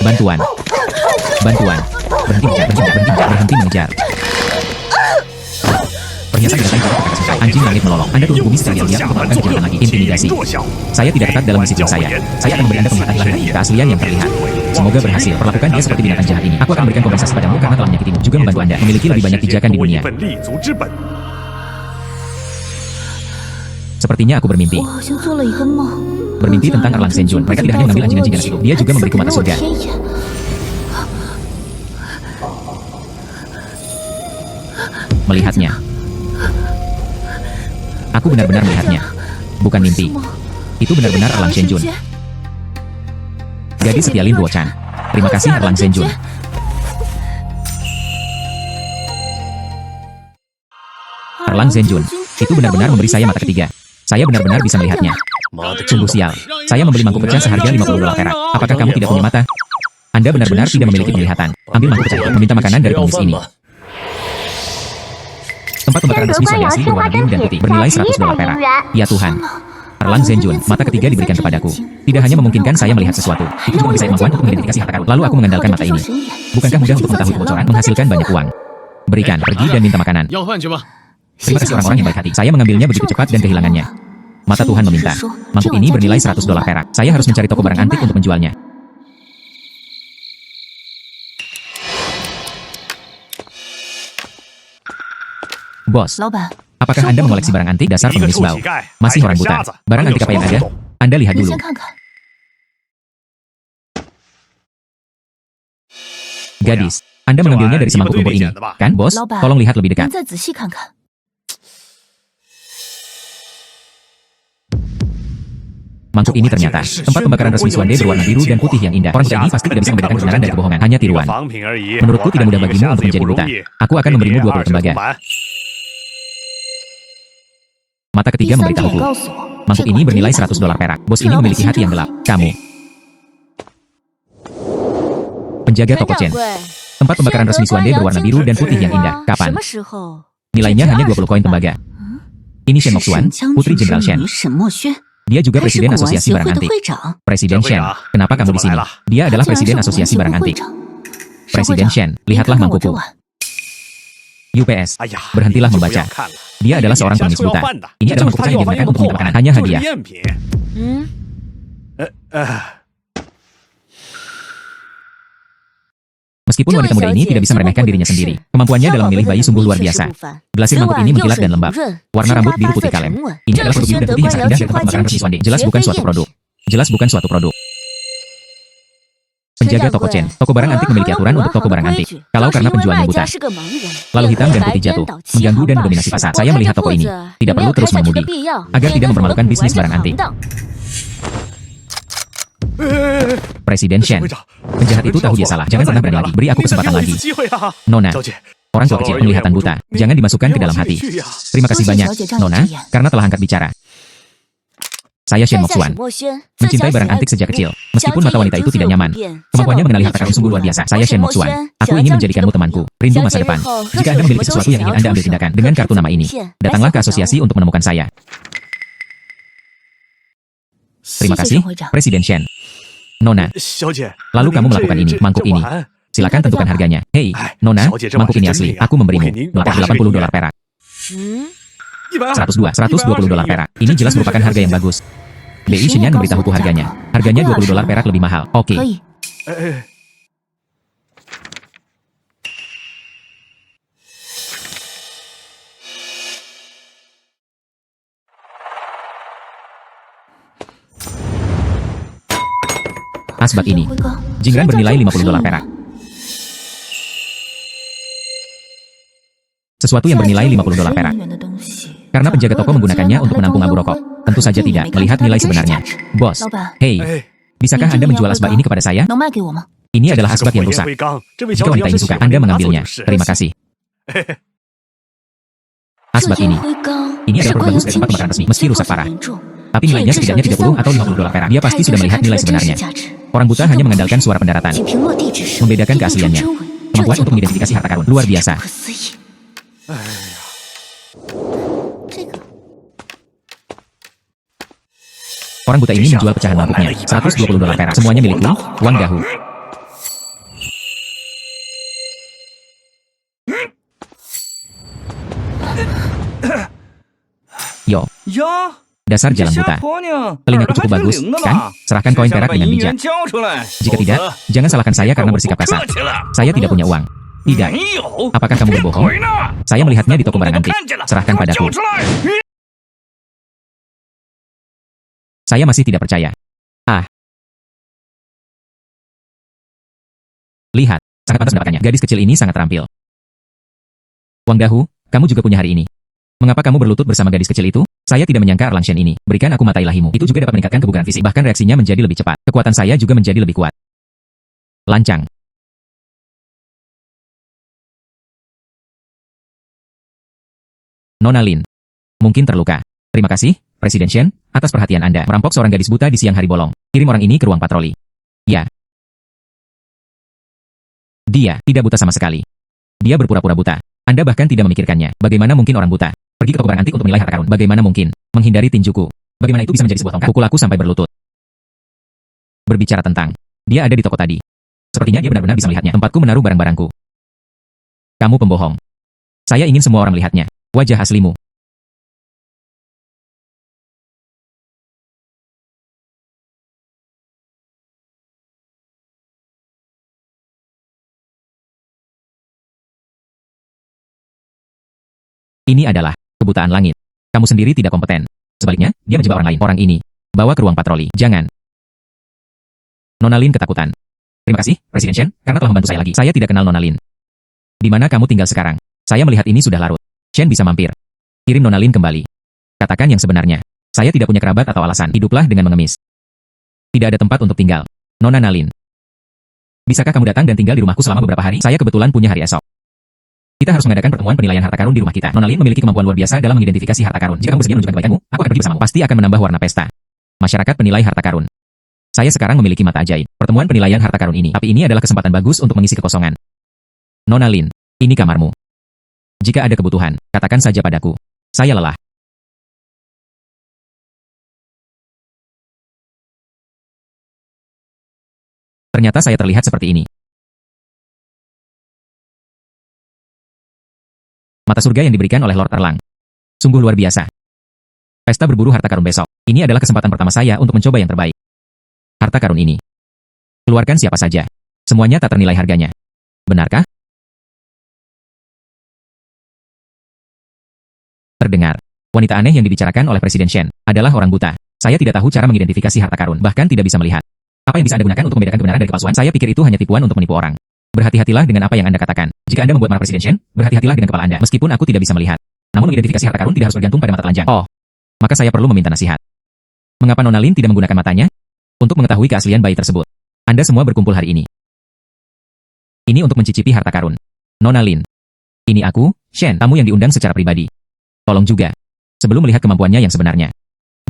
Bantuan. Bantuan. Berhenti mengejar, berhenti mengejar. Perhiasan datang dari kakak suka. Anjing langit melolong. Anda turun bumi secara diam untuk melakukan kejahatan lagi. Intimidasi. Saya tidak ketat dalam disiplin saya. Saya akan memberi Anda penglihatan ilahi, keaslian yang terlihat. Semoga berhasil. Perlakukan dia seperti binatang jahat ini. Aku akan memberikan kompensasi padamu karena telah menyakitimu. Juga membantu Anda memiliki lebih banyak pijakan di dunia. Sepertinya aku bermimpi. Bermimpi tentang Erlang Senjun. Mereka tidak hanya mengambil anjing-anjing ganas itu. Dia juga memberiku mata surga. Melihatnya. Aku benar-benar melihatnya. Bukan mimpi. Itu benar-benar Erlang Senjun. Gadis setia Lin Duochan. Terima kasih Erlang Senjun. Erlang Senjun. Itu benar-benar memberi saya mata ketiga. Saya benar-benar bisa melihatnya. Sungguh sial. Saya membeli mangkuk pecah seharga $50 perak. Apakah kamu tidak punya mata? Anda benar-benar tidak memiliki penglihatan. Ambil mangkuk pecah itu, meminta makanan dari pengemis ini. Tempat pembakaran resmi Swadia asli berwarna biru dan putih, bernilai $100 perak. Ya Tuhan. Erlang Senjun, mata ketiga diberikan kepadaku. Tidak hanya memungkinkan saya melihat sesuatu, itu juga memberi saya kemampuan untuk mengidentifikasi harta karun. Lalu aku mengandalkan mata ini. Bukankah mudah untuk mengetahui kebocoran, menghasilkan banyak uang? Berikan, pergi dan minta makanan. Terima kasih orang-orang yang baik hati. Saya mengambilnya begitu cepat dan kehilangannya. Mata Tuhan meminta. Mangkuk ini bernilai $100 perak. Saya harus mencari toko barang antik untuk menjualnya. Bos, apakah Anda mengoleksi barang antik? Dasar pengemis bau. Masih orang buta. Barang antik apa yang ada? Anda lihat dulu. Gadis, Anda mengambilnya dari semangkuk lumpur ini, kan bos? Tolong lihat lebih dekat. Mangkuk ini ternyata tempat pembakaran resmi Swande berwarna biru dan putih yang indah. Orang buta ini pasti tidak bisa membedakan kebenaran dan kebohongan, hanya tiruan. Menurutku tidak mudah bagimu untuk menjadi buta. Aku akan memberimu 20 tembaga. Mata ketiga memberitahuku. Mangkuk ini bernilai $100 perak. Bos ini memiliki hati yang gelap. Kamu. Penjaga toko Chen. Tempat pembakaran resmi Swande berwarna biru dan putih yang indah. Kapan? Nilainya hanya 20 koin tembaga. Ini Shen Moxuan, Putri Jenderal Shen. Dia juga Presiden Asosiasi Barang Antik. Presiden Shen, kenapa kamu di sini? Dia adalah Presiden Asosiasi Barang Antik. Presiden Shen, lihatlah mangkukku. UPS, berhentilah membaca. Dia adalah seorang pengemis buta. Ini adalah mangkuk saya yang digunakan untuk minta makanan. Hanya hadiah. Meskipun wanita muda ini tidak bisa meremehkan dirinya sendiri, kemampuannya dalam memilih bayi sungguh luar biasa. Glasir mangkuk ini mengkilat dan lembab. Warna rambut biru putih kalem. Ini adalah produk biru dan putih yang sangat indah dari tempat pembakaran resmi Swande. Jelas bukan suatu produk. Jelas bukan suatu produk. Penjaga toko Chen. Toko barang antik memiliki aturan untuk toko barang antik. Kalau karena penjualnya buta, lalu hitam dan putih jatuh, mengganggu dan mendominasi pasar. Saya melihat toko ini. Tidak perlu terus mengemudi. Agar tidak mempermalukan bisnis barang antik. Presiden Shen. Penjahat itu tahu dia salah. Jangan pernah berani lagi. Beri aku kesempatan lagi. Nona. Orang tua kecil, penglihatan buta. Jangan dimasukkan ke dalam hati. Terima kasih banyak, Nona, karena telah angkat bicara. Saya Shen Moxuan. Mencintai barang antik sejak kecil. Meskipun mata wanita itu tidak nyaman. Kemampuannya mengenali harta karun sungguh luar biasa. Saya Shen Moxuan. Aku ingin menjadikanmu temanku. Rindu masa depan. Jika Anda memiliki sesuatu yang ingin Anda ambil tindakan dengan kartu nama ini, datanglah ke asosiasi untuk menemukan saya. Terima kasih, Presiden Shen. Nona, lalu kamu melakukan ini, mangkuk ini. Silakan tentukan harganya. Hei, Nona, mangkuk ini asli. Aku memberimu $80 perak. 120 $120 perak. Ini jelas merupakan harga yang bagus. BI Shenyan memberitahuku harganya. Harganya $20 perak lebih mahal. Oke. Asbak ini. Jingran bernilai $50 perak. Sesuatu yang bernilai $50 perak. Karena penjaga toko menggunakannya untuk menampung abu rokok. Tentu saja tidak melihat nilai sebenarnya. Bos, hei, bisakah Anda menjual asbak ini kepada saya? Ini adalah asbak yang rusak. Jika wanita ini suka, Anda mengambilnya. Terima kasih. Asbak ini adalah produk bagus dari tempat pembakaran resmi, meski rusak parah. Tapi nilainya setidaknya $30 atau $50 perak. Dia pasti sudah melihat nilai sebenarnya. Orang buta hanya mengandalkan suara pendaratan. Membedakan keasliannya. Kemampuan untuk mengidentifikasi harta karun. Luar biasa. Orang buta ini menjual pecahan mangkuknya. $120 perak. Semuanya milikku. Wang Dahu. Yo, Ya, dasar jalan buta. Telingaku cukup bagus, kan? Serahkan koin perak dengan bijak. Jika tidak, jangan salahkan saya karena bersikap kasar. Saya tidak punya uang. Tidak. Apakah kamu berbohong? Saya melihatnya di toko barang antik. Serahkan padaku. Saya masih tidak percaya. Ah. Lihat, sangat pantas mendapatkannya. Gadis kecil ini sangat terampil. Wang Dahu, kamu juga punya hari ini. Mengapa kamu berlutut bersama gadis kecil itu? Saya tidak menyangka Erlang Shen ini. Berikan aku mata ilahimu. Itu juga dapat meningkatkan kebugaran fisik. Bahkan reaksinya menjadi lebih cepat. Kekuatan saya juga menjadi lebih kuat. Lancang. Nona Lin. Mungkin terluka. Terima kasih, Presiden Shen, atas perhatian Anda. Merampok seorang gadis buta di siang hari bolong. Kirim orang ini ke ruang patroli. Ya. Dia tidak buta sama sekali. Dia berpura-pura buta. Anda bahkan tidak memikirkannya. Bagaimana mungkin orang buta pergi ke toko barang antik untuk menilai harta karun? Bagaimana mungkin menghindari tinjuku? Bagaimana itu bisa menjadi sebuah tongkat? Pukul aku sampai berlutut. Berbicara tentang, dia ada di toko tadi. Sepertinya dia benar-benar bisa melihatnya. Tempatku menaruh barang-barangku. Kamu pembohong. Saya ingin semua orang melihatnya. Wajah aslimu. Ini adalah kebutaan langit. Kamu sendiri tidak kompeten. Sebaliknya, dia menjebak orang lain. Orang ini, bawa ke ruang patroli. Jangan. Nona Lin ketakutan. Terima kasih, Presiden Shen, karena telah membantu saya lagi. Saya tidak kenal Nona Lin. Di mana kamu tinggal sekarang? Saya melihat ini sudah larut. Shen bisa mampir. Kirim Nona Lin kembali. Katakan yang sebenarnya. Saya tidak punya kerabat atau alasan. Hiduplah dengan mengemis. Tidak ada tempat untuk tinggal. Nona Nalin. Bisakah kamu datang dan tinggal di rumahku selama beberapa hari? Saya kebetulan punya hari esok. Kita harus mengadakan pertemuan penilaian harta karun di rumah kita. Nona Lin memiliki kemampuan luar biasa dalam mengidentifikasi harta karun. Jika kamu bersedia menunjukkan kebaikanmu, aku akan pergi bersamamu. Pasti akan menambah warna pesta. Masyarakat penilai harta karun. Saya sekarang memiliki mata ajaib. Pertemuan penilaian harta karun ini. Tapi ini adalah kesempatan bagus untuk mengisi kekosongan. Nona Lin, ini kamarmu. Jika ada kebutuhan, katakan saja padaku. Saya lelah. Ternyata saya terlihat seperti ini. Mata surga yang diberikan oleh Lord Erlang. Sungguh luar biasa. Pesta berburu harta karun besok. Ini adalah kesempatan pertama saya untuk mencoba yang terbaik. Harta karun ini. Keluarkan siapa saja. Semuanya tak ternilai harganya. Benarkah? Terdengar. Wanita aneh yang dibicarakan oleh Presiden Shen adalah orang buta. Saya tidak tahu cara mengidentifikasi harta karun, bahkan tidak bisa melihat. Apa yang bisa Anda gunakan untuk membedakan kebenaran dari kepalsuan? Saya pikir itu hanya tipuan untuk menipu orang. Berhati-hatilah dengan apa yang Anda katakan. Jika Anda membuat marah Presiden Shen, berhati-hatilah dengan kepala Anda. Meskipun aku tidak bisa melihat. Namun mengidentifikasi harta karun tidak harus bergantung pada mata telanjang. Oh, maka saya perlu meminta nasihat. Mengapa Nona Lin tidak menggunakan matanya? Untuk mengetahui keaslian bayi tersebut. Anda semua berkumpul hari ini. Ini untuk mencicipi harta karun. Nona Lin. Ini aku, Shen, tamu yang diundang secara pribadi. Tolong juga. Sebelum melihat kemampuannya yang sebenarnya.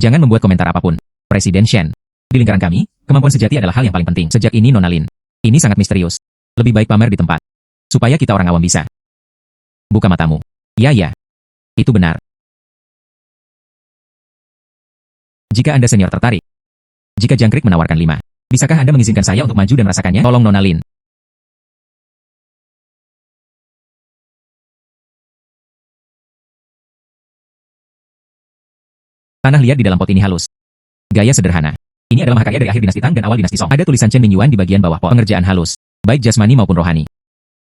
Jangan membuat komentar apapun. Presiden Shen. Di lingkaran kami, kemampuan sejati adalah hal yang paling penting. Sejak ini Nona Lin. Ini sangat misterius. Lebih baik pamer di tempat. Supaya kita orang awam bisa. Buka matamu. Ya. Itu benar. Jika Anda senior tertarik. Jika jangkrik menawarkan 5. Bisakah Anda mengizinkan saya untuk maju dan merasakannya? Tolong Nona Lin. Tanah liat di dalam pot ini halus. Gaya sederhana. Ini adalah mahakarya dari akhir dinasti Tang dan awal dinasti Song. Ada tulisan Chen Mingyuan di bagian bawah pot. Pengerjaan halus. Baik jasmani maupun rohani.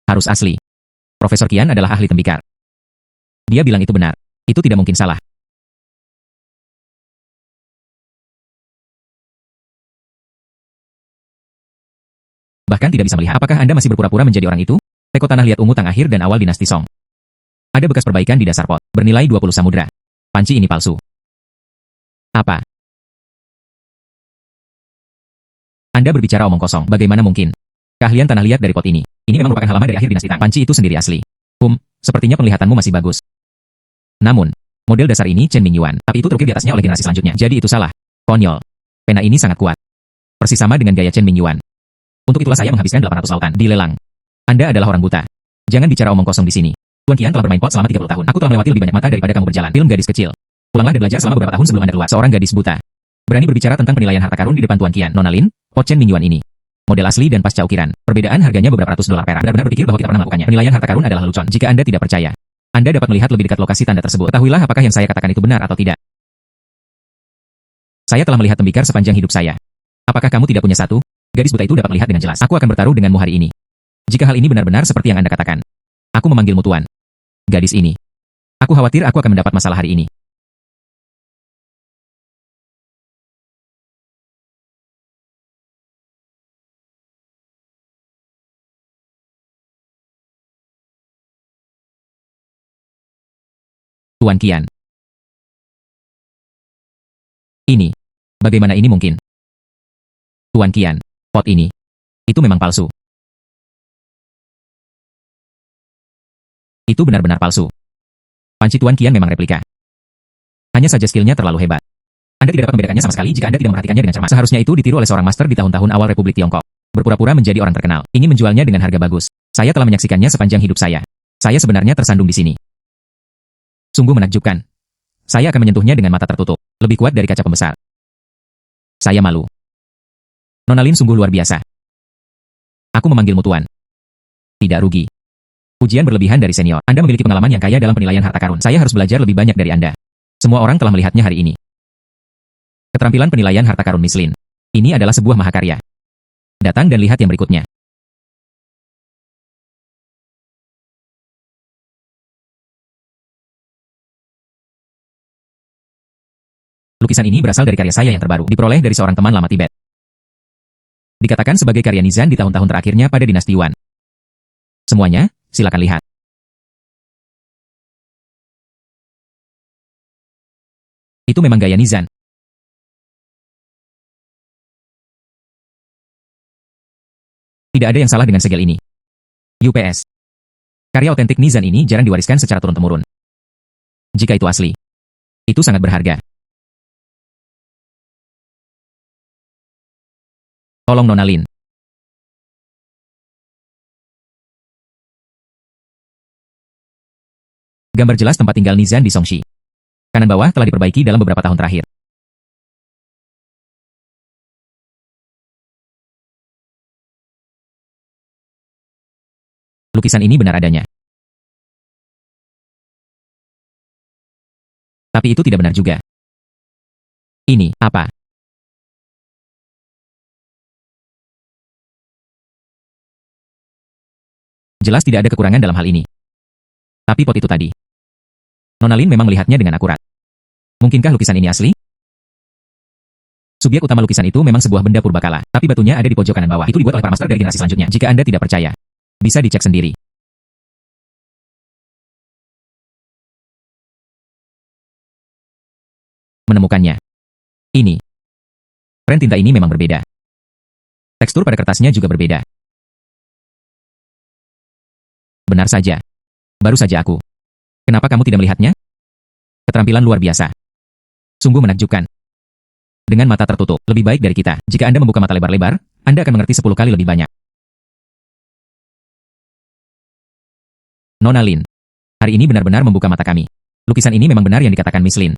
Harus asli. Profesor Qian adalah ahli tembikar. Dia bilang itu benar. Itu tidak mungkin salah. Bahkan tidak bisa melihat. Apakah Anda masih berpura-pura menjadi orang itu? Teko tanah liat ungu Tang akhir dan awal dinasti Song. Ada bekas perbaikan di dasar pot. Bernilai 20 samudra. Panci ini palsu. Apa? Anda berbicara omong kosong. Bagaimana mungkin? Keahlian tanah liat dari pot ini. Ini memang merupakan halaman dari akhir dinasti Tang. Panci itu sendiri asli. Sepertinya penglihatanmu masih bagus. Namun, model dasar ini Chen Mingyuan. Tapi itu terukir di atasnya oleh generasi selanjutnya. Jadi itu salah. Konyol. Pena ini sangat kuat. Persis sama dengan gaya Chen Mingyuan. Untuk itulah saya menghabiskan 800 lautan di lelang. Anda adalah orang buta. Jangan bicara omong kosong di sini. Tuan Qian telah bermain pot selama 30 tahun. Aku telah melewati lebih banyak mata daripada kamu berjalan. Film gadis kecil. Pulanglah dan belajar selama beberapa tahun sebelum Anda keluar. Seorang gadis buta. Berani berbicara tentang penilaian harta karun di depan Tuan Qian. Nona Lin, pot Chen Mingyuan ini. Model asli dan pasca ukiran. Perbedaan harganya beberapa ratus dolar perak. Benar-benar berpikir bahwa kita pernah melakukannya. Penilaian harta karun adalah lelucon. Jika Anda tidak percaya, Anda dapat melihat lebih dekat lokasi tanda tersebut. Ketahuilah apakah yang saya katakan itu benar atau tidak. Saya telah melihat tembikar sepanjang hidup saya. Apakah kamu tidak punya satu? Gadis buta itu dapat melihat dengan jelas. Aku akan bertaruh denganmu hari ini. Jika hal ini benar-benar seperti yang Anda katakan, aku memanggilmu Tuan. Gadis ini. Aku khawatir aku akan mendapat masalah hari ini. Tuan Qian. Ini. Bagaimana ini mungkin? Tuan Qian, pot ini. Itu memang palsu. Itu benar-benar palsu. Panci Tuan Qian memang replika. Hanya saja skillnya terlalu hebat. Anda tidak dapat membedakannya sama sekali jika Anda tidak memperhatikannya dengan cermat. Seharusnya itu ditiru oleh seorang master di tahun-tahun awal Republik Tiongkok. Berpura-pura menjadi orang terkenal. Ingin menjualnya dengan harga bagus. Saya telah menyaksikannya sepanjang hidup saya. Saya sebenarnya tersandung di sini. Sungguh menakjubkan. Saya akan menyentuhnya dengan mata tertutup. Lebih kuat dari kaca pembesar. Saya malu. Nona Lin sungguh luar biasa. Aku memanggilmu Tuan. Tidak rugi. Ujian berlebihan dari senior. Anda memiliki pengalaman yang kaya dalam penilaian harta karun. Saya harus belajar lebih banyak dari Anda. Semua orang telah melihatnya hari ini. Keterampilan penilaian harta karun Miss Lin. Ini adalah sebuah mahakarya. Datang dan lihat yang berikutnya. Lukisan ini berasal dari karya saya yang terbaru, diperoleh dari seorang teman lama Tibet. Dikatakan sebagai karya Nizan di tahun-tahun terakhirnya pada dinasti Yuan. Semuanya, silakan lihat. Itu memang gaya Nizan. Tidak ada yang salah dengan segel ini. UPS. Karya otentik Nizan ini jarang diwariskan secara turun-temurun. Jika itu asli, itu sangat berharga. Tolong Nona Lin. Gambar jelas tempat tinggal Nizan di Songshi. Kanan bawah telah diperbaiki dalam beberapa tahun terakhir. Lukisan ini benar adanya. Tapi itu tidak benar juga. Ini, apa? Jelas tidak ada kekurangan dalam hal ini. Tapi pot itu tadi. Nona Lin memang melihatnya dengan akurat. Mungkinkah lukisan ini asli? Subjek utama lukisan itu memang sebuah benda purbakala, tapi batunya ada di pojok kanan bawah. Itu dibuat oleh para master dari generasi selanjutnya. Jika Anda tidak percaya, bisa dicek sendiri. Menemukannya. Ini. Tren tinta ini memang berbeda. Tekstur pada kertasnya juga berbeda. Benar saja. Baru saja aku. Kenapa kamu tidak melihatnya? Keterampilan luar biasa. Sungguh menakjubkan. Dengan mata tertutup, lebih baik dari kita. Jika Anda membuka mata lebar-lebar, Anda akan mengerti 10 kali lebih banyak. Nona Lin. Hari ini benar-benar membuka mata kami. Lukisan ini memang benar yang dikatakan Miss Lin.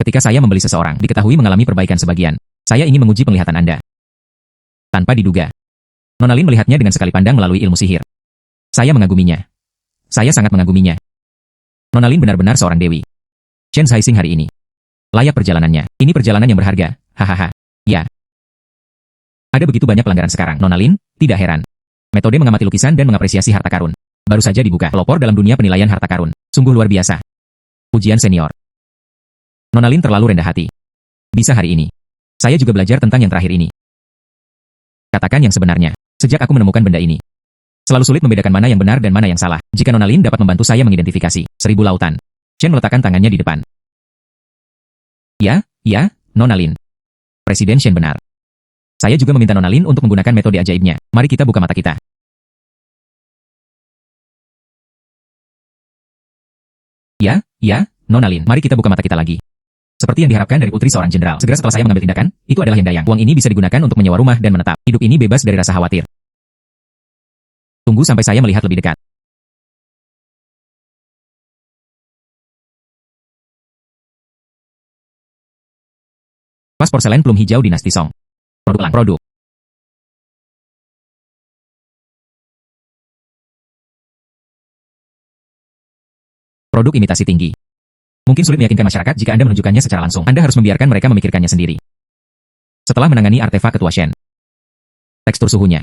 Ketika saya membeli seseorang, diketahui mengalami perbaikan sebagian. Saya ingin menguji penglihatan Anda. Tanpa diduga. Nona Lin melihatnya dengan sekali pandang melalui ilmu sihir. Saya mengaguminya. Saya sangat mengaguminya. Nona Lin benar-benar seorang dewi. Chen Haixing hari ini. Layak perjalanannya. Ini perjalanan yang berharga. Hahaha. Ya. Ada begitu banyak pelanggaran sekarang. Nona Lin, tidak heran. Metode mengamati lukisan dan mengapresiasi harta karun. Baru saja dibuka. Pelopor dalam dunia penilaian harta karun. Sungguh luar biasa. Ujian senior. Nona Lin terlalu rendah hati. Bisa hari ini. Saya juga belajar tentang yang terakhir ini. Katakan yang sebenarnya. Sejak aku menemukan benda ini. Selalu sulit membedakan mana yang benar dan mana yang salah. Jika Nona Lin dapat membantu saya mengidentifikasi 1000 lautan. Chen meletakkan tangannya di depan. Ya, Nona Lin. Presiden Shen benar. Saya juga meminta Nona Lin untuk menggunakan metode ajaibnya. Mari kita buka mata kita. Ya, Nona Lin. Mari kita buka mata kita lagi. Seperti yang diharapkan dari putri seorang jenderal. Segera setelah saya mengambil tindakan, itu adalah yang dayang. Uang ini bisa digunakan untuk menyewa rumah dan menetap. Hidup ini bebas dari rasa khawatir. Tunggu sampai saya melihat lebih dekat. Vas porselen plum hijau dinasti Song. Produk. Produk imitasi tinggi. Mungkin sulit meyakinkan masyarakat jika Anda menunjukkannya secara langsung. Anda harus membiarkan mereka memikirkannya sendiri. Setelah menangani artefak ketua Shen, tekstur suhunya,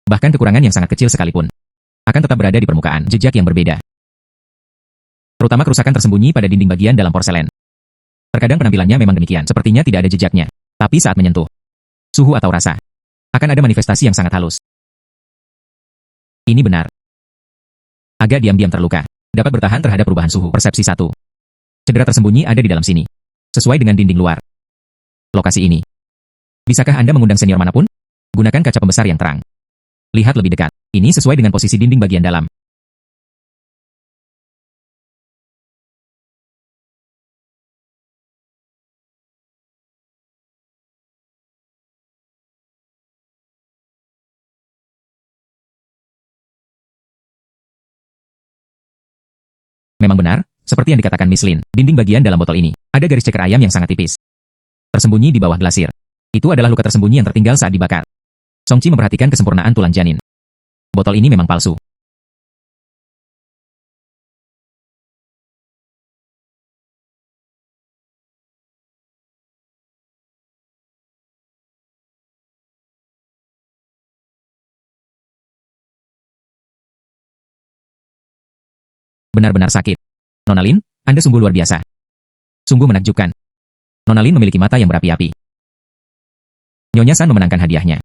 bahkan kekurangan yang sangat kecil sekalipun, akan tetap berada di permukaan, jejak yang berbeda. Terutama kerusakan tersembunyi pada dinding bagian dalam porselen. Terkadang penampilannya memang demikian, sepertinya tidak ada jejaknya. Tapi saat menyentuh suhu atau rasa, akan ada manifestasi yang sangat halus. Ini benar. Agak diam-diam terluka, dapat bertahan terhadap perubahan suhu. Persepsi 1. Cedera tersembunyi ada di dalam sini, sesuai dengan dinding luar. Lokasi ini. Bisakah Anda mengundang senior manapun? Gunakan kaca pembesar yang terang. Lihat lebih dekat. Ini sesuai dengan posisi dinding bagian dalam. Memang benar, seperti yang dikatakan Miss Lin, dinding bagian dalam botol ini, ada garis ceker ayam yang sangat tipis. Tersembunyi di bawah glasir. Itu adalah luka tersembunyi yang tertinggal saat dibakar. Songqi memperhatikan kesempurnaan tulang janin. Botol ini memang palsu. Benar-benar sakit. Nona Lin, Anda sungguh luar biasa. Sungguh menakjubkan. Nona Lin memiliki mata yang berapi-api. Nyonya San memenangkan hadiahnya.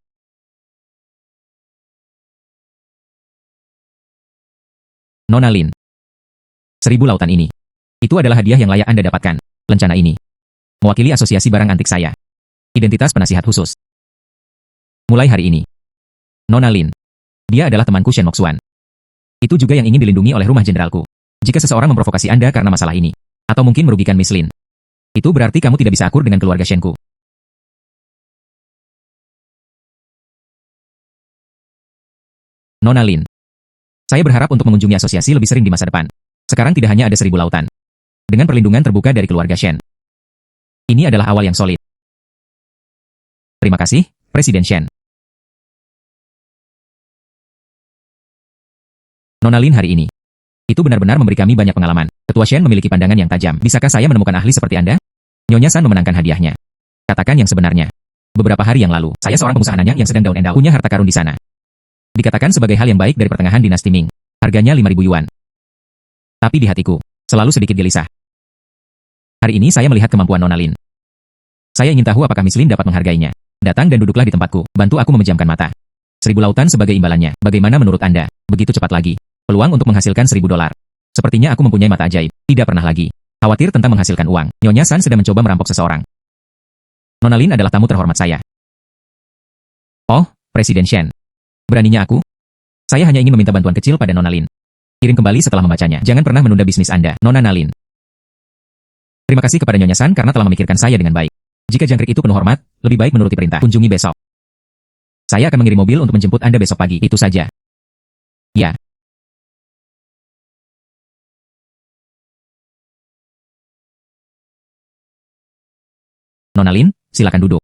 Nona Lin. 1000 lautan ini. Itu adalah hadiah yang layak Anda dapatkan. Lencana ini mewakili asosiasi barang antik saya. Identitas penasihat khusus. Mulai hari ini. Nona Lin. Dia adalah temanku Shen Moxuan. Itu juga yang ingin dilindungi oleh rumah jenderalku. Jika seseorang memprovokasi Anda karena masalah ini, atau mungkin merugikan Miss Lin, itu berarti kamu tidak bisa akur dengan keluarga Shenku. Nona Lin. Saya berharap untuk mengunjungi asosiasi lebih sering di masa depan. Sekarang tidak hanya ada 1000 lautan. Dengan perlindungan terbuka dari keluarga Shen. Ini adalah awal yang solid. Terima kasih, Presiden Shen. Nona Lin hari ini. Itu benar-benar memberi kami banyak pengalaman. Ketua Shen memiliki pandangan yang tajam. Bisakah saya menemukan ahli seperti Anda? Nyonya San memenangkan hadiahnya. Katakan yang sebenarnya. Beberapa hari yang lalu, saya seorang pengusaha nanya yang sedang down and out, punya harta karun di sana. Dikatakan sebagai hal yang baik dari pertengahan dinasti Ming. Harganya 5.000 yuan. Tapi di hatiku, selalu sedikit gelisah. Hari ini saya melihat kemampuan Nona Lin. Saya ingin tahu apakah Miss Lin dapat menghargainya. Datang dan duduklah di tempatku. Bantu aku memejamkan mata. 1000 lautan sebagai imbalannya. Bagaimana menurut Anda? Begitu cepat lagi. Peluang untuk menghasilkan 1000 dolar. Sepertinya aku mempunyai mata ajaib. Tidak pernah lagi khawatir tentang menghasilkan uang. Nyonya San sedang mencoba merampok seseorang. Nona Lin adalah tamu terhormat saya. Oh, Presiden Shen. Beraninya aku? Saya hanya ingin meminta bantuan kecil pada Nona Lin. Kirim kembali setelah membacanya. Jangan pernah menunda bisnis Anda, Nona Nalin. Terima kasih kepada Nyonya San karena telah memikirkan saya dengan baik. Jika jangkrik itu penuh hormat, lebih baik menuruti perintah. Kunjungi besok. Saya akan mengirim mobil untuk menjemput Anda besok pagi. Itu saja. Ya. Nona Lin, silakan duduk.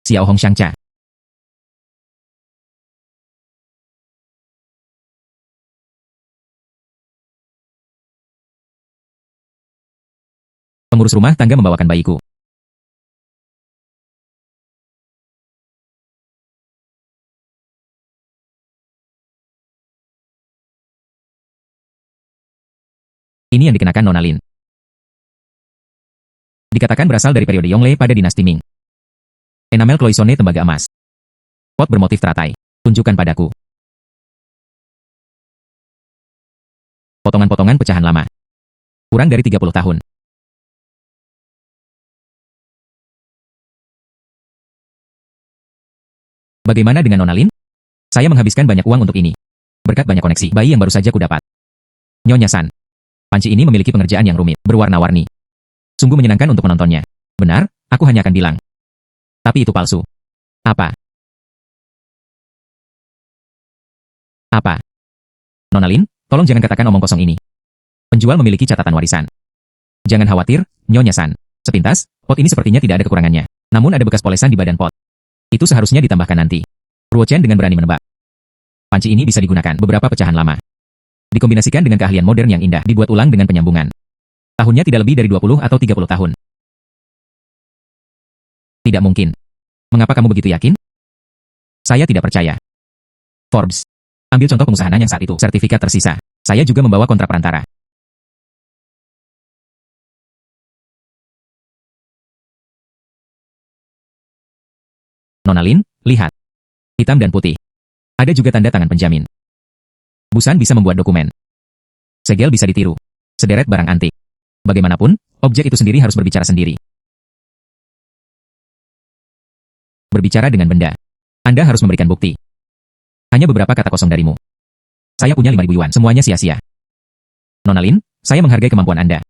Xiao Hong Shangcha. Pengurus rumah tangga membawakan bayiku. Ini yang dikenakan Nona Lin. Dikatakan berasal dari periode Yongle pada dinasti Ming. Enamel cloisonne tembaga emas. Pot bermotif teratai. Tunjukkan padaku. Potongan-potongan pecahan lama. Kurang dari 30 tahun. Bagaimana dengan Nona Lin? Saya menghabiskan banyak uang untuk ini. Berkat banyak koneksi bayi yang baru saja kudapat. Nyonya San. Panci ini memiliki pengerjaan yang rumit, berwarna-warni. Sungguh menyenangkan untuk menontonnya. Benar, aku hanya akan bilang. Tapi itu palsu. Apa? Apa? Nona Lin, tolong jangan katakan omong kosong ini. Penjual memiliki catatan warisan. Jangan khawatir, Nyonya San. Sepintas, pot ini sepertinya tidak ada kekurangannya. Namun ada bekas polesan di badan pot. Itu seharusnya ditambahkan nanti. Ruo Chen dengan berani menebak. Panci ini bisa digunakan beberapa pecahan lama. Dikombinasikan dengan keahlian modern yang indah, dibuat ulang dengan penyambungan. Tahunnya tidak lebih dari 20 atau 30 tahun. Tidak mungkin. Mengapa kamu begitu yakin? Saya tidak percaya. Forbes. Ambil contoh pengusaha yang saat itu, sertifikat tersisa. Saya juga membawa kontrak perantara. Nona Lin, lihat. Hitam dan putih. Ada juga tanda tangan penjamin. Busan bisa membuat dokumen. Segel bisa ditiru. Sederet barang antik. Bagaimanapun, objek itu sendiri harus berbicara sendiri. Berbicara dengan benda. Anda harus memberikan bukti. Hanya beberapa kata kosong darimu. Saya punya 5.000 yuan, semuanya sia-sia. Nona Lin, saya menghargai kemampuan Anda.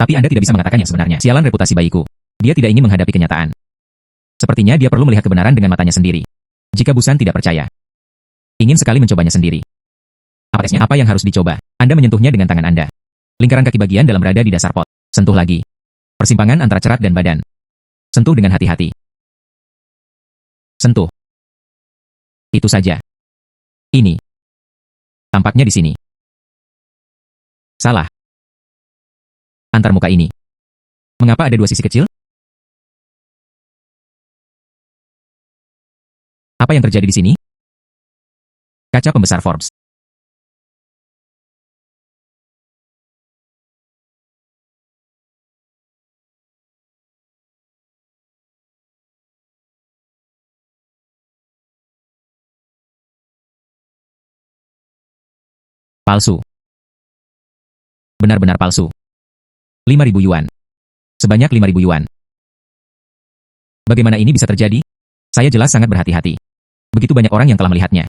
Tapi Anda tidak bisa mengatakan yang sebenarnya. Sialan reputasi bayiku. Dia tidak ingin menghadapi kenyataan. Sepertinya dia perlu melihat kebenaran dengan matanya sendiri. Jika Busan tidak percaya, ingin sekali mencobanya sendiri. Apa tesnya? Apa yang harus dicoba? Anda menyentuhnya dengan tangan Anda. Lingkaran kaki bagian dalam berada di dasar pot. Sentuh lagi. Persimpangan antara cerat dan badan. Sentuh dengan hati-hati. Sentuh. Itu saja. Ini. Tampaknya di sini. Salah. Antar muka ini. Mengapa ada dua sisi kecil? Apa yang terjadi di sini? Kaca pembesar Forbes. Palsu. Benar-benar palsu. 5.000 yuan. Sebanyak 5.000 yuan. Bagaimana ini bisa terjadi? Saya jelas sangat berhati-hati. Begitu banyak orang yang telah melihatnya.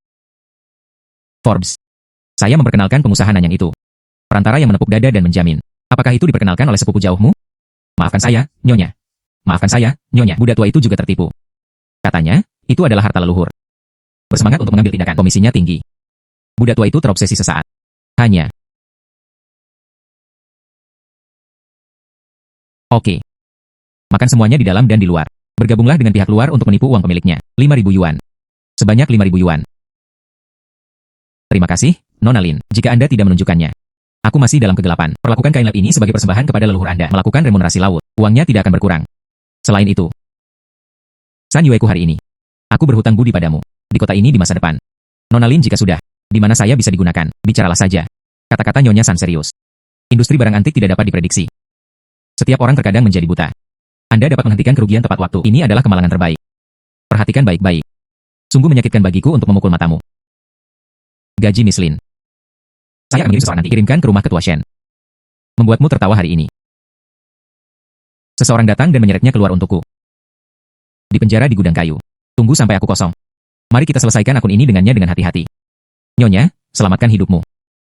Forbes. Saya memperkenalkan pengusaha Nanyang itu. Perantara yang menepuk dada dan menjamin. Apakah itu diperkenalkan oleh sepupu jauhmu? Maafkan saya, Nyonya. Maafkan saya, Nyonya. Budak tua itu juga tertipu. Katanya, itu adalah harta leluhur. Bersemangat untuk mengambil tindakan. Komisinya tinggi. Budak tua itu terobsesi sesaat. Hanya. Oke. Makan semuanya di dalam dan di luar. Bergabunglah dengan pihak luar untuk menipu uang pemiliknya. 5.000 yuan. Sebanyak 5.000 yuan. Terima kasih, Nona Lin. Jika Anda tidak menunjukkannya, aku masih dalam kegelapan. Perlakukan kain lap ini sebagai persembahan kepada leluhur Anda. Melakukan remunerasi laut. Uangnya tidak akan berkurang. Selain itu, San Yueku hari ini. Aku berhutang budi padamu. Di kota ini di masa depan. Nona Lin jika sudah. Di mana saya bisa digunakan. Bicaralah saja. Kata-kata Nyonya San serius. Industri barang antik tidak dapat diprediksi. Setiap orang terkadang menjadi buta. Anda dapat menghentikan kerugian tepat waktu. Ini adalah kemalangan terbaik. Perhatikan baik-baik. Sungguh menyakitkan bagiku untuk memukul matamu. Gaji Miss Lin. Saya akan mengirim seseorang nanti. Kirimkan ke rumah ketua Shen. Membuatmu tertawa hari ini. Seseorang datang dan menyeretnya keluar untukku. Di penjara di gudang kayu. Tunggu sampai aku kosong. Mari kita selesaikan akun ini dengannya dengan hati-hati. Nyonya, selamatkan hidupmu.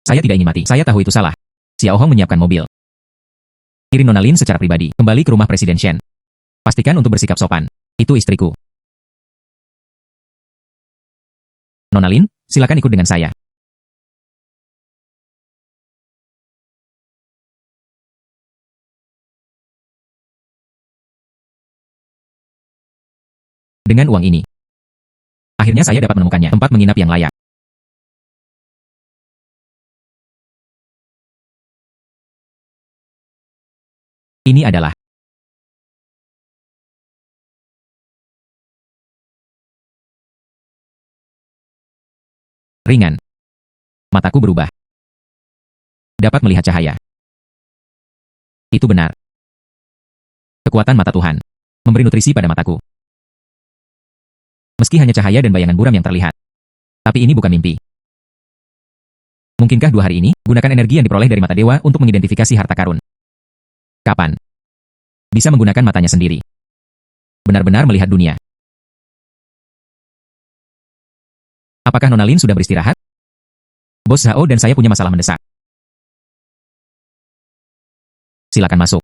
Saya tidak ingin mati. Saya tahu itu salah. Xiao Hong menyiapkan mobil. Kirim Nona Lin secara pribadi. Kembali ke rumah Presiden Shen. Pastikan untuk bersikap sopan. Itu istriku. Nona Lin, silakan ikut dengan saya. Dengan uang ini, akhirnya saya dapat menemukannya tempat menginap yang layak. Ini adalah ringan. Mataku berubah. Dapat melihat cahaya. Itu benar. Kekuatan mata Tuhan memberi nutrisi pada mataku. Meski hanya cahaya dan bayangan buram yang terlihat. Tapi ini bukan mimpi. Mungkinkah 2 hari ini, gunakan energi yang diperoleh dari mata dewa untuk mengidentifikasi harta karun? Kapan? Bisa menggunakan matanya sendiri. Benar-benar melihat dunia. Apakah Nona Lin sudah beristirahat? Bos Zhao dan saya punya masalah mendesak. Silakan masuk.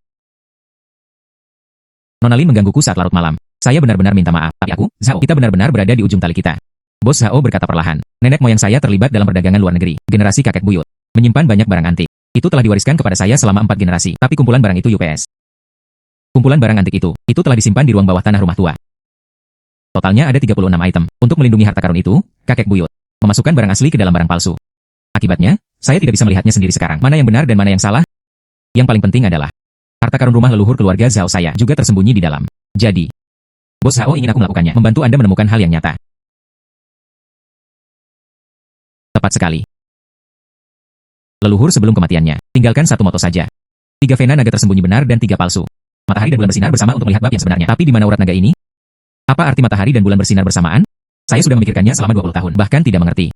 Nona Lin menggangguku saat larut malam. Saya benar-benar minta maaf. Tapi aku, Zhao, kita benar-benar berada di ujung tali kita. Bos Zhao berkata perlahan. Nenek moyang saya terlibat dalam perdagangan luar negeri. Generasi kakek buyut. Menyimpan banyak barang antik. Itu telah diwariskan kepada saya selama 4 generasi. Tapi kumpulan barang itu UPS. Kumpulan barang antik itu telah disimpan di ruang bawah tanah rumah tua. Totalnya ada 36 item. Untuk melindungi harta karun itu, kakek buyut memasukkan barang asli ke dalam barang palsu. Akibatnya, saya tidak bisa melihatnya sendiri sekarang. Mana yang benar dan mana yang salah? Yang paling penting adalah, harta karun rumah leluhur keluarga Zhao saya juga tersembunyi di dalam. Jadi, Bos Zhao ingin aku melakukannya, membantu Anda menemukan hal yang nyata. Tepat sekali. Leluhur sebelum kematiannya, tinggalkan satu moto saja. 3 vena naga tersembunyi benar dan 3 palsu. Matahari dan bulan bersinar bersama untuk melihat bab yang sebenarnya. Tapi di mana urat naga ini? Apa arti matahari dan bulan bersinar bersamaan? Saya sudah memikirkannya selama 20 tahun, bahkan tidak mengerti.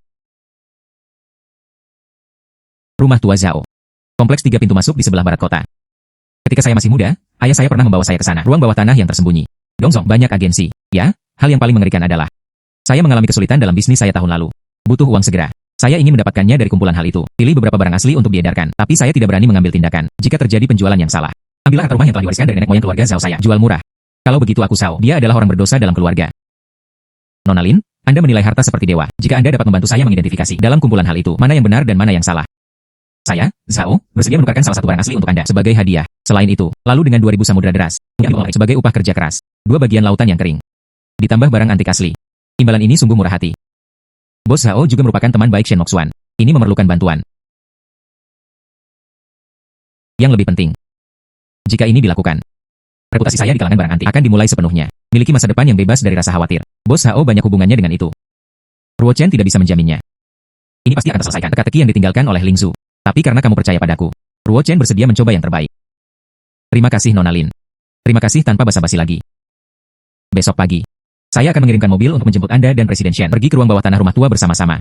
Rumah tua Zhao. Kompleks 3 pintu masuk di sebelah barat kota. Ketika saya masih muda, ayah saya pernah membawa saya ke sana, ruang bawah tanah yang tersembunyi. Dongzong, banyak agensi. Ya, hal yang paling mengerikan adalah, saya mengalami kesulitan dalam bisnis saya tahun lalu. Butuh uang segera. Saya ingin mendapatkannya dari kumpulan hal itu. Pilih beberapa barang asli untuk diedarkan, tapi saya tidak berani mengambil tindakan jika terjadi penjualan yang salah. Ambillah harta rumah yang telah diwariskan dari nenek moyang keluarga Zhao saya. Jual murah. Kalau begitu aku Zhao, dia adalah orang berdosa dalam keluarga. Nona Lin, Anda menilai harta seperti dewa. Jika Anda dapat membantu saya mengidentifikasi dalam kumpulan hal itu, mana yang benar dan mana yang salah. Saya, Zhao, bersedia menukarkan salah satu barang asli untuk Anda sebagai hadiah. Selain itu, lalu dengan 2000 samudra deras, sebagai upah kerja keras, 2 bagian lautan yang kering, ditambah barang antik asli. Imbalan ini sungguh murah hati. Bos Zhao juga merupakan teman baik Shen Moxuan. Ini memerlukan bantuan. Yang lebih penting, jika ini dilakukan, reputasi saya di kalangan barang antik akan dimulai sepenuhnya. Miliki masa depan yang bebas dari rasa khawatir. Bos Zhao banyak hubungannya dengan itu. Ruo Chen tidak bisa menjaminnya. Ini pasti akan terselesaikan. Teka-teki yang ditinggalkan oleh Ling Zhu. Tapi karena kamu percaya padaku, Ruo Chen bersedia mencoba yang terbaik. Terima kasih Nona Lin. Terima kasih tanpa basa-basi lagi. Besok pagi, saya akan mengirimkan mobil untuk menjemput Anda dan Presiden Shen pergi ke ruang bawah tanah rumah tua bersama-sama.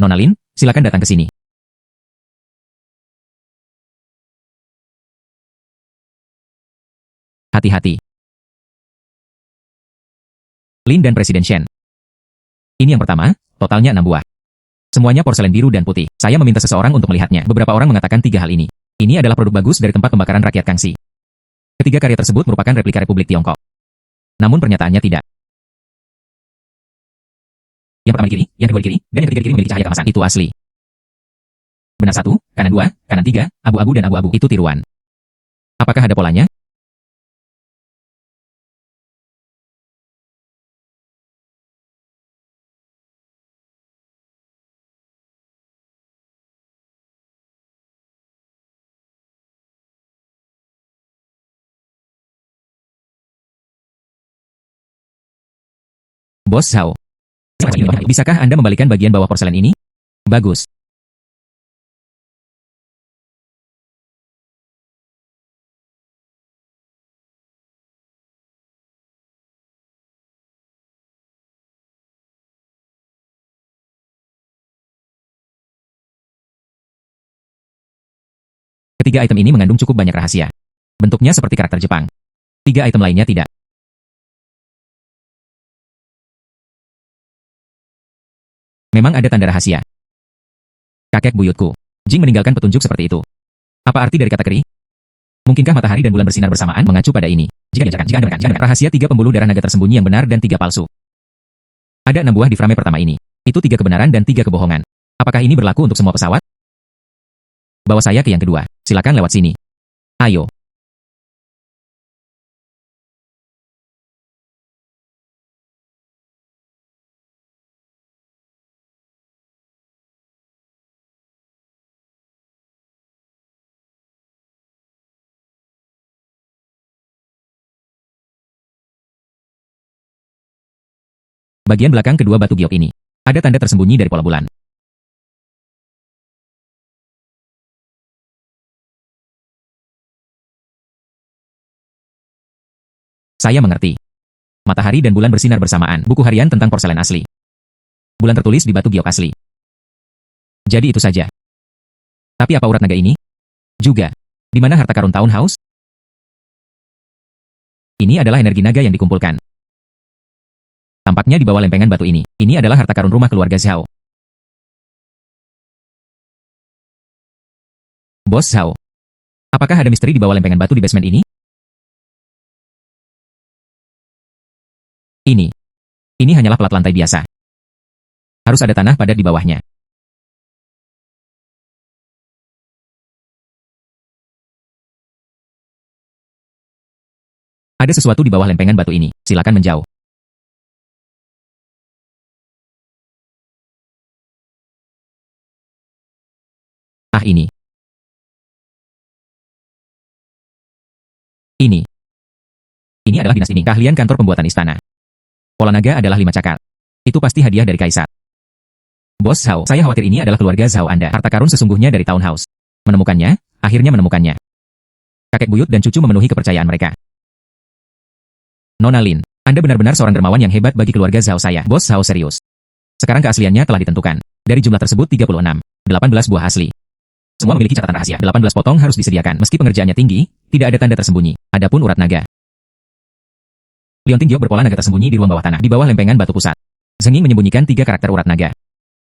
Nona Lin, silakan datang ke sini. Hati-hati. Lin dan Presiden Shen. Ini yang pertama, totalnya 6 buah. Semuanya porselen biru dan putih. Saya meminta seseorang untuk melihatnya. Beberapa orang mengatakan 3 hal ini. Ini adalah produk bagus dari tempat pembakaran rakyat Kangxi. Ketiga karya tersebut merupakan replika Republik Tiongkok. Namun pernyataannya tidak. Yang pertama di kiri, yang kedua di kiri, dan yang ketiga di kiri memiliki cahaya keemasan. Itu asli. Benar 1, kanan 2, kanan 3, abu-abu dan abu-abu. Itu tiruan. Apakah ada polanya? Bos Zhao. Bisakah Anda membalikan bagian bawah porselen ini? Bagus. Ketiga item ini mengandung cukup banyak rahasia. Bentuknya seperti karakter Jepang. 3 item lainnya tidak. Memang ada tanda rahasia. Kakek buyutku. Jing meninggalkan petunjuk seperti itu. Apa arti dari kata keri? Mungkinkah matahari dan bulan bersinar bersamaan mengacu pada ini? Jika Anda menekan rahasia 3 pembuluh darah naga tersembunyi yang benar dan 3 palsu. Ada 6 buah di frame pertama ini. Itu 3 kebenaran dan 3 kebohongan. Apakah ini berlaku untuk semua pesawat? Bawa saya ke yang kedua. Silakan lewat sini. Ayo. Bagian belakang kedua batu giok ini. Ada tanda tersembunyi dari pola bulan. Saya mengerti. Matahari dan bulan bersinar bersamaan. Buku harian tentang porselen asli. Bulan tertulis di batu giok asli. Jadi itu saja. Tapi apa urat naga ini? Juga. Di mana harta karun tahun haus? Ini adalah energi naga yang dikumpulkan. Tampaknya di bawah lempengan batu ini. Ini adalah harta karun rumah keluarga Zhao. Bos Zhao. Apakah ada misteri di bawah lempengan batu di basement ini? Ini hanyalah plat lantai biasa. Harus ada tanah padat di bawahnya. Ada sesuatu di bawah lempengan batu ini. Silakan menjauh. Ah ini. Ini. Ini adalah dinas ini. Keahlian kantor pembuatan istana. Pola naga adalah 5 cakar. Itu pasti hadiah dari Kaisar. Bos Zhao, saya khawatir ini adalah keluarga Zhao Anda. Harta karun sesungguhnya dari Townhouse. Menemukannya, akhirnya menemukannya. Kakek buyut dan cucu memenuhi kepercayaan mereka. Nona Lin, Anda benar-benar seorang dermawan yang hebat bagi keluarga Zhao saya. Bos Zhao serius. Sekarang keasliannya telah ditentukan. Dari jumlah tersebut 36, 18 buah asli. Semua memiliki catatan rahasia. 18 potong harus disediakan. Meski pengerjaannya tinggi, tidak ada tanda tersembunyi. Adapun urat naga. Liontin Giok berpola naga tersembunyi di ruang bawah tanah, di bawah lempengan batu pusat. Zheng Ying menyembunyikan 3 karakter urat naga.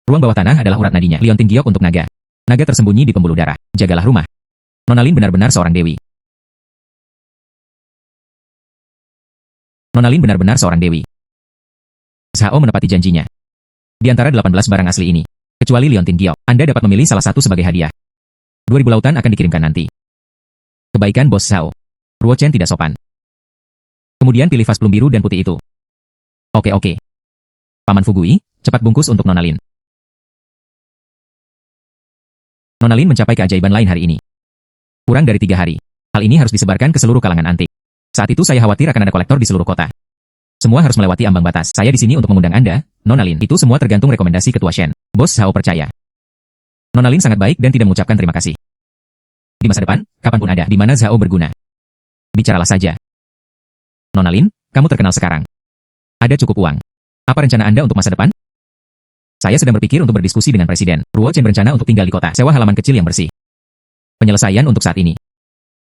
Ruang bawah tanah adalah urat nadinya. Liontin Giok untuk naga. Naga tersembunyi di pembuluh darah. Jagalah rumah. Nona Lin benar-benar seorang dewi. Nona Lin benar-benar seorang dewi. Zhao menepati janjinya. Di antara 18 barang asli ini, kecuali Liontin Giok, Anda dapat memilih salah satu sebagai hadiah. 2000 lautan akan dikirimkan nanti. Kebaikan Bos Zhao. Ruo Chen tidak sopan. Kemudian pilih vas plum biru dan putih itu. Oke. Paman Fugui, cepat bungkus untuk Nona Lin. Nona Lin mencapai keajaiban lain hari ini. Kurang dari 3 hari. Hal ini harus disebarkan ke seluruh kalangan antik. Saat itu saya khawatir akan ada kolektor di seluruh kota. Semua harus melewati ambang batas. Saya di sini untuk mengundang Anda, Nona Lin. Itu semua tergantung rekomendasi Ketua Shen. Bos Zhao percaya. Nona Lin sangat baik dan tidak mengucapkan terima kasih. Di masa depan, kapanpun ada, di mana Zhao berguna. Bicaralah saja. Nona Lin, kamu terkenal sekarang. Ada cukup uang. Apa rencana Anda untuk masa depan? Saya sedang berpikir untuk berdiskusi dengan Presiden. Ruo Chen berencana untuk tinggal di kota, sewa halaman kecil yang bersih. Penyelesaian untuk saat ini.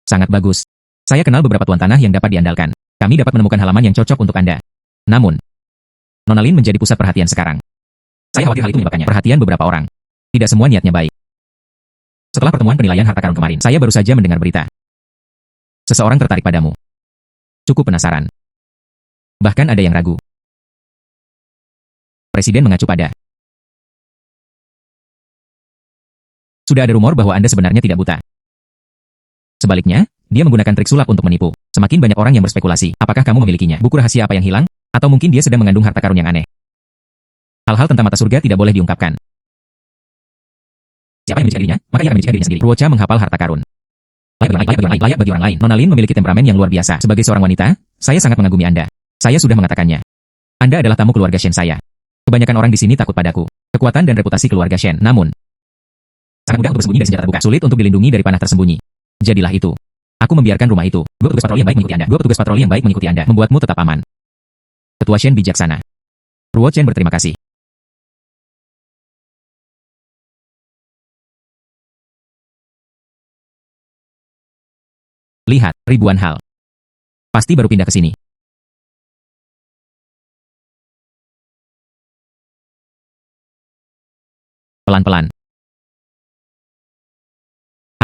Sangat bagus. Saya kenal beberapa tuan tanah yang dapat diandalkan. Kami dapat menemukan halaman yang cocok untuk Anda. Namun, Nona Lin menjadi pusat perhatian sekarang. Saya khawatir hal itu menyebabkannya perhatian beberapa orang. Tidak semua niatnya baik. Setelah pertemuan penilaian harta karun kemarin, saya baru saja mendengar berita. Seseorang tertarik padamu. Cukup penasaran. Bahkan ada yang ragu. Presiden mengacu pada. Sudah ada rumor bahwa Anda sebenarnya tidak buta. Sebaliknya, dia menggunakan trik sulap untuk menipu. Semakin banyak orang yang berspekulasi, apakah kamu memilikinya? Buku rahasia apa yang hilang? Atau mungkin dia sedang mengandung harta karun yang aneh? Hal-hal tentang mata surga tidak boleh diungkapkan. Siapa yang menjadi dirinya, maka ia akan menjadi dirinya sendiri. Ruocha menghafal harta karun. Layak bagi orang lain. Nona Lin memiliki temperamen yang luar biasa. Sebagai seorang wanita, saya sangat mengagumi Anda. Saya sudah mengatakannya. Anda adalah tamu keluarga Shen saya. Kebanyakan orang di sini takut padaku. Kekuatan dan reputasi keluarga Shen. Namun, sangat mudah untuk bersembunyi dari senjata terbuka. Sulit untuk dilindungi dari panah tersembunyi. Jadilah itu. Aku membiarkan rumah itu. 2 petugas patroli yang baik mengikuti Anda. 2 petugas patroli yang baik mengikuti Anda. Membuatmu tetap aman. Ketua Shen bijaksana. Ruo Chen berterima kasih. Lihat, ribuan hal. Pasti baru pindah ke sini. Pelan-pelan.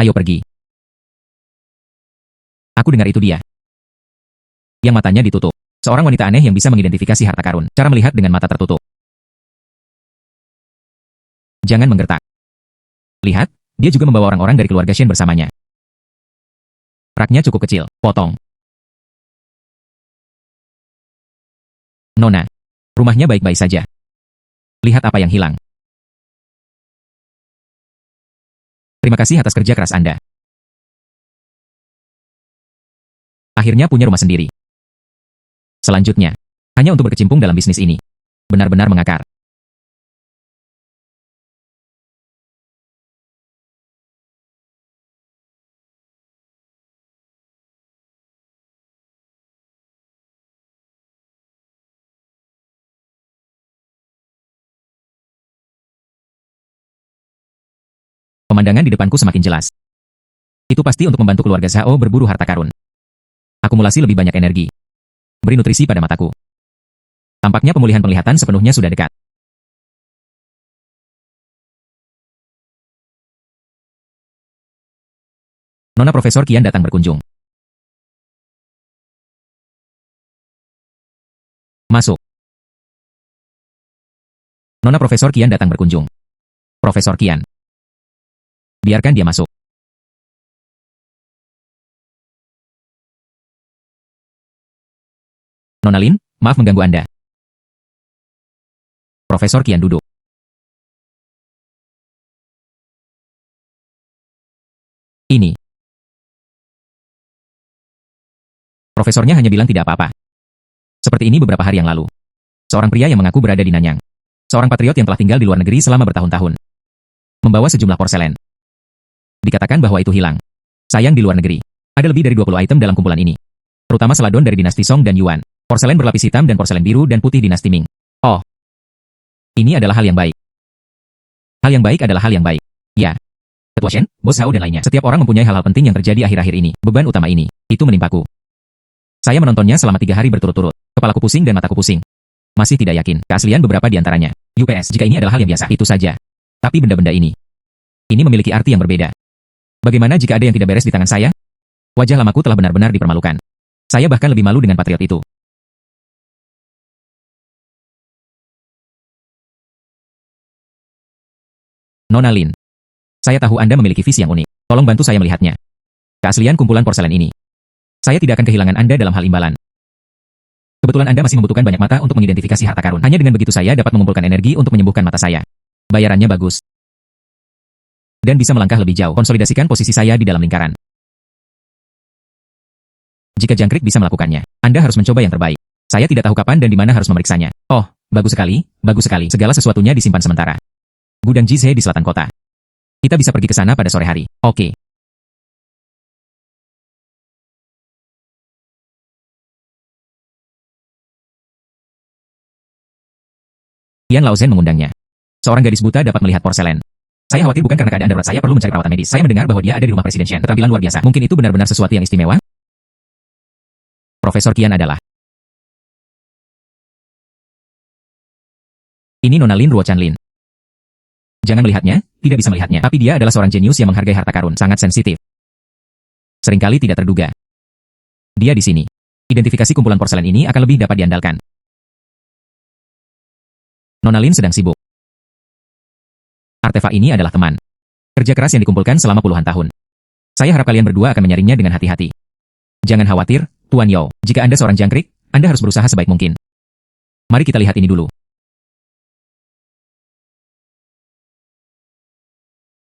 Ayo pergi. Aku dengar itu dia. Yang matanya ditutup. Seorang wanita aneh yang bisa mengidentifikasi harta karun. Cara melihat dengan mata tertutup. Jangan menggertak. Lihat, dia juga membawa orang-orang dari keluarga Shen bersamanya. Raknya cukup kecil. Potong. Nona. Rumahnya baik-baik saja. Lihat apa yang hilang. Terima kasih atas kerja keras Anda. Akhirnya punya rumah sendiri. Selanjutnya, hanya untuk berkecimpung dalam bisnis ini. Benar-benar mengakar. Pemandangan di depanku semakin jelas. Itu pasti untuk membantu keluarga Zhao berburu harta karun. Akumulasi lebih banyak energi. Beri nutrisi pada mataku. Tampaknya pemulihan penglihatan sepenuhnya sudah dekat. Nona Profesor Qian datang berkunjung. Masuk. Nona Profesor Qian datang berkunjung. Profesor Qian. Biarkan dia masuk. Nona Lin, maaf mengganggu Anda. Profesor Qian duduk. Ini. Profesornya hanya bilang tidak apa-apa. Seperti ini beberapa hari yang lalu. Seorang pria yang mengaku berada di Nanyang. Seorang patriot yang telah tinggal di luar negeri selama bertahun-tahun. Membawa sejumlah porselen. Dikatakan bahwa itu hilang. Sayang di luar negeri. Ada lebih dari 20 item dalam kumpulan ini. Terutama seladon dari dinasti Song dan Yuan. Porselen berlapis hitam dan porselen biru dan putih dinasti Ming. Oh. Ini adalah hal yang baik. Hal yang baik adalah hal yang baik. Ya. Ketua Shen, Bos Hao dan lainnya. Setiap orang mempunyai hal-hal penting yang terjadi akhir-akhir ini. Beban utama ini, itu menimpaku. Saya menontonnya selama 3 hari berturut-turut. Kepalaku pusing dan mataku pusing. Masih tidak yakin keaslian beberapa di antaranya. UPS, jika ini adalah hal yang biasa, itu saja. Tapi benda-benda ini memiliki arti yang berbeda. Bagaimana jika ada yang tidak beres di tangan saya? Wajah lamaku telah benar-benar dipermalukan. Saya bahkan lebih malu dengan patriot itu. Nona Lin. Saya tahu Anda memiliki visi yang unik. Tolong bantu saya melihatnya. Keaslian kumpulan porselen ini. Saya tidak akan kehilangan Anda dalam hal imbalan. Kebetulan Anda masih membutuhkan banyak mata untuk mengidentifikasi harta karun. Hanya dengan begitu saya dapat mengumpulkan energi untuk menyembuhkan mata saya. Bayarannya bagus. Dan bisa melangkah lebih jauh. Konsolidasikan posisi saya di dalam lingkaran. Jika jangkrik bisa melakukannya, Anda harus mencoba yang terbaik. Saya tidak tahu kapan dan di mana harus memeriksanya. Oh, bagus sekali, bagus sekali. Segala sesuatunya disimpan sementara. Gudang Jizhe di selatan kota. Kita bisa pergi ke sana pada sore hari. Oke. Yan Laozhen mengundangnya. Seorang gadis buta dapat melihat porselen. Saya khawatir bukan karena keadaan darurat saya perlu mencari perawatan medis. Saya mendengar bahwa dia ada di rumah Presiden Shen. Keterampilan luar biasa. Mungkin itu benar-benar sesuatu yang istimewa? Profesor Qian adalah. Ini Nona Lin Ruochanlin. Jangan melihatnya, tidak bisa melihatnya. Tapi dia adalah seorang jenius yang menghargai harta karun. Sangat sensitif. Seringkali tidak terduga. Dia di sini. Identifikasi kumpulan porselen ini akan lebih dapat diandalkan. Nona Lin sedang sibuk. Artefak ini adalah teman. Kerja keras yang dikumpulkan selama puluhan tahun. Saya harap kalian berdua akan menyaringnya dengan hati-hati. Jangan khawatir, Tuan Yao. Jika Anda seorang jangkrik, Anda harus berusaha sebaik mungkin. Mari kita lihat ini dulu.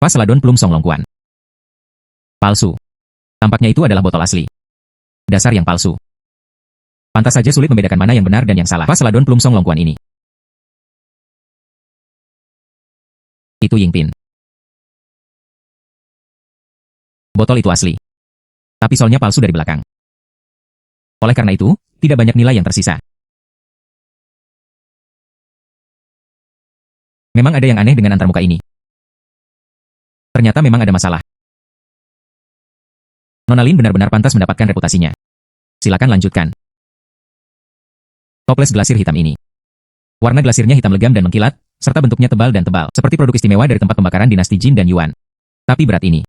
Pas seladon plum Song Longquan. Palsu. Tampaknya itu adalah botol asli. Dasar yang palsu. Pantas saja sulit membedakan mana yang benar dan yang salah. Pas seladon plum Song Longquan ini. Itu Yingpin. Botol itu asli. Tapi solnya palsu dari belakang. Oleh karena itu, tidak banyak nilai yang tersisa. Memang ada yang aneh dengan antarmuka ini. Ternyata memang ada masalah. Nona Lin benar-benar pantas mendapatkan reputasinya. Silakan lanjutkan. Toples glasir hitam ini. Warna glasirnya hitam legam dan mengkilat, serta bentuknya tebal dan tebal, seperti produk istimewa dari tempat pembakaran dinasti Jin dan Yuan. Tapi berat ini.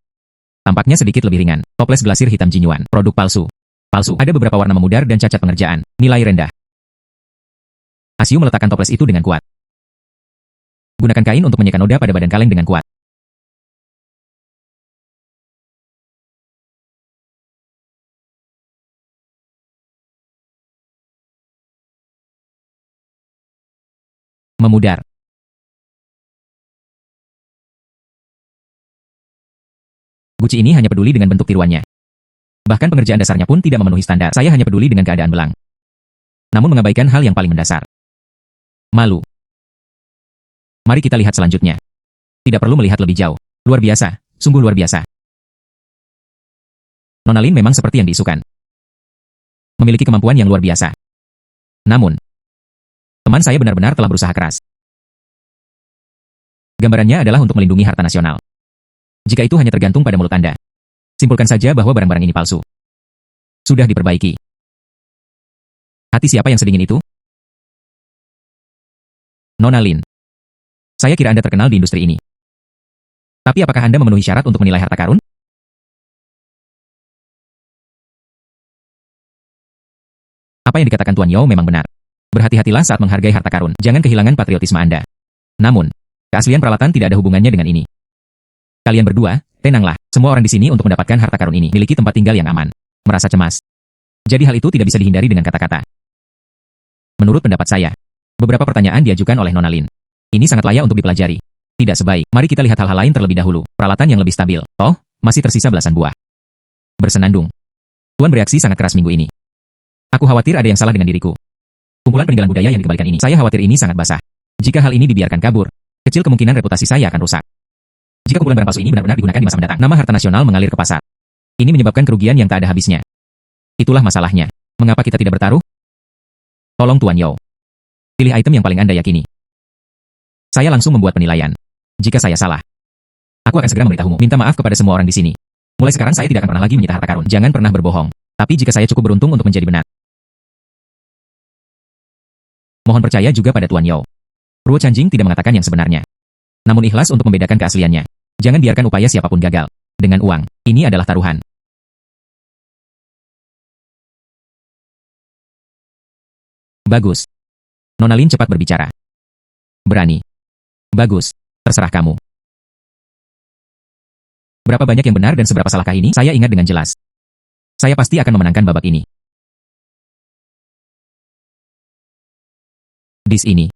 Tampaknya sedikit lebih ringan. Toples glasir hitam Jin Yuan, produk palsu. Palsu. Ada beberapa warna memudar dan cacat pengerjaan. Nilai rendah. Asiu meletakkan toples itu dengan kuat. Gunakan kain untuk menyekat noda pada badan kaleng dengan kuat. Memudar. Guci ini hanya peduli dengan bentuk tiruannya. Bahkan pengerjaan dasarnya pun tidak memenuhi standar. Saya hanya peduli dengan keadaan belang. Namun mengabaikan hal yang paling mendasar. Malu. Mari kita lihat selanjutnya. Tidak perlu melihat lebih jauh. Luar biasa, sungguh luar biasa. Nona Lin memang seperti yang diisukan. Memiliki kemampuan yang luar biasa. Namun, teman saya benar-benar telah berusaha keras. Gambarannya adalah untuk melindungi harta nasional. Jika itu hanya tergantung pada mulut Anda, simpulkan saja bahwa barang-barang ini palsu. Sudah diperbaiki. Hati siapa yang sedingin itu? Nona Lin. Saya kira Anda terkenal di industri ini. Tapi apakah Anda memenuhi syarat untuk menilai harta karun? Apa yang dikatakan Tuan Yao memang benar. Berhati-hatilah saat menghargai harta karun. Jangan kehilangan patriotisme Anda. Namun, keaslian peralatan tidak ada hubungannya dengan ini. Kalian berdua, tenanglah. Semua orang di sini untuk mendapatkan harta karun ini miliki tempat tinggal yang aman. Merasa cemas. Jadi hal itu tidak bisa dihindari dengan kata-kata. Menurut pendapat saya, beberapa pertanyaan diajukan oleh Nona Lin. Ini sangat layak untuk dipelajari. Tidak sebaik, mari kita lihat hal-hal lain terlebih dahulu. Peralatan yang lebih stabil. Oh, masih tersisa belasan buah. Bersenandung. Tuan bereaksi sangat keras minggu ini. Aku khawatir ada yang salah dengan diriku. Kumpulan peninggalan budaya yang dikembalikan ini, saya khawatir ini sangat basah. Jika hal ini dibiarkan kabur, kecil kemungkinan reputasi saya akan rusak. Jika kumpulan barang palsu ini benar-benar digunakan di masa mendatang, nama harta nasional mengalir ke pasar. Ini menyebabkan kerugian yang tak ada habisnya. Itulah masalahnya. Mengapa kita tidak bertaruh? Tolong Tuan Yao. Pilih item yang paling Anda yakini. Saya langsung membuat penilaian. Jika saya salah, aku akan segera memberitahumu. Minta maaf kepada semua orang di sini. Mulai sekarang saya tidak akan pernah lagi menyita harta karun. Jangan pernah berbohong. Tapi jika saya cukup beruntung untuk menjadi benar, mohon percaya juga pada Tuan Yao. Ruo Chanjing tidak mengatakan yang sebenarnya. Namun ikhlas untuk membedakan keasliannya. Jangan biarkan upaya siapapun gagal. Dengan uang, ini adalah taruhan. Bagus. Nona Lin cepat berbicara. Berani. Bagus. Terserah kamu. Berapa banyak yang benar dan seberapa salahkah ini? Saya ingat dengan jelas. Saya pasti akan memenangkan babak ini. Dis ini.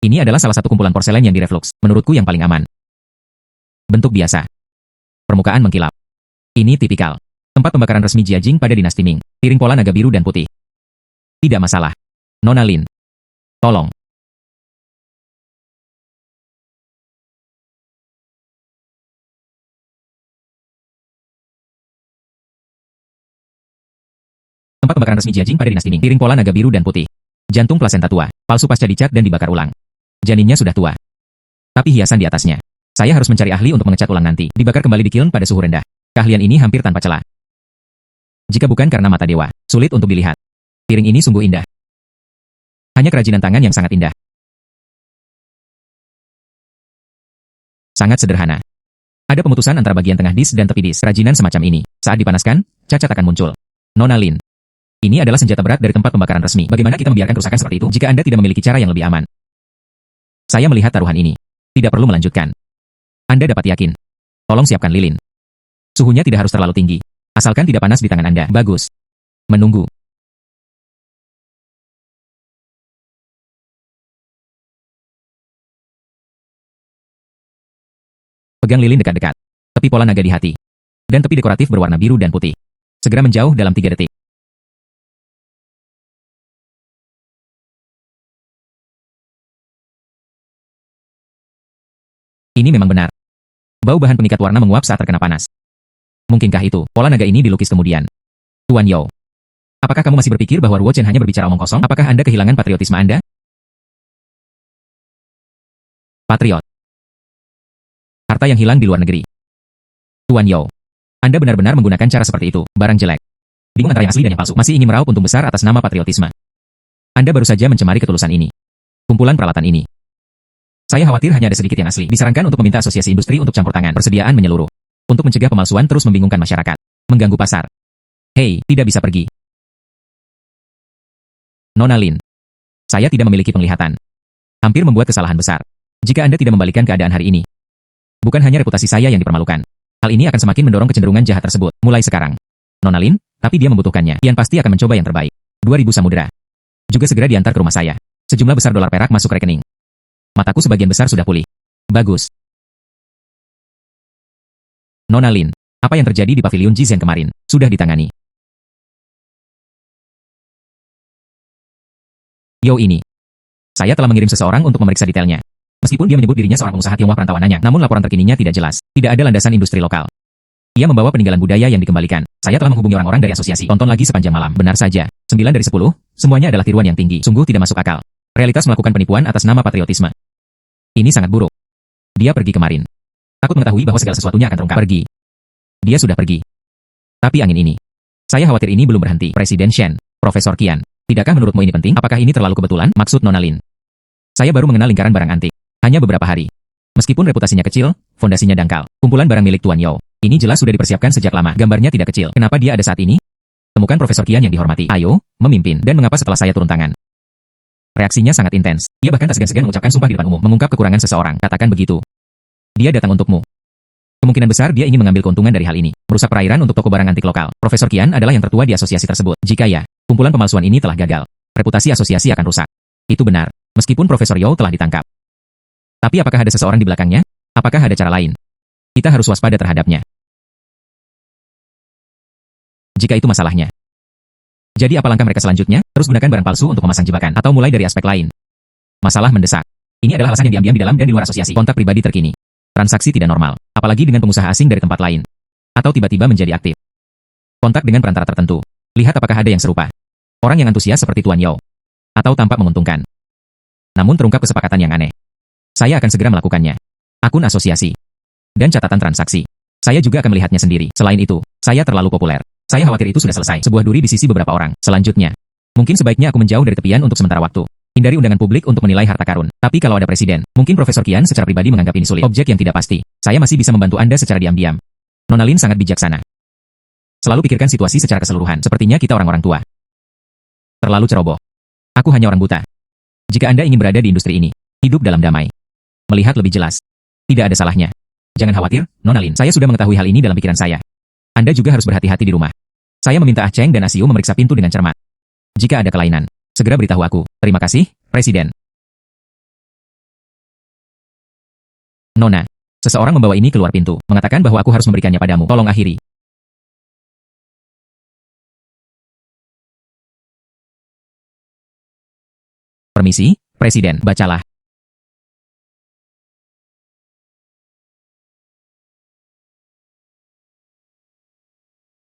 Ini adalah salah satu kumpulan porselen yang direflux, menurutku yang paling aman. Bentuk biasa. Permukaan mengkilap. Ini tipikal. Tempat pembakaran resmi Jiajing pada dinasti Ming. Piring pola naga biru dan putih. Tidak masalah. Nona Lin. Tolong. Tempat pembakaran resmi Jiajing pada dinasti Ming. Piring pola naga biru dan putih. Jantung plasenta tua. Palsu pasca dicat dan dibakar ulang. Janinnya sudah tua. Tapi hiasan di atasnya. Saya harus mencari ahli untuk mengecat ulang nanti. Dibakar kembali di kiln pada suhu rendah. Keahlian ini hampir tanpa celah. Jika bukan karena mata dewa, sulit untuk dilihat. Piring ini sungguh indah. Hanya kerajinan tangan yang sangat indah. Sangat sederhana. Ada pemutusan antara bagian tengah dis dan tepi dis. Kerajinan semacam ini, saat dipanaskan, cacat akan muncul. Nona Lin. Ini adalah senjata berat dari tempat pembakaran resmi. Bagaimana kita membiarkan kerusakan seperti itu jika Anda tidak memiliki cara yang lebih aman? Saya melihat taruhan ini. Tidak perlu melanjutkan. Anda dapat yakin. Tolong siapkan lilin. Suhunya tidak harus terlalu tinggi. Asalkan tidak panas di tangan Anda. Bagus. Menunggu. Pegang lilin dekat-dekat. Tepi pola naga di hati. Dan tepi dekoratif berwarna biru dan putih. Segera menjauh dalam 3 detik. Ini memang benar. Bau bahan pengikat warna menguap saat terkena panas. Mungkinkah itu, pola naga ini dilukis kemudian? Tuan Yao. Apakah kamu masih berpikir bahwa Ruo Chen hanya berbicara omong kosong? Apakah Anda kehilangan patriotisme Anda? Patriot. Harta yang hilang di luar negeri. Tuan Yao. Anda benar-benar menggunakan cara seperti itu, barang jelek. Bingung antara yang asli dan yang palsu. Masih ingin meraup untung besar atas nama patriotisme. Anda baru saja mencemari ketulusan ini. Kumpulan peralatan ini. Saya khawatir hanya ada sedikit yang asli. Disarankan untuk meminta asosiasi industri untuk campur tangan. Persediaan menyeluruh. Untuk mencegah pemalsuan terus membingungkan masyarakat. Mengganggu pasar. Hei, tidak bisa pergi. Nona Lin. Saya tidak memiliki penglihatan. Hampir membuat kesalahan besar. Jika Anda tidak membalikan keadaan hari ini. Bukan hanya reputasi saya yang dipermalukan. Hal ini akan semakin mendorong kecenderungan jahat tersebut. Mulai sekarang. Nona Lin, tapi dia membutuhkannya. Ian pasti akan mencoba yang terbaik. 2000 samudera. Juga segera diantar ke rumah saya. Sejumlah besar dolar perak masuk rekening. Mataku sebagian besar sudah pulih. Bagus. Nona Lin, apa yang terjadi di pavilion Jizen kemarin? Sudah ditangani. Yo ini. Saya telah mengirim seseorang untuk memeriksa detailnya. Meskipun dia menyebut dirinya seorang pengusaha Tionghoa perantauan Nanyang, namun laporan terkininya tidak jelas. Tidak ada landasan industri lokal. Ia membawa peninggalan budaya yang dikembalikan. Saya telah menghubungi orang-orang dari asosiasi. Tonton lagi sepanjang malam. Benar saja. 9 dari 10, semuanya adalah tiruan yang tinggi. Sungguh tidak masuk akal. Realitas melakukan penipuan atas nama patriotisme. Ini sangat buruk. Dia pergi kemarin. Takut mengetahui bahwa segala sesuatunya akan terungkap. Pergi. Dia sudah pergi. Tapi angin ini. Saya khawatir ini belum berhenti. Presiden Shen, Profesor Qian. Tidakkah menurutmu ini penting? Apakah ini terlalu kebetulan? Maksud Nona Lin. Saya baru mengenal lingkaran barang antik. Hanya beberapa hari. Meskipun reputasinya kecil, fondasinya dangkal. Kumpulan barang milik Tuan Yao. Ini jelas sudah dipersiapkan sejak lama. Gambarnya tidak kecil. Kenapa dia ada saat ini? Temukan Profesor Qian yang dihormati. Ayo, memimpin. Dan mengapa setelah saya turun tangan? Reaksinya sangat intens. Dia bahkan tak segan-segan mengucapkan sumpah di depan umum, mengungkap kekurangan seseorang. Katakan begitu. Dia datang untukmu. Kemungkinan besar dia ingin mengambil keuntungan dari hal ini. Merusak perairan untuk toko barang antik lokal. Profesor Qian adalah yang tertua di asosiasi tersebut. Jika ya, kumpulan pemalsuan ini telah gagal. reputasi asosiasi akan rusak. Itu benar, meskipun Profesor Yao telah ditangkap. Tapi apakah ada seseorang di belakangnya? Apakah ada cara lain? Kita harus waspada terhadapnya. Jika itu masalahnya. Jadi apa langkah mereka selanjutnya? Terus gunakan barang palsu untuk memasang jebakan, atau mulai dari aspek lain? Masalah mendesak. Ini adalah alasan yang diam-diam di dalam dan di luar asosiasi. Kontak pribadi terkini. Transaksi tidak normal, apalagi dengan pengusaha asing dari tempat lain. Atau tiba-tiba menjadi aktif. Kontak dengan perantara tertentu. Lihat apakah ada yang serupa. Orang yang antusias seperti Tuan Yao. Atau tampak menguntungkan. Namun terungkap kesepakatan yang aneh. Saya akan segera melakukannya. Akun asosiasi. Dan catatan transaksi. Saya juga akan melihatnya sendiri. Selain itu, saya terlalu populer. Saya khawatir itu sudah selesai. Sebuah duri di sisi beberapa orang. Selanjutnya, mungkin sebaiknya aku menjauh dari tepian untuk sementara waktu. Hindari undangan publik untuk menilai harta karun. Tapi kalau ada presiden, mungkin Profesor Qian secara pribadi menganggap ini sulit. Objek yang tidak pasti. Saya masih bisa membantu Anda secara diam-diam. Nona Lin sangat bijaksana. Selalu pikirkan situasi secara keseluruhan. Sepertinya kita orang-orang tua. Terlalu ceroboh. Aku hanya orang buta. Jika Anda ingin berada di industri ini, hidup dalam damai. Melihat lebih jelas. Tidak ada salahnya. Jangan khawatir, Nona Lin. Saya sudah mengetahui hal ini dalam pikiran saya. Anda juga harus berhati-hati di rumah. Saya meminta Ah Cheng dan Asiu memeriksa pintu dengan cermat. Jika ada kelainan, segera beritahu aku. Terima kasih, Presiden. Nona, seseorang membawa ini keluar pintu, mengatakan bahwa aku harus memberikannya padamu. Tolong akhiri. Permisi, Presiden, bacalah.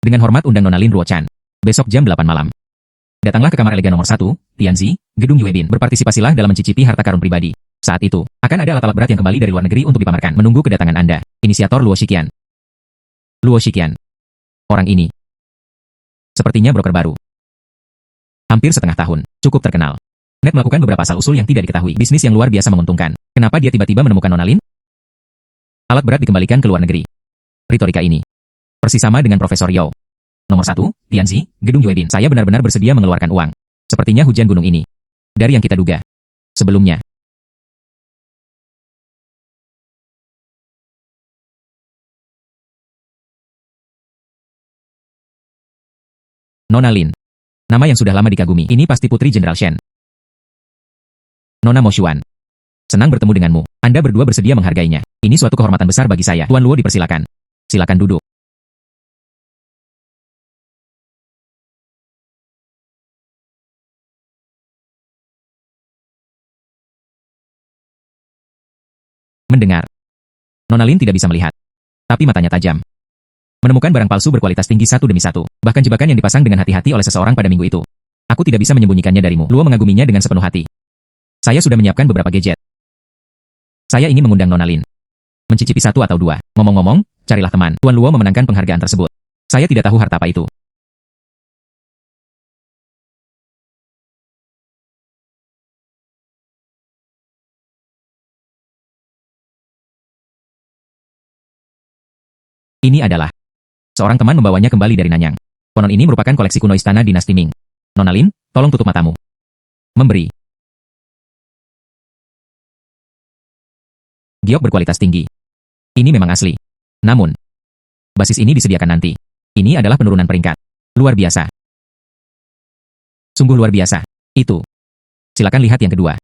Dengan hormat undang Nona Lin Ruochan. Besok jam 8 malam. Datanglah ke kamar elegan nomor 1, Tianzi, Gedung Yuebin. Berpartisipasilah dalam mencicipi harta karun pribadi. Saat itu, akan ada alat-alat berat yang kembali dari luar negeri untuk dipamerkan. Menunggu kedatangan Anda. Inisiator Luo Shiqian. Luo Shiqian. Orang ini. Sepertinya broker baru. Hampir setengah tahun. Cukup terkenal. Net melakukan beberapa asal-usul yang tidak diketahui. Bisnis yang luar biasa menguntungkan. Kenapa dia tiba-tiba menemukan Nona Lin? Alat berat dikembalikan ke luar negeri. Retorika ini persis sama dengan Profesor Yao. Nomor 1, Tianzi, Gedung Yuebin. Saya benar-benar bersedia mengeluarkan uang. Sepertinya hujan gunung ini. Dari yang kita duga. Sebelumnya. Nona Lin. Nama yang sudah lama dikagumi. Ini pasti Putri Jenderal Shen. Nona Mo Xuan. Senang bertemu denganmu. Anda berdua bersedia menghargainya. Ini suatu kehormatan besar bagi saya. Tuan Luo dipersilakan. Silakan duduk. Mendengar. Nona Lin tidak bisa melihat. Tapi matanya tajam. Menemukan barang palsu berkualitas tinggi satu demi satu. Bahkan jebakan yang dipasang dengan hati-hati oleh seseorang pada minggu itu. Aku tidak bisa menyembunyikannya darimu. Luo mengaguminya dengan sepenuh hati. Saya sudah menyiapkan beberapa gadget. Saya ingin mengundang Nona Lin. Mencicipi satu atau dua. Ngomong-ngomong, carilah teman. Tuan Luo memenangkan penghargaan tersebut. Saya tidak tahu harta apa itu. Ini adalah seorang teman membawanya kembali dari Nanyang. Konon ini merupakan koleksi kuno istana dinasti Ming. Nona Lin, tolong tutup matamu. Memberi. Giok berkualitas tinggi. Ini memang asli. Namun, basis ini disediakan nanti. Ini adalah penurunan peringkat. Luar biasa. Sungguh luar biasa. Itu. Silakan lihat yang kedua.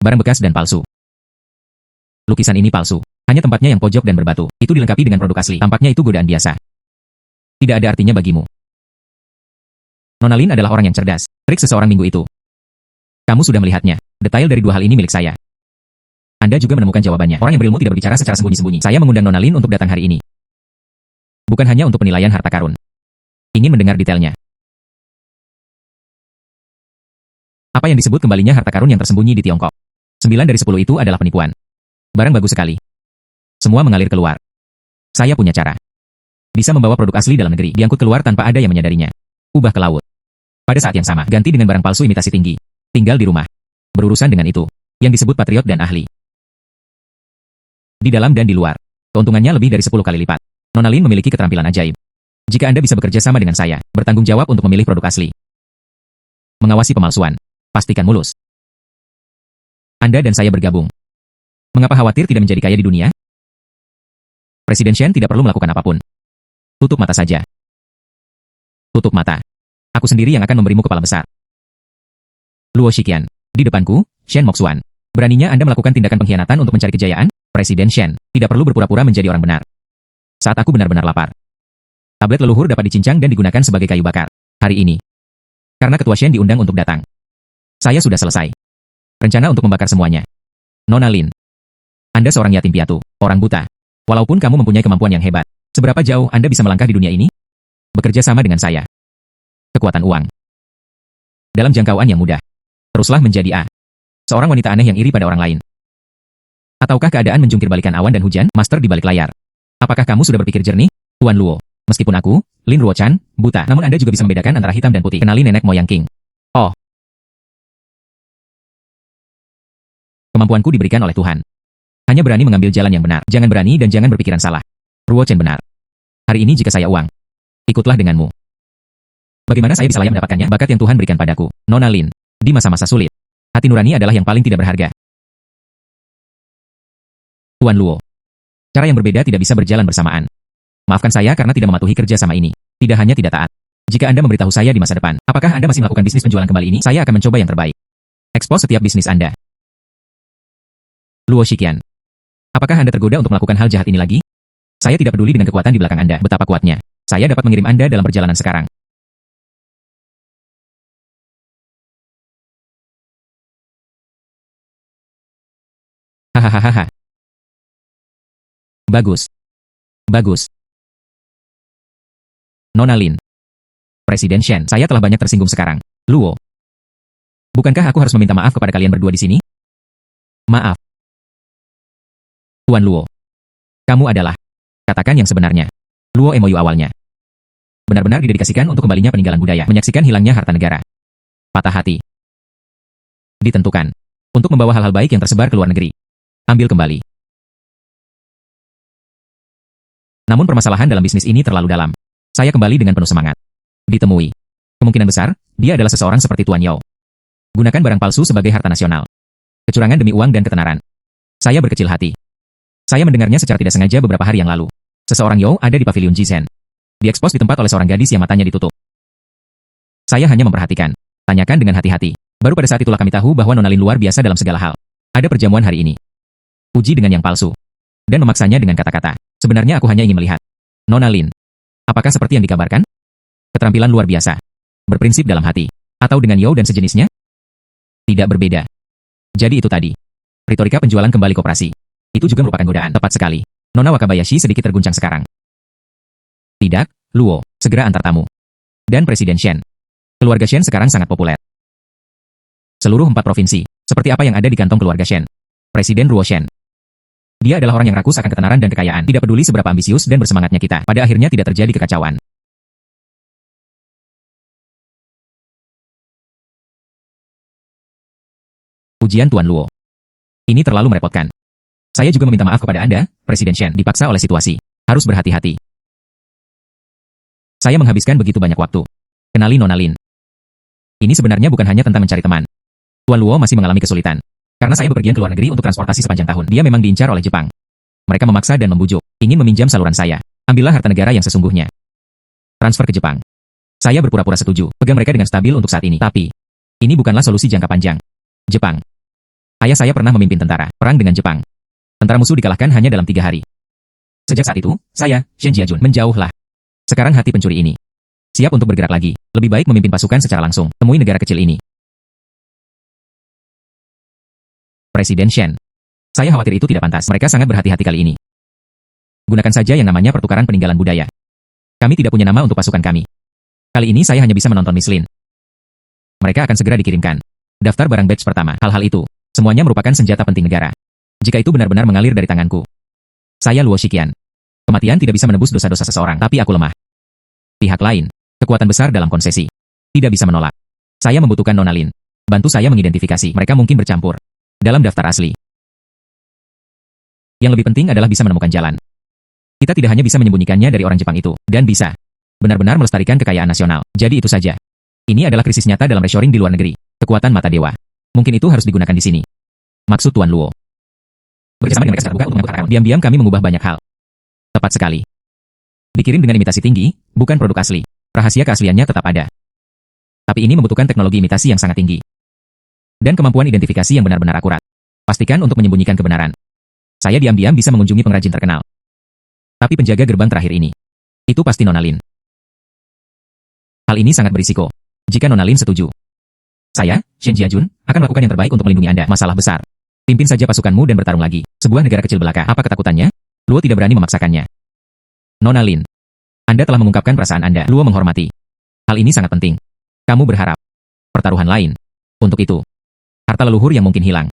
Barang bekas dan palsu. Lukisan ini palsu. Hanya tempatnya yang pojok dan berbatu. Itu dilengkapi dengan produk asli. Tampaknya itu godaan biasa. Tidak ada artinya bagimu. Nona Lin adalah orang yang cerdas. Trik seseorang minggu itu. Kamu sudah melihatnya. Detail dari dua hal ini milik saya. Anda juga menemukan jawabannya. Orang yang berilmu tidak berbicara secara sembunyi-sembunyi. Saya mengundang Nona Lin untuk datang hari ini. Bukan hanya untuk penilaian harta karun. Ingin mendengar detailnya. Apa yang disebut kembalinya harta karun yang tersembunyi di Tiongkok? 9 dari 10 itu adalah penipuan. Barang bagus sekali. Semua mengalir keluar. Saya punya cara. Bisa membawa produk asli dalam negeri, diangkut keluar tanpa ada yang menyadarinya. Ubah ke laut. Pada saat yang sama, ganti dengan barang palsu imitasi tinggi. Tinggal di rumah. Berurusan dengan itu. Yang disebut patriot dan ahli. Di dalam dan di luar. Keuntungannya lebih dari 10 kali lipat. Nona Lin memiliki keterampilan ajaib. Jika Anda bisa bekerja sama dengan saya, bertanggung jawab untuk memilih produk asli. Mengawasi pemalsuan. Pastikan mulus. Anda dan saya bergabung. Mengapa khawatir tidak menjadi kaya di dunia? Presiden Shen tidak perlu melakukan apapun. Tutup mata saja. Tutup mata. Aku sendiri yang akan memberimu kepala besar. Luo Shiqian. Di depanku, Shen Moxuan. Beraninya Anda melakukan tindakan pengkhianatan untuk mencari kejayaan? Presiden Shen tidak perlu berpura-pura menjadi orang benar. Saat aku benar-benar lapar. Tablet leluhur dapat dicincang dan digunakan sebagai kayu bakar. Hari ini. Karena Ketua Shen diundang untuk datang. Saya sudah selesai. Rencana untuk membakar semuanya. Nona Lin. Anda seorang yatim piatu, orang buta. Walaupun kamu mempunyai kemampuan yang hebat, seberapa jauh Anda bisa melangkah di dunia ini? Bekerja sama dengan saya. Kekuatan uang. Dalam jangkauan yang mudah. Teruslah menjadi A. Seorang wanita aneh yang iri pada orang lain. Ataukah keadaan menjungkir balikan awan dan hujan, master di balik layar? Apakah kamu sudah berpikir jernih, Tuan Luo? Meskipun aku, Lin Ruochan, buta, namun Anda juga bisa membedakan antara hitam dan putih. Kenali nenek moyang King. Oh. Kemampuanku diberikan oleh Tuhan. Hanya berani mengambil jalan yang benar. Jangan berani dan jangan berpikiran salah. Ruochan benar. Hari ini jika saya uang, ikutlah denganmu. Bagaimana saya bisa layak mendapatkannya? Bakat yang Tuhan berikan padaku, Nona Lin. Di masa-masa sulit, hati nurani adalah yang paling tidak berharga. Tuan Luo. Cara yang berbeda tidak bisa berjalan bersamaan. Maafkan saya karena tidak mematuhi kerja sama ini. Tidak hanya tidak taat. Jika Anda memberitahu saya di masa depan, apakah Anda masih melakukan bisnis penjualan kembali ini? Saya akan mencoba yang terbaik. Ekspos setiap bisnis Anda. Luo Shiqian. Apakah Anda tergoda untuk melakukan hal jahat ini lagi? Saya tidak peduli dengan kekuatan di belakang Anda. Betapa kuatnya. Saya dapat mengirim Anda dalam perjalanan sekarang. Hahaha. Bagus. Bagus. Nona Lin. Presiden Shen, saya telah banyak tersinggung sekarang. Luo. Bukankah aku harus meminta maaf kepada kalian berdua di sini? Maaf. Tuan Luo. Kamu adalah. Katakan yang sebenarnya. Luo MOU awalnya. Benar-benar didedikasikan untuk kembalinya peninggalan budaya, menyaksikan hilangnya harta negara. Patah hati. Ditentukan. Untuk membawa hal-hal baik yang tersebar ke luar negeri. Ambil kembali. Namun permasalahan dalam bisnis ini terlalu dalam. Saya kembali dengan penuh semangat. Ditemui. Kemungkinan besar, dia adalah seseorang seperti Tuan Yao. Gunakan barang palsu sebagai harta nasional. Kecurangan demi uang dan ketenaran. Saya berkecil hati. Saya mendengarnya secara tidak sengaja beberapa hari yang lalu. Seseorang Yao ada di pavilion Jizen. Diekspos di tempat oleh seorang gadis yang matanya ditutup. Saya hanya memperhatikan. Tanyakan dengan hati-hati. Baru pada saat itulah kami tahu bahwa Nona Lin luar biasa dalam segala hal. Ada perjamuan hari ini. Uji dengan yang palsu. Dan memaksanya dengan kata-kata. Sebenarnya aku hanya ingin melihat. Nona Lin. Apakah seperti yang dikabarkan? Keterampilan luar biasa. Berprinsip dalam hati. Atau dengan Yao dan sejenisnya? Tidak berbeda. Jadi itu tadi. Retorika penjualan kembali koperasi. Itu juga merupakan godaan. Tepat sekali. Nona Wakabayashi sedikit terguncang sekarang. Tidak, Luo. Segera antar tamu. Dan Presiden Shen. Keluarga Shen sekarang sangat populer. Seluruh 4 provinsi. Seperti apa yang ada di kantong keluarga Shen. Presiden Ruo Shen. Dia adalah orang yang rakus akan ketenaran dan kekayaan. Tidak peduli seberapa ambisius dan bersemangatnya kita. Pada akhirnya tidak terjadi kekacauan. Ujian Tuan Luo. Ini terlalu merepotkan. Saya juga meminta maaf kepada Anda, Presiden Shen. Dipaksa oleh situasi. Harus berhati-hati. Saya menghabiskan begitu banyak waktu. Kenali Nona Lin. Ini sebenarnya bukan hanya tentang mencari teman. Tuan Luo masih mengalami kesulitan. Karena saya bepergian ke luar negeri untuk transportasi sepanjang tahun. Dia memang diincar oleh Jepang. Mereka memaksa dan membujuk. Ingin meminjam saluran saya. Ambillah harta negara yang sesungguhnya. Transfer ke Jepang. Saya berpura-pura setuju. Pegang mereka dengan stabil untuk saat ini. Tapi, ini bukanlah solusi jangka panjang. Jepang. Ayah saya pernah memimpin tentara perang dengan Jepang. Tentara musuh dikalahkan hanya dalam 3 hari. Sejak saat itu, saya, Shen Jiajun, menjauhlah. Sekarang hati pencuri ini siap untuk bergerak lagi. Lebih baik memimpin pasukan secara langsung. Temui negara kecil ini. Presiden Shen. Saya khawatir itu tidak pantas. Mereka sangat berhati-hati kali ini. Gunakan saja yang namanya pertukaran peninggalan budaya. Kami tidak punya nama untuk pasukan kami. Kali ini saya hanya bisa menonton Miss Lin. Mereka akan segera dikirimkan. Daftar barang batch pertama. Hal-hal itu, semuanya merupakan senjata penting negara. Jika itu benar-benar mengalir dari tanganku. Saya Luo Shiqian. Kematian tidak bisa menebus dosa-dosa seseorang, tapi aku lemah. Pihak lain, kekuatan besar dalam konsesi. Tidak bisa menolak. Saya membutuhkan Nona Lin. Bantu saya mengidentifikasi. Mereka mungkin bercampur dalam daftar asli. Yang lebih penting adalah bisa menemukan jalan. Kita tidak hanya bisa menyembunyikannya dari orang Jepang itu, dan bisa benar-benar melestarikan kekayaan nasional. Jadi itu saja. Ini adalah krisis nyata dalam reshoring di luar negeri. Kekuatan mata dewa. Mungkin itu harus digunakan di sini. Maksud Tuan Luo. Bekerjasama dengan mereka secara terbuka untuk membentuk diam-diam kami mengubah banyak hal. Tepat sekali. Dikirim dengan imitasi tinggi, bukan produk asli. Rahasia keasliannya tetap ada. Tapi ini membutuhkan teknologi imitasi yang sangat tinggi. Dan kemampuan identifikasi yang benar-benar akurat. Pastikan untuk menyembunyikan kebenaran. Saya diam-diam bisa mengunjungi pengrajin terkenal. Tapi penjaga gerbang terakhir ini. Itu pasti Nona Lin. Hal ini sangat berisiko. Jika Nona Lin setuju. Saya, Shen Jiajun, akan melakukan yang terbaik untuk melindungi Anda. Masalah besar. Pimpin saja pasukanmu dan bertarung lagi. Sebuah negara kecil belaka. Apa ketakutannya? Luo tidak berani memaksakannya. Nona Lin. Anda telah mengungkapkan perasaan Anda. Luo menghormati. Hal ini sangat penting. Kamu berharap. Pertaruhan lain. Untuk itu. Harta leluhur yang mungkin hilang.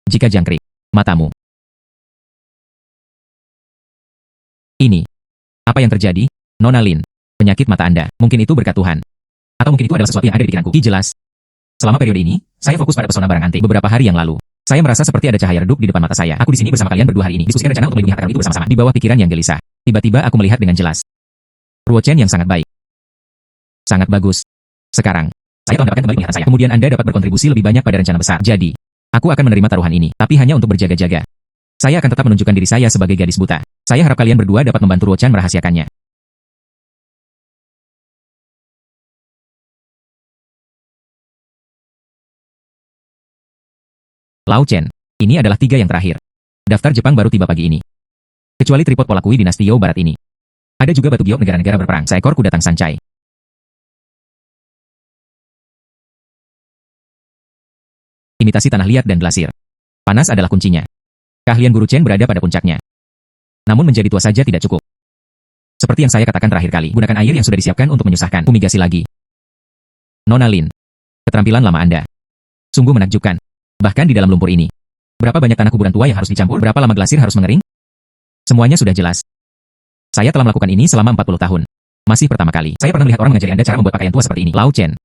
Jika jangkrik. Matamu. Ini. Apa yang terjadi? Nona Lin. Penyakit mata Anda. Mungkin itu berkat Tuhan. Atau mungkin itu adalah sesuatu yang ada di pikiranku. Jelas. Selama periode ini, saya fokus pada pesona barang antik. Beberapa hari yang lalu, saya merasa seperti ada cahaya redup di depan mata saya. Aku di sini bersama kalian berdua hari ini. Diskusikan rencana untuk melindungi harta karun itu bersama-sama. Di bawah pikiran yang gelisah. Tiba-tiba aku melihat dengan jelas. Ruo Chen yang sangat baik. Sangat bagus. Sekarang, saya telah mendapatkan kembali penglihatan saya. Kemudian Anda dapat berkontribusi lebih banyak pada rencana besar. Jadi, aku akan menerima taruhan ini. Tapi hanya untuk berjaga-jaga. Saya akan tetap menunjukkan diri saya sebagai gadis buta. Saya harap kalian berdua dapat membantu Ruo Chen merahasiakannya. Lao Chen. Ini adalah 3 yang terakhir. Daftar Jepang baru tiba pagi ini. Kecuali tripod Polakui dinasti Yao Barat ini. Ada juga batu giok negara-negara berperang. Seekor kuda Tang Sancai. Imitasi tanah liat dan glasir. Panas adalah kuncinya. Keahlian Guru Chen berada pada puncaknya. Namun menjadi tua saja tidak cukup. Seperti yang saya katakan terakhir kali, gunakan air yang sudah disiapkan untuk menyusahkan. Fumigasi lagi. Nona Lin. Keterampilan lama Anda. Sungguh menakjubkan. Bahkan di dalam lumpur ini. Berapa banyak tanah kuburan tua yang harus dicampur? Berapa lama glasir harus mengering? Semuanya sudah jelas. Saya telah melakukan ini selama 40 tahun. Masih pertama kali. Saya pernah melihat orang mengajari Anda cara membuat pakaian tua seperti ini. Lao Chen.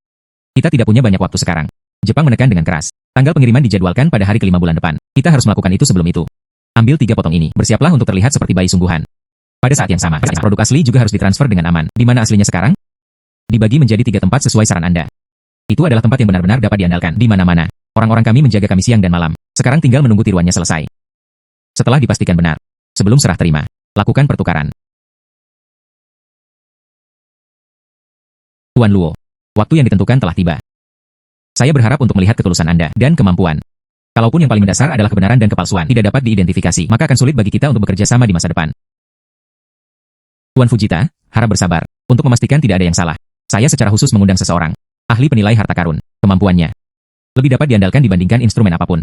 Kita tidak punya banyak waktu sekarang. Jepang menekan dengan keras. Tanggal pengiriman dijadwalkan pada hari ke-5 bulan depan. Kita harus melakukan itu sebelum itu. Ambil 3 potong ini. Bersiaplah untuk terlihat seperti bayi sungguhan. Pada saat yang sama, produk asli juga harus ditransfer dengan aman. Di mana aslinya sekarang? Dibagi menjadi 3 tempat sesuai saran Anda. Itu adalah tempat yang benar-benar dapat diandalkan. Di mana-mana. Orang-orang kami menjaga kami siang dan malam. Sekarang tinggal menunggu tiruannya selesai. Setelah dipastikan benar. Sebelum serah terima. Lakukan pertukaran. Tuan Luo. Waktu yang ditentukan telah tiba. Saya berharap untuk melihat ketulusan Anda dan kemampuan. Kalaupun yang paling mendasar adalah kebenaran dan kepalsuan tidak dapat diidentifikasi, maka akan sulit bagi kita untuk bekerja sama di masa depan. Tuan Fujita, harap bersabar. Untuk memastikan tidak ada yang salah. Saya secara khusus mengundang seseorang. Ahli penilai harta karun. Kemampuannya lebih dapat diandalkan dibandingkan instrumen apapun.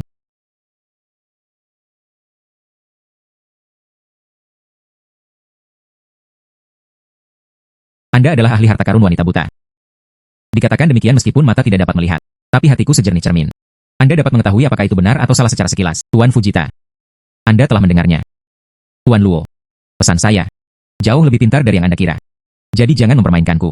Anda adalah ahli harta karun wanita buta. Dikatakan demikian meskipun mata tidak dapat melihat. Tapi hatiku sejernih cermin. Anda dapat mengetahui apakah itu benar atau salah secara sekilas. Tuan Fujita. Anda telah mendengarnya. Tuan Luo. Pesan saya. Jauh lebih pintar dari yang Anda kira. Jadi jangan mempermainkanku.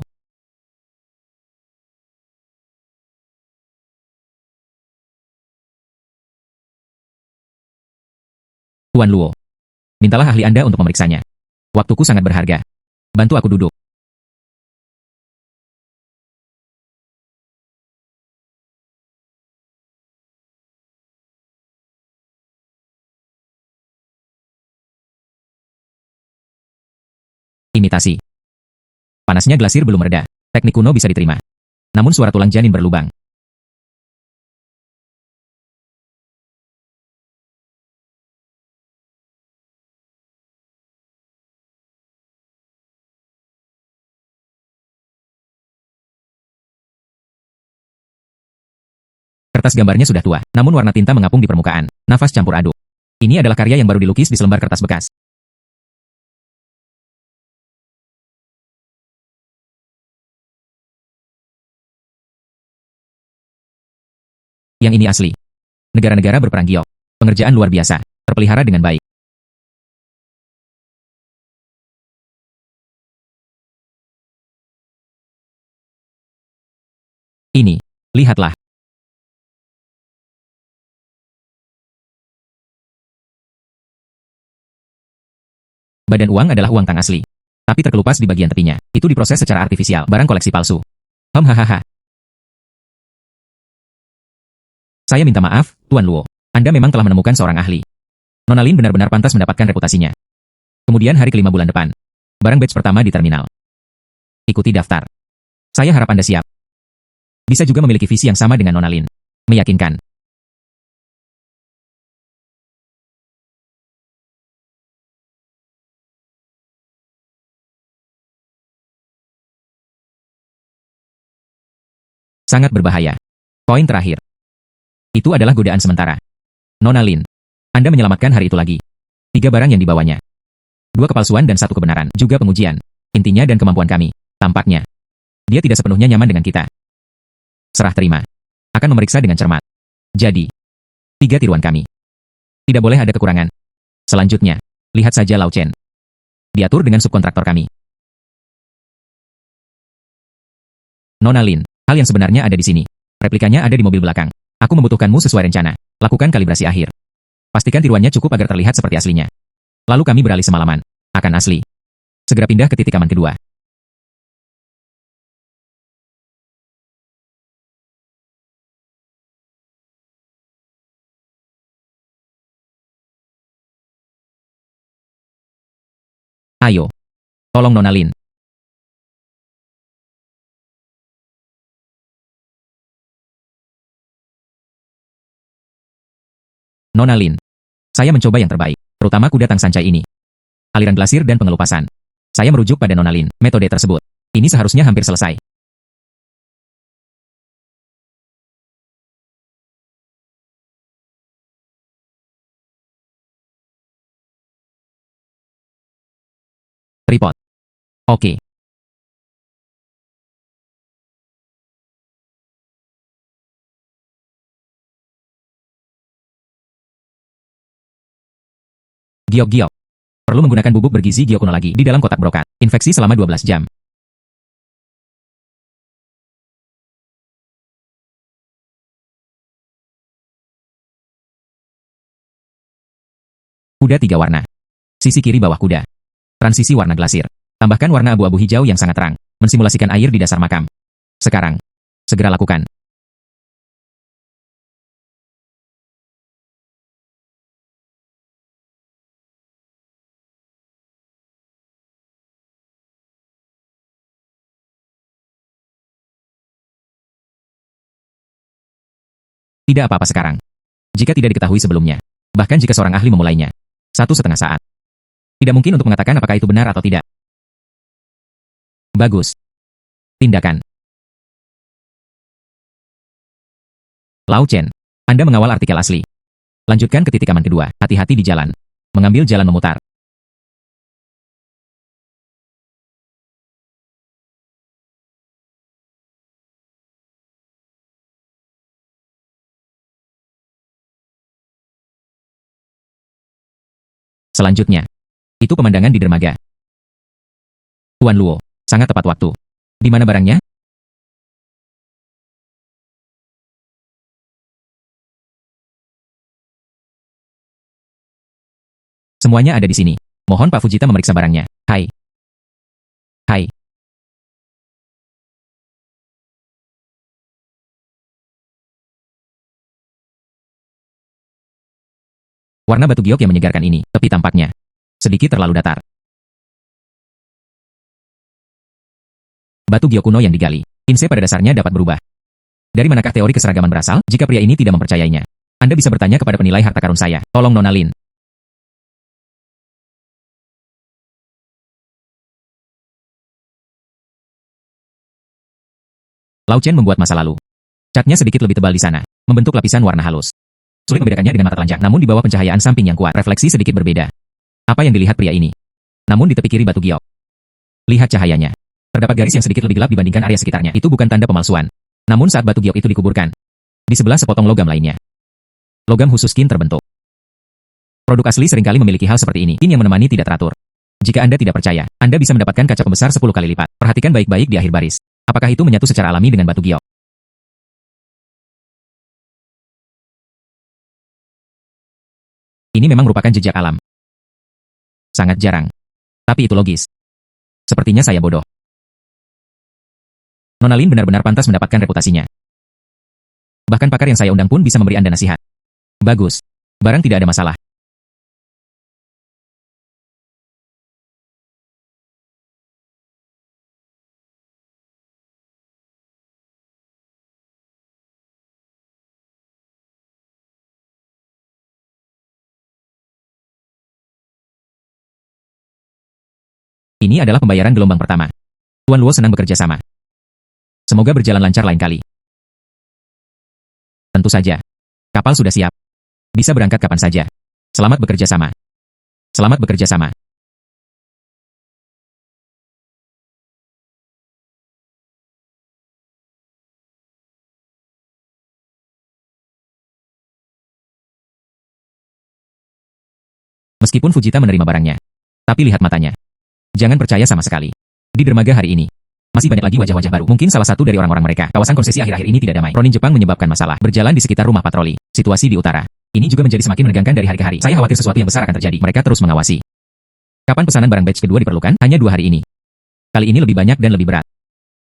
Tuan Luo. Mintalah ahli Anda untuk memeriksanya. Waktuku sangat berharga. Bantu aku duduk. Imitasi. Panasnya glasir belum mereda. Teknik kuno bisa diterima. Namun suara tulang janin berlubang. Kertas gambarnya sudah tua, namun warna tinta mengapung di permukaan. Nafas campur aduk. Ini adalah karya yang baru dilukis di selembar kertas bekas. Yang ini asli. Negara-negara berperang giok. Pengerjaan luar biasa. Terpelihara dengan baik. Ini. Lihatlah. Badan uang adalah uang tang asli. Tapi terkelupas di bagian tepinya. Itu diproses secara artifisial, barang koleksi palsu. Hahaha. Saya minta maaf, Tuan Luo. Anda memang telah menemukan seorang ahli. Nona Lin benar-benar pantas mendapatkan reputasinya. Kemudian hari kelima bulan depan. Barang batch pertama di terminal. Ikuti daftar. Saya harap Anda siap. Bisa juga memiliki visi yang sama dengan Nona Lin. Meyakinkan. Sangat berbahaya. Poin terakhir. Itu adalah godaan sementara. Nona Lin. Anda menyelamatkan hari itu lagi. 3 barang yang dibawanya. 2 kepalsuan dan 1 kebenaran, juga pengujian. Intinya dan kemampuan kami. Tampaknya. Dia tidak sepenuhnya nyaman dengan kita. Serah terima. Akan memeriksa dengan cermat. Jadi. 3 tiruan kami. Tidak boleh ada kekurangan. Selanjutnya. Lihat saja Lao Chen. Diatur dengan subkontraktor kami. Nona Lin. Hal yang sebenarnya ada di sini. Replikanya ada di mobil belakang. Aku membutuhkanmu sesuai rencana. Lakukan kalibrasi akhir. Pastikan tiruannya cukup agar terlihat seperti aslinya. Lalu kami beralih semalaman. Akan asli. Segera pindah ke titik aman kedua. Ayo. Tolong Nona Lin. Nona Lin. Saya mencoba yang terbaik, terutama kuda tang sancai ini. Aliran glasir dan pengelupasan. Saya merujuk pada Nona Lin, metode tersebut. Ini seharusnya hampir selesai. Report. Oke. Giok-giok. Perlu menggunakan bubuk bergizi giok kuno lagi di dalam kotak brokat. Infeksi selama 12 jam. Kuda 3 warna. Sisi kiri bawah kuda. Transisi warna glasir. Tambahkan warna abu-abu hijau yang sangat terang. Mensimulasikan air di dasar makam. Sekarang. Segera lakukan. Tidak apa-apa sekarang. Jika tidak diketahui sebelumnya. Bahkan jika seorang ahli memulainya. 1,5 saat. Tidak mungkin untuk mengatakan apakah itu benar atau tidak. Bagus. Tindakan. Lao Chen. Anda mengawal artikel asli. Lanjutkan ke titik aman kedua. Hati-hati di jalan. Mengambil jalan memutar. Selanjutnya. Itu pemandangan di dermaga. Tuan Luo. Sangat tepat waktu. Di mana barangnya? Semuanya ada di sini. Mohon Pak Fujita memeriksa barangnya. Hai. Hai. Warna batu giok yang menyegarkan ini, tapi tampaknya sedikit terlalu datar. Batu giok kuno yang digali. Insei pada dasarnya dapat berubah. Dari manakah teori keseragaman berasal? Jika pria ini tidak mempercayainya, Anda bisa bertanya kepada penilai harta karun saya. Tolong Nona Lin. Lao Chen membuat masa lalu. Catnya sedikit lebih tebal di sana, membentuk lapisan warna halus. Sulit membedakannya dengan mata telanjang, namun di bawah pencahayaan samping yang kuat, refleksi sedikit berbeda. Apa yang dilihat pria ini? Namun di tepi kiri batu giok. Lihat cahayanya. Terdapat garis yang sedikit lebih gelap dibandingkan area sekitarnya. Itu bukan tanda pemalsuan. Namun saat batu giok itu dikuburkan, di sebelah sepotong logam lainnya. Logam khusus kin terbentuk. Produk asli seringkali memiliki hal seperti ini. Kin yang menemani tidak teratur. Jika Anda tidak percaya, Anda bisa mendapatkan kaca pembesar 10 kali lipat. Perhatikan baik-baik di akhir baris. Apakah itu menyatu secara alami dengan batu giok? Ini memang merupakan jejak alam. Sangat jarang. Tapi itu logis. Sepertinya saya bodoh. Nona Lin benar-benar pantas mendapatkan reputasinya. Bahkan pakar yang saya undang pun bisa memberi Anda nasihat. Bagus. Barang tidak ada masalah. Ini adalah pembayaran gelombang pertama. Tuan Luo senang bekerja sama. Semoga berjalan lancar lain kali. Tentu saja. Kapal sudah siap. Bisa berangkat kapan saja. Selamat bekerja sama. Selamat bekerja sama. Meskipun Fujita menerima barangnya. Tapi lihat matanya. Jangan percaya sama sekali. Di dermaga hari ini, masih banyak lagi wajah-wajah baru. Mungkin salah satu dari orang-orang mereka. Kawasan konsesi akhir-akhir ini tidak damai. Ronin Jepang menyebabkan masalah. Berjalan di sekitar rumah patroli. Situasi di utara. Ini juga menjadi semakin menegangkan dari hari ke hari. Saya khawatir sesuatu yang besar akan terjadi. Mereka terus mengawasi. Kapan pesanan barang batch kedua diperlukan? Hanya 2 hari ini. Kali ini lebih banyak dan lebih berat.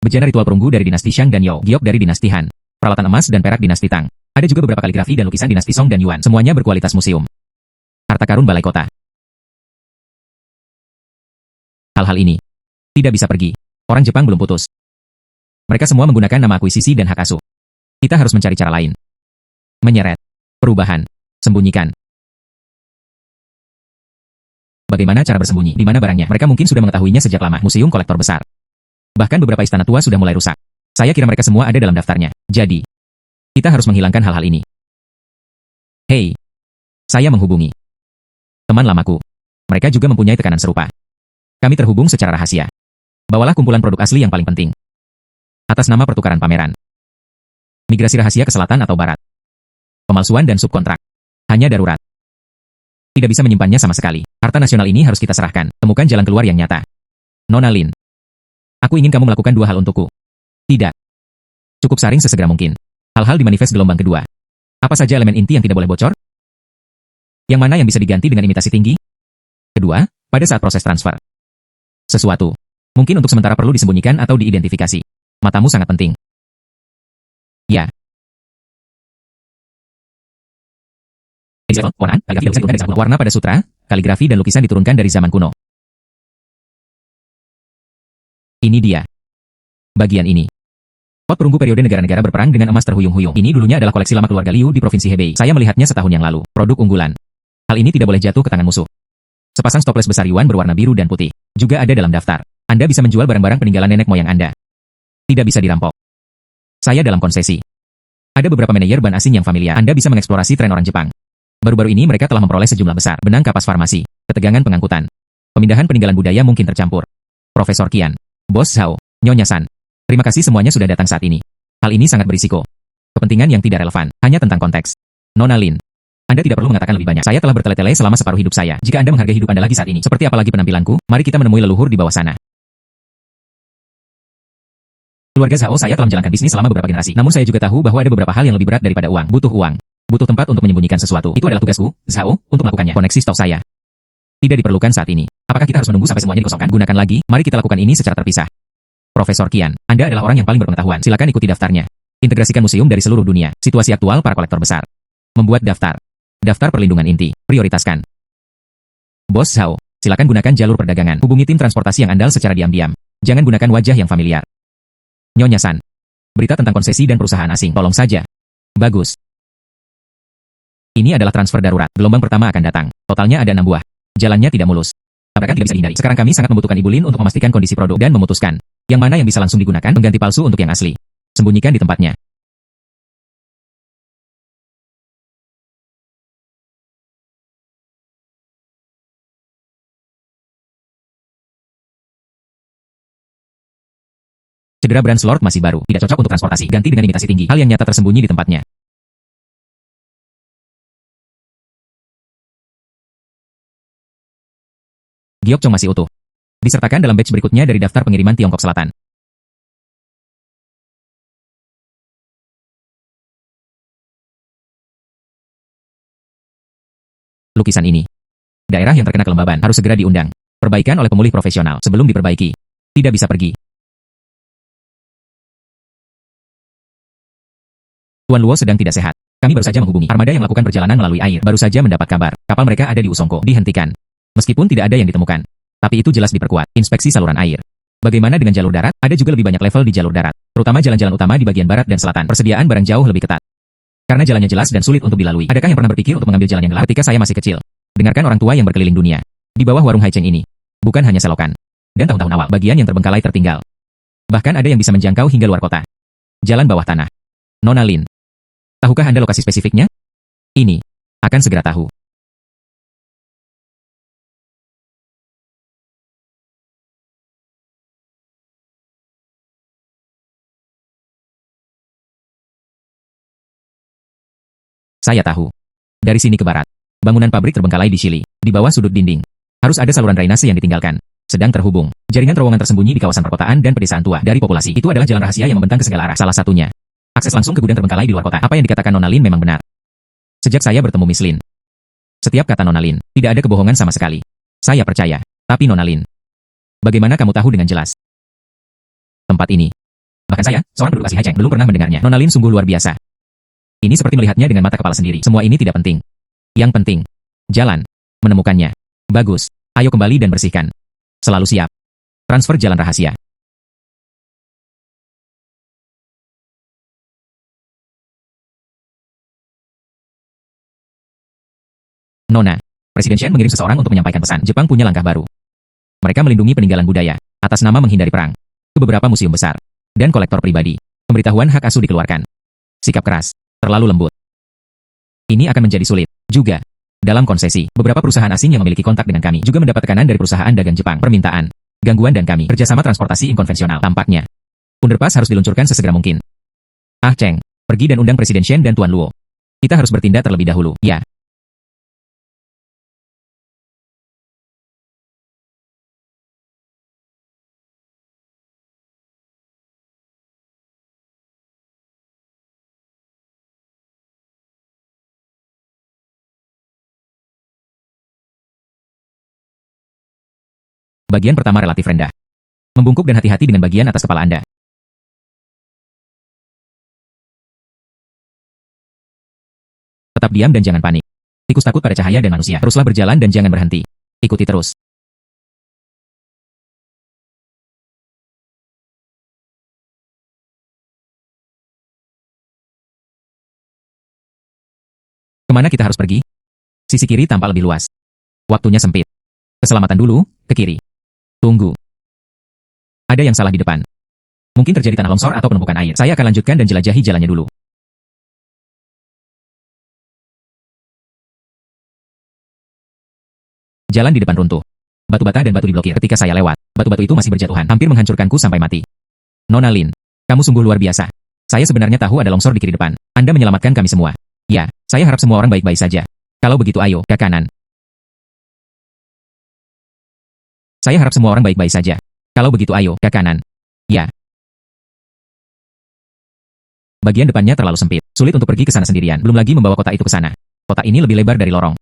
Bejana ritual perunggu dari dinasti Shang dan Yao. Giok dari dinasti Han. Peralatan emas dan perak dinasti Tang. Ada juga beberapa kaligrafi dan lukisan dinasti Song dan Yuan. Semuanya berkualitas museum. Harta karun balai kota. Hal-hal ini tidak bisa pergi. Orang Jepang belum putus. Mereka semua menggunakan nama akuisisi dan hak asuh. Kita harus mencari cara lain. Menyeret. Perubahan. Sembunyikan. Bagaimana cara bersembunyi? Di mana barangnya? Mereka mungkin sudah mengetahuinya sejak lama. Museum kolektor besar. Bahkan beberapa istana tua sudah mulai rusak. Saya kira mereka semua ada dalam daftarnya. Jadi, kita harus menghilangkan hal-hal ini. Hei. Saya menghubungi teman lamaku. Mereka juga mempunyai tekanan serupa. Kami terhubung secara rahasia. Bawalah kumpulan produk asli yang paling penting. Atas nama pertukaran pameran. Migrasi rahasia ke selatan atau barat. Pemalsuan dan subkontrak. Hanya darurat. Tidak bisa menyimpannya sama sekali. Harta nasional ini harus kita serahkan. Temukan jalan keluar yang nyata. Nona Lin. Aku ingin kamu melakukan 2 hal untukku. Tidak. Cukup saring sesegera mungkin. Hal-hal di manifest gelombang kedua. Apa saja elemen inti yang tidak boleh bocor? Yang mana yang bisa diganti dengan imitasi tinggi? Kedua, pada saat proses transfer. Sesuatu. Mungkin untuk sementara perlu disembunyikan atau diidentifikasi. Matamu sangat penting. Ya. Warna pada sutra, kaligrafi dan lukisan diturunkan dari zaman kuno. Ini dia. Bagian ini. Pot perunggu periode negara-negara berperang dengan emas terhuyung-huyung. Ini dulunya adalah koleksi lama keluarga Liu di Provinsi Hebei. Saya melihatnya setahun yang lalu. Produk unggulan. Hal ini tidak boleh jatuh ke tangan musuh. Sepasang stoples besar Yuan berwarna biru dan putih. Juga ada dalam daftar. Anda bisa menjual barang-barang peninggalan nenek moyang Anda. Tidak bisa dirampok. Saya dalam konsesi. Ada beberapa manajer ban asing yang familiar. Anda bisa mengeksplorasi tren orang Jepang. Baru-baru ini mereka telah memperoleh sejumlah besar benang kapas farmasi, ketegangan pengangkutan. Pemindahan peninggalan budaya mungkin tercampur. Profesor Qian, Bos Zhao, Nyonya San. Terima kasih semuanya sudah datang saat ini. Hal ini sangat berisiko. Kepentingan yang tidak relevan, hanya tentang konteks. Nona Lin. Anda tidak perlu mengatakan lebih banyak. Saya telah bertele-tele selama separuh hidup saya. Jika Anda menghargai hidup Anda lagi saat ini, seperti apalagi penampilanku, mari kita menemui leluhur di bawah sana. Keluarga Zhao saya telah menjalankan bisnis selama beberapa generasi. Namun saya juga tahu bahwa ada beberapa hal yang lebih berat daripada uang. Butuh uang. Butuh tempat untuk menyembunyikan sesuatu. Itu adalah tugasku, Zhao, untuk melakukannya. Koneksi stok saya tidak diperlukan saat ini. Apakah kita harus menunggu sampai semuanya dikosongkan? Gunakan lagi. Mari kita lakukan ini secara terpisah. Profesor Qian, Anda adalah orang yang paling berpengetahuan. Silakan ikuti daftarnya. Integrasikan museum dari seluruh dunia. Situasi aktual para kolektor besar. Membuat daftar. Daftar perlindungan inti. Prioritaskan. Bos Zhao, silakan gunakan jalur perdagangan. Hubungi tim transportasi yang andal secara diam-diam. Jangan gunakan wajah yang familiar. Nyonya San. Berita tentang konsesi dan perusahaan asing. Tolong saja. Bagus. Ini adalah transfer darurat. Gelombang pertama akan datang. Totalnya ada 6 buah. Jalannya tidak mulus. Tabrakan tidak bisa dihindari. Sekarang kami sangat membutuhkan Ibu Lin untuk memastikan kondisi produk dan memutuskan yang mana yang bisa langsung digunakan mengganti palsu untuk yang asli. Sembunyikan di tempatnya. Cedera Brands Lord masih baru, tidak cocok untuk transportasi. Ganti dengan imitasi tinggi. Hal yang nyata tersembunyi di tempatnya. Giokchong masih utuh. Disertakan dalam batch berikutnya dari daftar pengiriman Tiongkok Selatan. Lukisan ini. Daerah yang terkena kelembaban harus segera diundang. Perbaikan oleh pemulih profesional sebelum diperbaiki. Tidak bisa pergi. Tuan Luo sedang tidak sehat. Kami baru saja menghubungi armada yang melakukan perjalanan melalui air. Baru saja mendapat kabar, kapal mereka ada di Usongko, dihentikan. Meskipun tidak ada yang ditemukan. Tapi itu jelas diperkuat, inspeksi saluran air. Bagaimana dengan jalur darat? Ada juga lebih banyak level di jalur darat, terutama jalan-jalan utama di bagian barat dan selatan. Persediaan barang jauh lebih ketat. Karena jalannya jelas dan sulit untuk dilalui. Adakah yang pernah berpikir untuk mengambil jalan yang gelap ketika saya masih kecil? Dengarkan orang tua yang berkeliling dunia. Di bawah warung Haicheng ini. Bukan hanya selokan. Dan tahun-tahun awal, bagian yang terbengkalai tertinggal. Bahkan ada yang bisa menjangkau hingga luar kota. Jalan bawah tanah. Nona Lin. Tahukah Anda lokasi spesifiknya? Ini. Akan segera tahu. Saya tahu. Dari sini ke barat. Bangunan pabrik terbengkalai di Shili. Di bawah sudut dinding. Harus ada saluran drainase yang ditinggalkan. Sedang terhubung. Jaringan terowongan tersembunyi di kawasan perkotaan dan pedesaan tua. Dari populasi, itu adalah jalan rahasia yang membentang ke segala arah. Salah satunya. Akses langsung ke gudang terbengkalai di luar kota. Apa yang dikatakan Nona Lin memang benar. Sejak saya bertemu Miss Lin. Setiap kata Nona Lin, tidak ada kebohongan sama sekali. Saya percaya. Tapi Nona Lin. Bagaimana kamu tahu dengan jelas? Tempat ini. Bahkan saya, seorang penduduk asli Haicheng, belum pernah mendengarnya. Nona Lin sungguh luar biasa. Ini seperti melihatnya dengan mata kepala sendiri. Semua ini tidak penting. Yang penting. Jalan. Menemukannya. Bagus. Ayo kembali dan bersihkan. Selalu siap. Transfer jalan rahasia. Nona, Presiden Shen mengirim seseorang untuk menyampaikan pesan. Jepang punya langkah baru. Mereka melindungi peninggalan budaya, atas nama menghindari perang, ke beberapa museum besar, dan kolektor pribadi. Pemberitahuan hak asuh dikeluarkan. Sikap keras, terlalu lembut. Ini akan menjadi sulit. Juga, dalam konsesi, beberapa perusahaan asing yang memiliki kontak dengan kami juga mendapat tekanan dari perusahaan dagang Jepang. Permintaan, gangguan dan kami, kerjasama transportasi inkonvensional. Tampaknya, Underpass harus diluncurkan sesegera mungkin. Ah Cheng, pergi dan undang Presiden Shen dan Tuan Luo. Kita harus bertindak terlebih dahulu, ya. Bagian pertama relatif rendah. Membungkuk dan hati-hati dengan bagian atas kepala Anda. Tetap diam dan jangan panik. Tikus takut pada cahaya dan manusia. Teruslah berjalan dan jangan berhenti. Ikuti terus. Kemana kita harus pergi? Sisi kiri tampak lebih luas. Waktunya sempit. Keselamatan dulu, ke kiri. Tunggu. Ada yang salah di depan. Mungkin terjadi tanah longsor atau penumpukan air. Saya akan lanjutkan dan jelajahi jalannya dulu. Jalan di depan runtuh. Batu bata dan batu diblokir. Ketika saya lewat, batu-batu itu masih berjatuhan. Hampir menghancurkanku sampai mati. Nona Lin, kamu sungguh luar biasa. Saya sebenarnya tahu ada longsor di kiri depan. Anda menyelamatkan kami semua. Ya, saya harap semua orang baik-baik saja. Kalau begitu ayo, ke kanan. Saya harap semua orang baik-baik saja. Kalau begitu ayo, ke kanan. Ya. Bagian depannya terlalu sempit. Sulit untuk pergi ke sana sendirian. Belum lagi membawa kotak itu ke sana. Kotak ini lebih lebar dari lorong.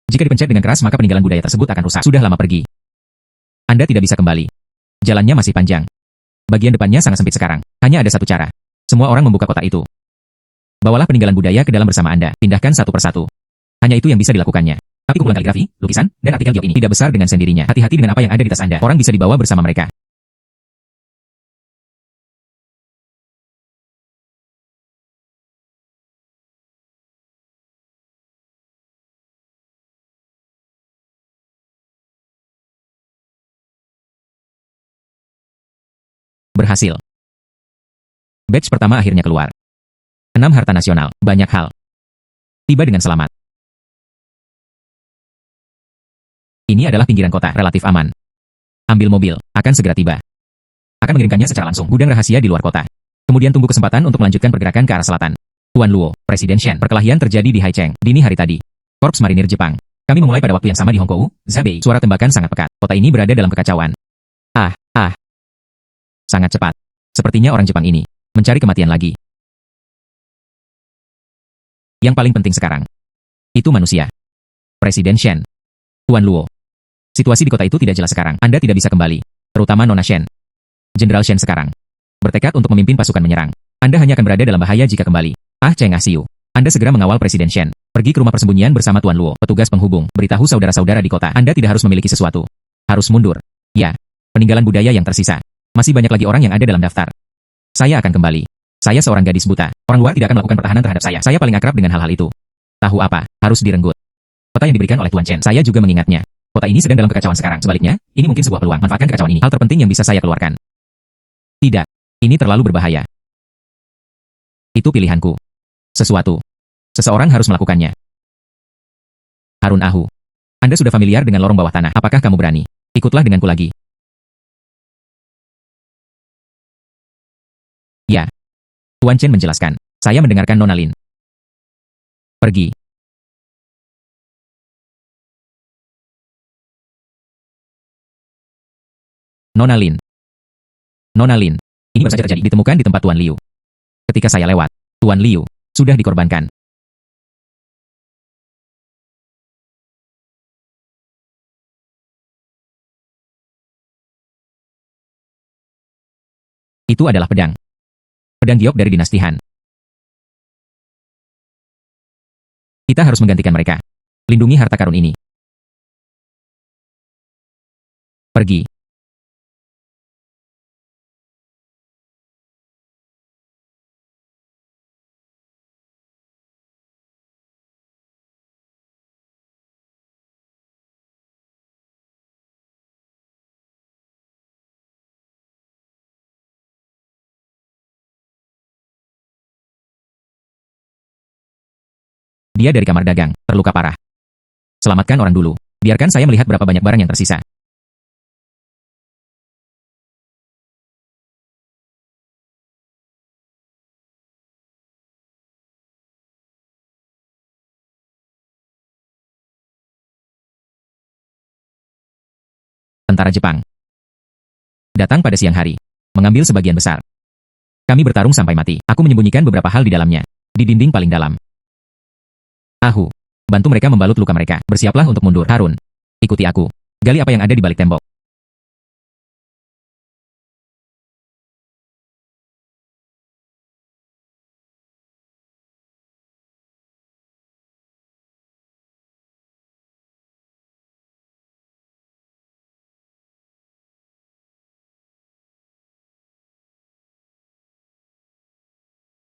Jika dipencet dengan keras maka peninggalan budaya tersebut akan rusak. Sudah lama pergi. Anda tidak bisa kembali. Jalannya masih panjang. Bagian depannya sangat sempit sekarang. Hanya ada satu cara. Semua orang membuka kotak itu. Bawalah peninggalan budaya ke dalam bersama Anda. Pindahkan satu persatu. Hanya itu yang bisa dilakukannya. Tapi kumpulan kaligrafi, lukisan, dan artikel geog ini tidak besar dengan sendirinya. Hati-hati dengan apa yang ada di tas Anda. Orang bisa dibawa bersama mereka. Berhasil. Batch pertama akhirnya keluar. 6 harta nasional, banyak hal. Tiba dengan selamat. Ini adalah pinggiran kota, relatif aman. Ambil mobil, akan segera tiba. Akan mengirimkannya secara langsung, gudang rahasia di luar kota. Kemudian tunggu kesempatan untuk melanjutkan pergerakan ke arah selatan. Tuan Luo, Presiden Shen, perkelahian terjadi di Haicheng, dini hari tadi. Korps Marinir Jepang. Kami memulai pada waktu yang sama di Hongkou, Zabei. Suara tembakan sangat pekat. Kota ini berada dalam kekacauan. Sangat cepat. Sepertinya orang Jepang ini mencari kematian lagi. Yang paling penting sekarang, itu manusia. Presiden Shen. Tuan Luo. Situasi di kota itu tidak jelas sekarang. Anda tidak bisa kembali. Terutama Nona Shen. Jenderal Shen sekarang bertekad untuk memimpin pasukan menyerang. Anda hanya akan berada dalam bahaya jika kembali. Cheng Siu. Anda segera mengawal Presiden Shen. Pergi ke rumah persembunyian bersama Tuan Luo, petugas penghubung. Beritahu saudara-saudara di kota. Anda tidak harus memiliki sesuatu. Harus mundur. Ya. Peninggalan budaya yang tersisa. Masih banyak lagi orang yang ada dalam daftar. Saya akan kembali. Saya seorang gadis buta. Orang luar tidak akan melakukan pertahanan terhadap saya. Saya paling akrab dengan hal-hal itu. Tahu apa? Harus direnggut. Peta yang diberikan oleh Tuan Chen. Saya juga mengingatnya. Kota ini sedang dalam kekacauan sekarang. Sebaliknya, ini mungkin sebuah peluang. Manfaatkan kekacauan ini. Hal terpenting yang bisa saya keluarkan. Tidak. Ini terlalu berbahaya. Itu pilihanku. Seseorang harus melakukannya. Harun Ahu. Anda sudah familiar dengan lorong bawah tanah. Apakah kamu berani? Ikutlah denganku lagi. Ya. Tuan Chen menjelaskan. Saya mendengarkan Nona Lin. Pergi. Nona Lin. Nona Lin. Ini baru saja terjadi. Ditemukan di tempat Tuan Liu. Ketika saya lewat, Tuan Liu sudah dikorbankan. Itu adalah pedang. Pedang giok dari dinasti Han. Kita harus menggantikan mereka. Lindungi harta karun ini. Pergi. Dia dari kamar dagang, terluka parah. Selamatkan orang dulu. Biarkan saya melihat berapa banyak barang yang tersisa. Tentara Jepang datang pada siang hari, mengambil sebagian besar. Kami bertarung sampai mati. Aku menyembunyikan beberapa hal di dalamnya, di dinding paling dalam. Ahu, bantu mereka membalut luka mereka. Bersiaplah untuk mundur. Harun, ikuti aku. Gali apa yang ada di balik tembok.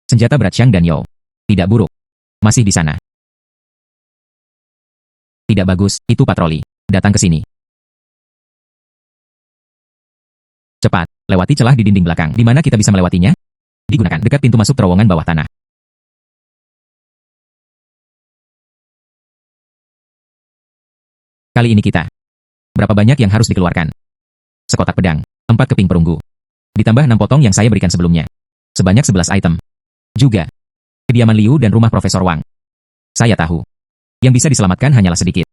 Senjata berat Xiang dan Yao. Tidak buruk. Masih di sana. Tidak bagus, itu patroli. Datang ke sini. Cepat, lewati celah di dinding belakang. Di mana kita bisa melewatinya? Digunakan dekat pintu masuk terowongan bawah tanah. Kali ini kita. Berapa banyak yang harus dikeluarkan? Sekotak pedang, 4 keping perunggu. Ditambah 6 potong yang saya berikan sebelumnya. Sebanyak 11 item. Juga. Kediaman Liu dan rumah Profesor Wang. Saya tahu. Yang bisa diselamatkan hanyalah sedikit.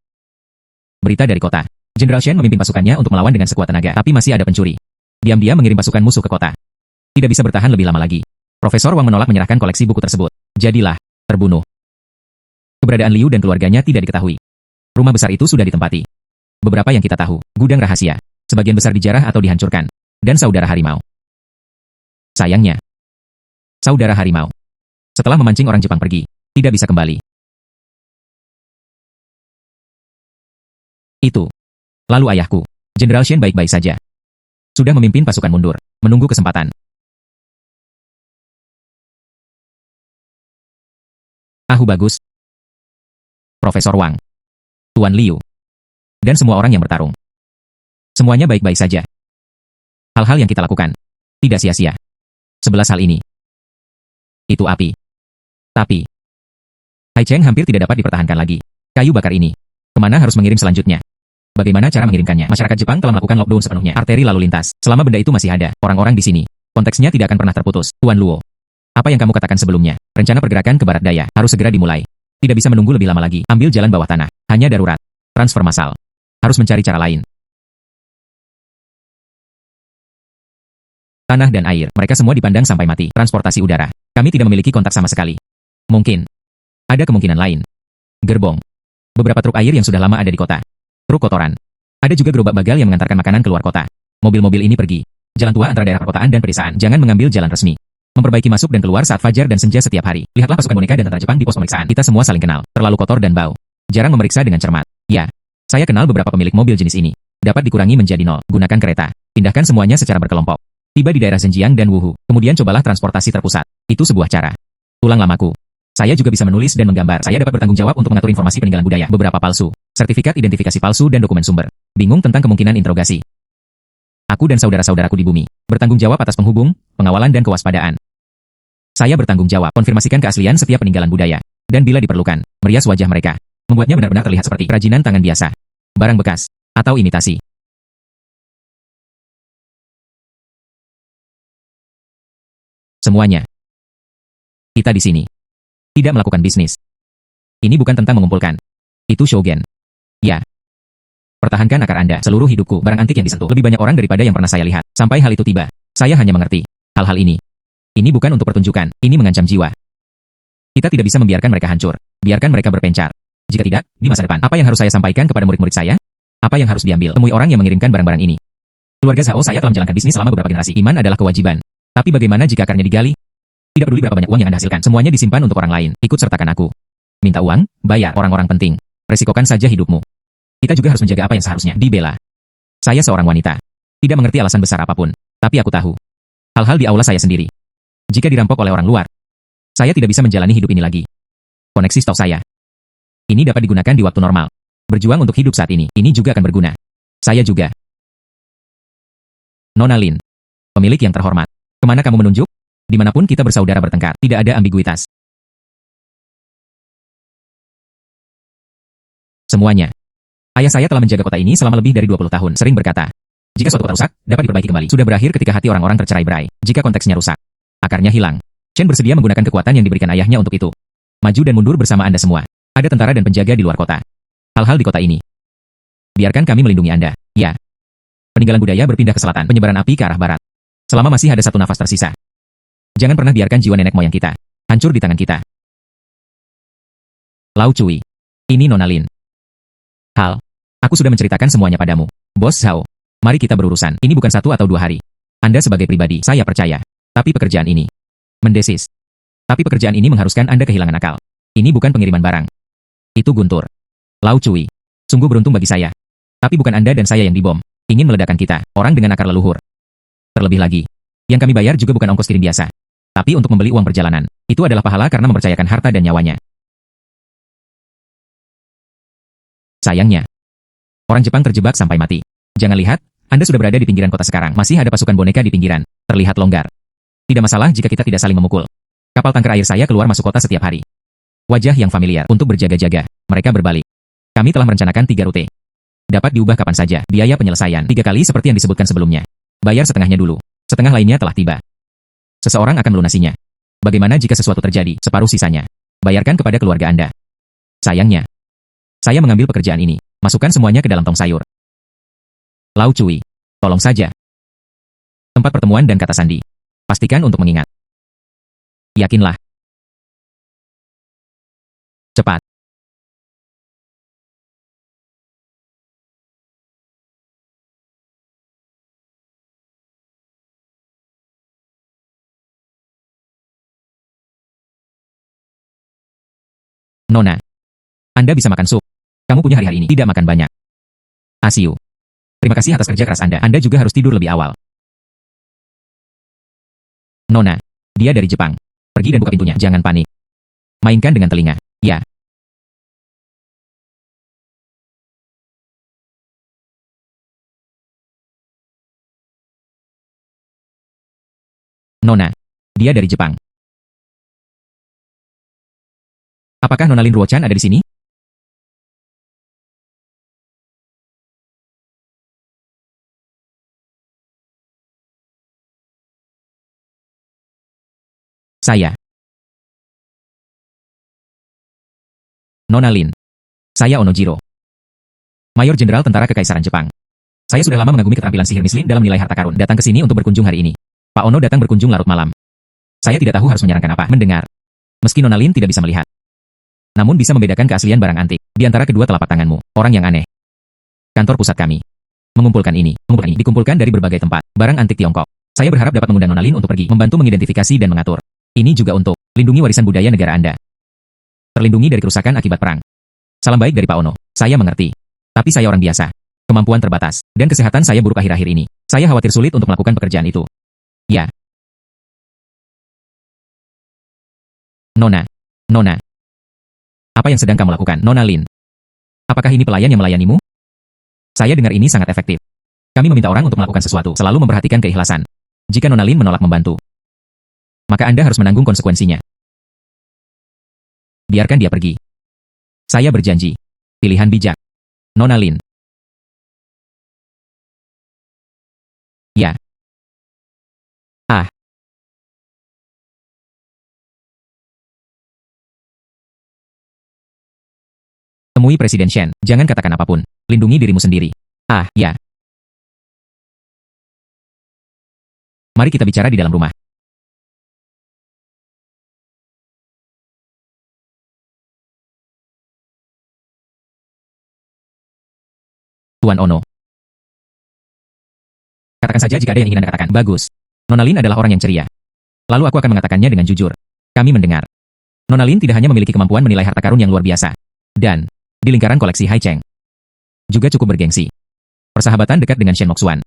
Berita dari kota. Jenderal Shen memimpin pasukannya untuk melawan dengan sekuat tenaga. Tapi masih ada pencuri. Diam-diam mengirim pasukan musuh ke kota. Tidak bisa bertahan lebih lama lagi. Profesor Wang menolak menyerahkan koleksi buku tersebut. Jadilah, terbunuh. Keberadaan Liu dan keluarganya tidak diketahui. Rumah besar itu sudah ditempati. Beberapa yang kita tahu, gudang rahasia. Sebagian besar dijarah atau dihancurkan. Dan saudara harimau. Sayangnya. Saudara harimau. Setelah memancing orang Jepang pergi, tidak bisa kembali. Itu. Lalu ayahku, Jenderal Shen baik-baik saja. Sudah memimpin pasukan mundur, menunggu kesempatan. Ahu bagus. Profesor Wang. Tuan Liu. Dan semua orang yang bertarung. Semuanya baik-baik saja. Hal-hal yang kita lakukan. Tidak sia-sia. 11 hal ini. Itu api. Tapi. Hai Cheng hampir tidak dapat dipertahankan lagi. Kayu bakar ini. Kemana harus mengirim selanjutnya? Bagaimana cara mengirimkannya? Masyarakat Jepang telah melakukan lockdown sepenuhnya. Arteri lalu lintas. Selama benda itu masih ada, orang-orang di sini. Konteksnya tidak akan pernah terputus. Tuan Luo. Apa yang kamu katakan sebelumnya? Rencana pergerakan ke barat daya harus segera dimulai. Tidak bisa menunggu lebih lama lagi. Ambil jalan bawah tanah. Hanya darurat. Transfer massal. Harus mencari cara lain. Tanah dan air. Mereka semua dipandang sampai mati. Transportasi udara. Kami tidak memiliki kontak sama sekali. Mungkin. Ada kemungkinan lain. Gerbong. Beberapa truk air yang sudah lama ada di kota. Truk kotoran. Ada juga gerobak bagal yang mengantarkan makanan keluar kota. Mobil-mobil ini pergi jalan tua antara daerah perkotaan dan pedesaan. Jangan mengambil jalan resmi. Memperbaiki masuk dan keluar saat fajar dan senja setiap hari. Lihatlah pasukan boneka dan tentara Jepang di pos pemeriksaan. Kita semua saling kenal. Terlalu kotor dan bau. Jarang memeriksa dengan cermat. Ya, saya kenal beberapa pemilik mobil jenis ini. Dapat dikurangi menjadi 0. Gunakan kereta. Pindahkan semuanya secara berkelompok. Tiba di daerah Zhenjiang dan Wuhu. Kemudian cobalah transportasi terpusat. Itu sebuah cara. Tulang lamaku. Saya juga bisa menulis dan menggambar. Saya dapat bertanggung jawab untuk mengatur informasi peninggalan budaya. Beberapa palsu. Sertifikat identifikasi palsu dan dokumen sumber. Bingung tentang kemungkinan interogasi. Aku dan saudara-saudaraku di bumi bertanggung jawab atas penghubung, pengawalan dan kewaspadaan. Saya bertanggung jawab konfirmasikan keaslian setiap peninggalan budaya. Dan bila diperlukan, merias wajah mereka. Membuatnya benar-benar terlihat seperti kerajinan tangan biasa. Barang bekas. Atau imitasi. Semuanya. Kita di sini. Tidak melakukan bisnis. Ini bukan tentang mengumpulkan. Itu shogun. Ya. Pertahankan akar Anda. Seluruh hidupku, barang antik yang disentuh. Lebih banyak orang daripada yang pernah saya lihat. Sampai hal itu tiba. Saya hanya mengerti. Hal-hal ini. Ini bukan untuk pertunjukan, ini mengancam jiwa. Kita tidak bisa membiarkan mereka hancur. Biarkan mereka berpencar. Jika tidak, di masa depan, apa yang harus saya sampaikan kepada murid-murid saya? Apa yang harus diambil? Temui orang yang mengirimkan barang-barang ini. Keluarga Zhao saya telah menjalankan bisnis selama beberapa generasi. Iman adalah kewajiban. Tapi bagaimana jika akarnya digali? Tidak peduli berapa banyak uang yang Anda hasilkan, semuanya disimpan untuk orang lain. Ikut sertakan aku. Minta uang, bayar orang-orang penting. Resikokan saja hidupmu. Kita juga harus menjaga apa yang seharusnya dibela. Saya seorang wanita. Tidak mengerti alasan besar apapun. Tapi aku tahu. Hal-hal di aula saya sendiri. Jika dirampok oleh orang luar, saya tidak bisa menjalani hidup ini lagi. Koneksi stok saya. Ini dapat digunakan di waktu normal. Berjuang untuk hidup saat ini juga akan berguna. Saya juga. Nona Lin. Pemilik yang terhormat. Kemana kamu menunjuk? Dimanapun kita bersaudara bertengkar, tidak ada ambiguitas. Semuanya. Ayah saya telah menjaga kota ini selama lebih dari 20 tahun, sering berkata, jika suatu kota rusak, dapat diperbaiki kembali. Sudah berakhir ketika hati orang-orang tercerai-berai, jika konteksnya rusak. Akarnya hilang. Chen bersedia menggunakan kekuatan yang diberikan ayahnya untuk itu. Maju dan mundur bersama Anda semua. Ada tentara dan penjaga di luar kota. Hal-hal di kota ini. Biarkan kami melindungi Anda. Ya. Peninggalan budaya berpindah ke selatan, penyebaran api ke arah barat. Selama masih ada satu nafas tersisa. Jangan pernah biarkan jiwa nenek moyang kita hancur di tangan kita. Lau Cui. Ini Nona Lin. Hal. Aku sudah menceritakan semuanya padamu. Bos Zhao. Mari kita berurusan. Ini bukan 1 atau 2 hari. Anda sebagai pribadi, saya percaya. Tapi pekerjaan ini mendesis. Tapi pekerjaan ini mengharuskan Anda kehilangan akal. Ini bukan pengiriman barang. Itu guntur. Lau Cui. Sungguh beruntung bagi saya. Tapi bukan Anda dan saya yang dibom. Ingin meledakkan kita, orang dengan akar leluhur. Terlebih lagi, yang kami bayar juga bukan ongkos kirim biasa. Tapi untuk membeli uang perjalanan. Itu adalah pahala karena mempercayakan harta dan nyawanya. Sayangnya, orang Jepang terjebak sampai mati. Jangan lihat, Anda sudah berada di pinggiran kota sekarang. Masih ada pasukan boneka di pinggiran. Terlihat longgar. Tidak masalah jika kita tidak saling memukul. Kapal tangker air saya keluar masuk kota setiap hari. Wajah yang familiar untuk berjaga-jaga. Mereka berbalik. Kami telah merencanakan 3 rute. Dapat diubah kapan saja. Biaya penyelesaian 3 kali seperti yang disebutkan sebelumnya. Bayar setengahnya dulu. Setengah lainnya telah tiba. Seseorang akan melunasinya. Bagaimana jika sesuatu terjadi, separuh sisanya. Bayarkan kepada keluarga Anda. Sayangnya, saya mengambil pekerjaan ini. Masukkan semuanya ke dalam tong sayur. Lau Cui. Tolong saja. Tempat pertemuan dan kata sandi. Pastikan untuk mengingat. Yakinlah. Cepat. Nona. Anda bisa makan sup. Kamu punya hari-hari ini. Tidak makan banyak. Asiu. Terima kasih atas kerja keras Anda. Anda juga harus tidur lebih awal. Nona. Dia dari Jepang. Pergi dan buka pintunya. Jangan panik. Mainkan dengan telinga. Ya. Nona. Dia dari Jepang. Apakah Nona Lin Ruochan ada di sini? Saya. Nona Lin. Saya Onojiro. Mayor Jenderal Tentara Kekaisaran Jepang. Saya sudah lama mengagumi keterampilan sihir Miss Lin dalam menilai harta karun. Datang ke sini untuk berkunjung hari ini. Pak Ono datang berkunjung larut malam. Saya tidak tahu harus menyarankan apa. Mendengar. Meski Nona Lin tidak bisa melihat. Namun bisa membedakan keaslian barang antik. Di antara kedua telapak tanganmu. Orang yang aneh. Kantor pusat kami. Mengumpulkan ini dikumpulkan dari berbagai tempat, barang antik Tiongkok. Saya berharap dapat mengundang Nona Lin untuk pergi, membantu mengidentifikasi dan mengatur. Ini juga untuk lindungi warisan budaya negara Anda. Terlindungi dari kerusakan akibat perang. Salam baik dari Pak Ono. Saya mengerti. Tapi saya orang biasa. Kemampuan terbatas, dan kesehatan saya buruk akhir-akhir ini. Saya khawatir sulit untuk melakukan pekerjaan itu. Ya. Nona. Nona. Apa yang sedang kamu lakukan, Nona Lin? Apakah ini pelayan yang melayanimu? Saya dengar ini sangat efektif. Kami meminta orang untuk melakukan sesuatu, selalu memperhatikan keikhlasan. Jika Nona Lin menolak membantu, maka Anda harus menanggung konsekuensinya. Biarkan dia pergi. Saya berjanji. Pilihan bijak. Nona Lin. Ya. Ah. Temui Presiden Shen. Jangan katakan apapun. Lindungi dirimu sendiri. Ah, ya. Mari kita bicara di dalam rumah. Tuan Ono. Katakan saja jika ada yang ingin Anda katakan. Bagus. Nona Lin adalah orang yang ceria. Lalu aku akan mengatakannya dengan jujur. Kami mendengar. Nona Lin tidak hanya memiliki kemampuan menilai harta karun yang luar biasa. Dan, di lingkaran koleksi Hai Cheng, juga cukup bergengsi. Persahabatan dekat dengan Shen Moxuan.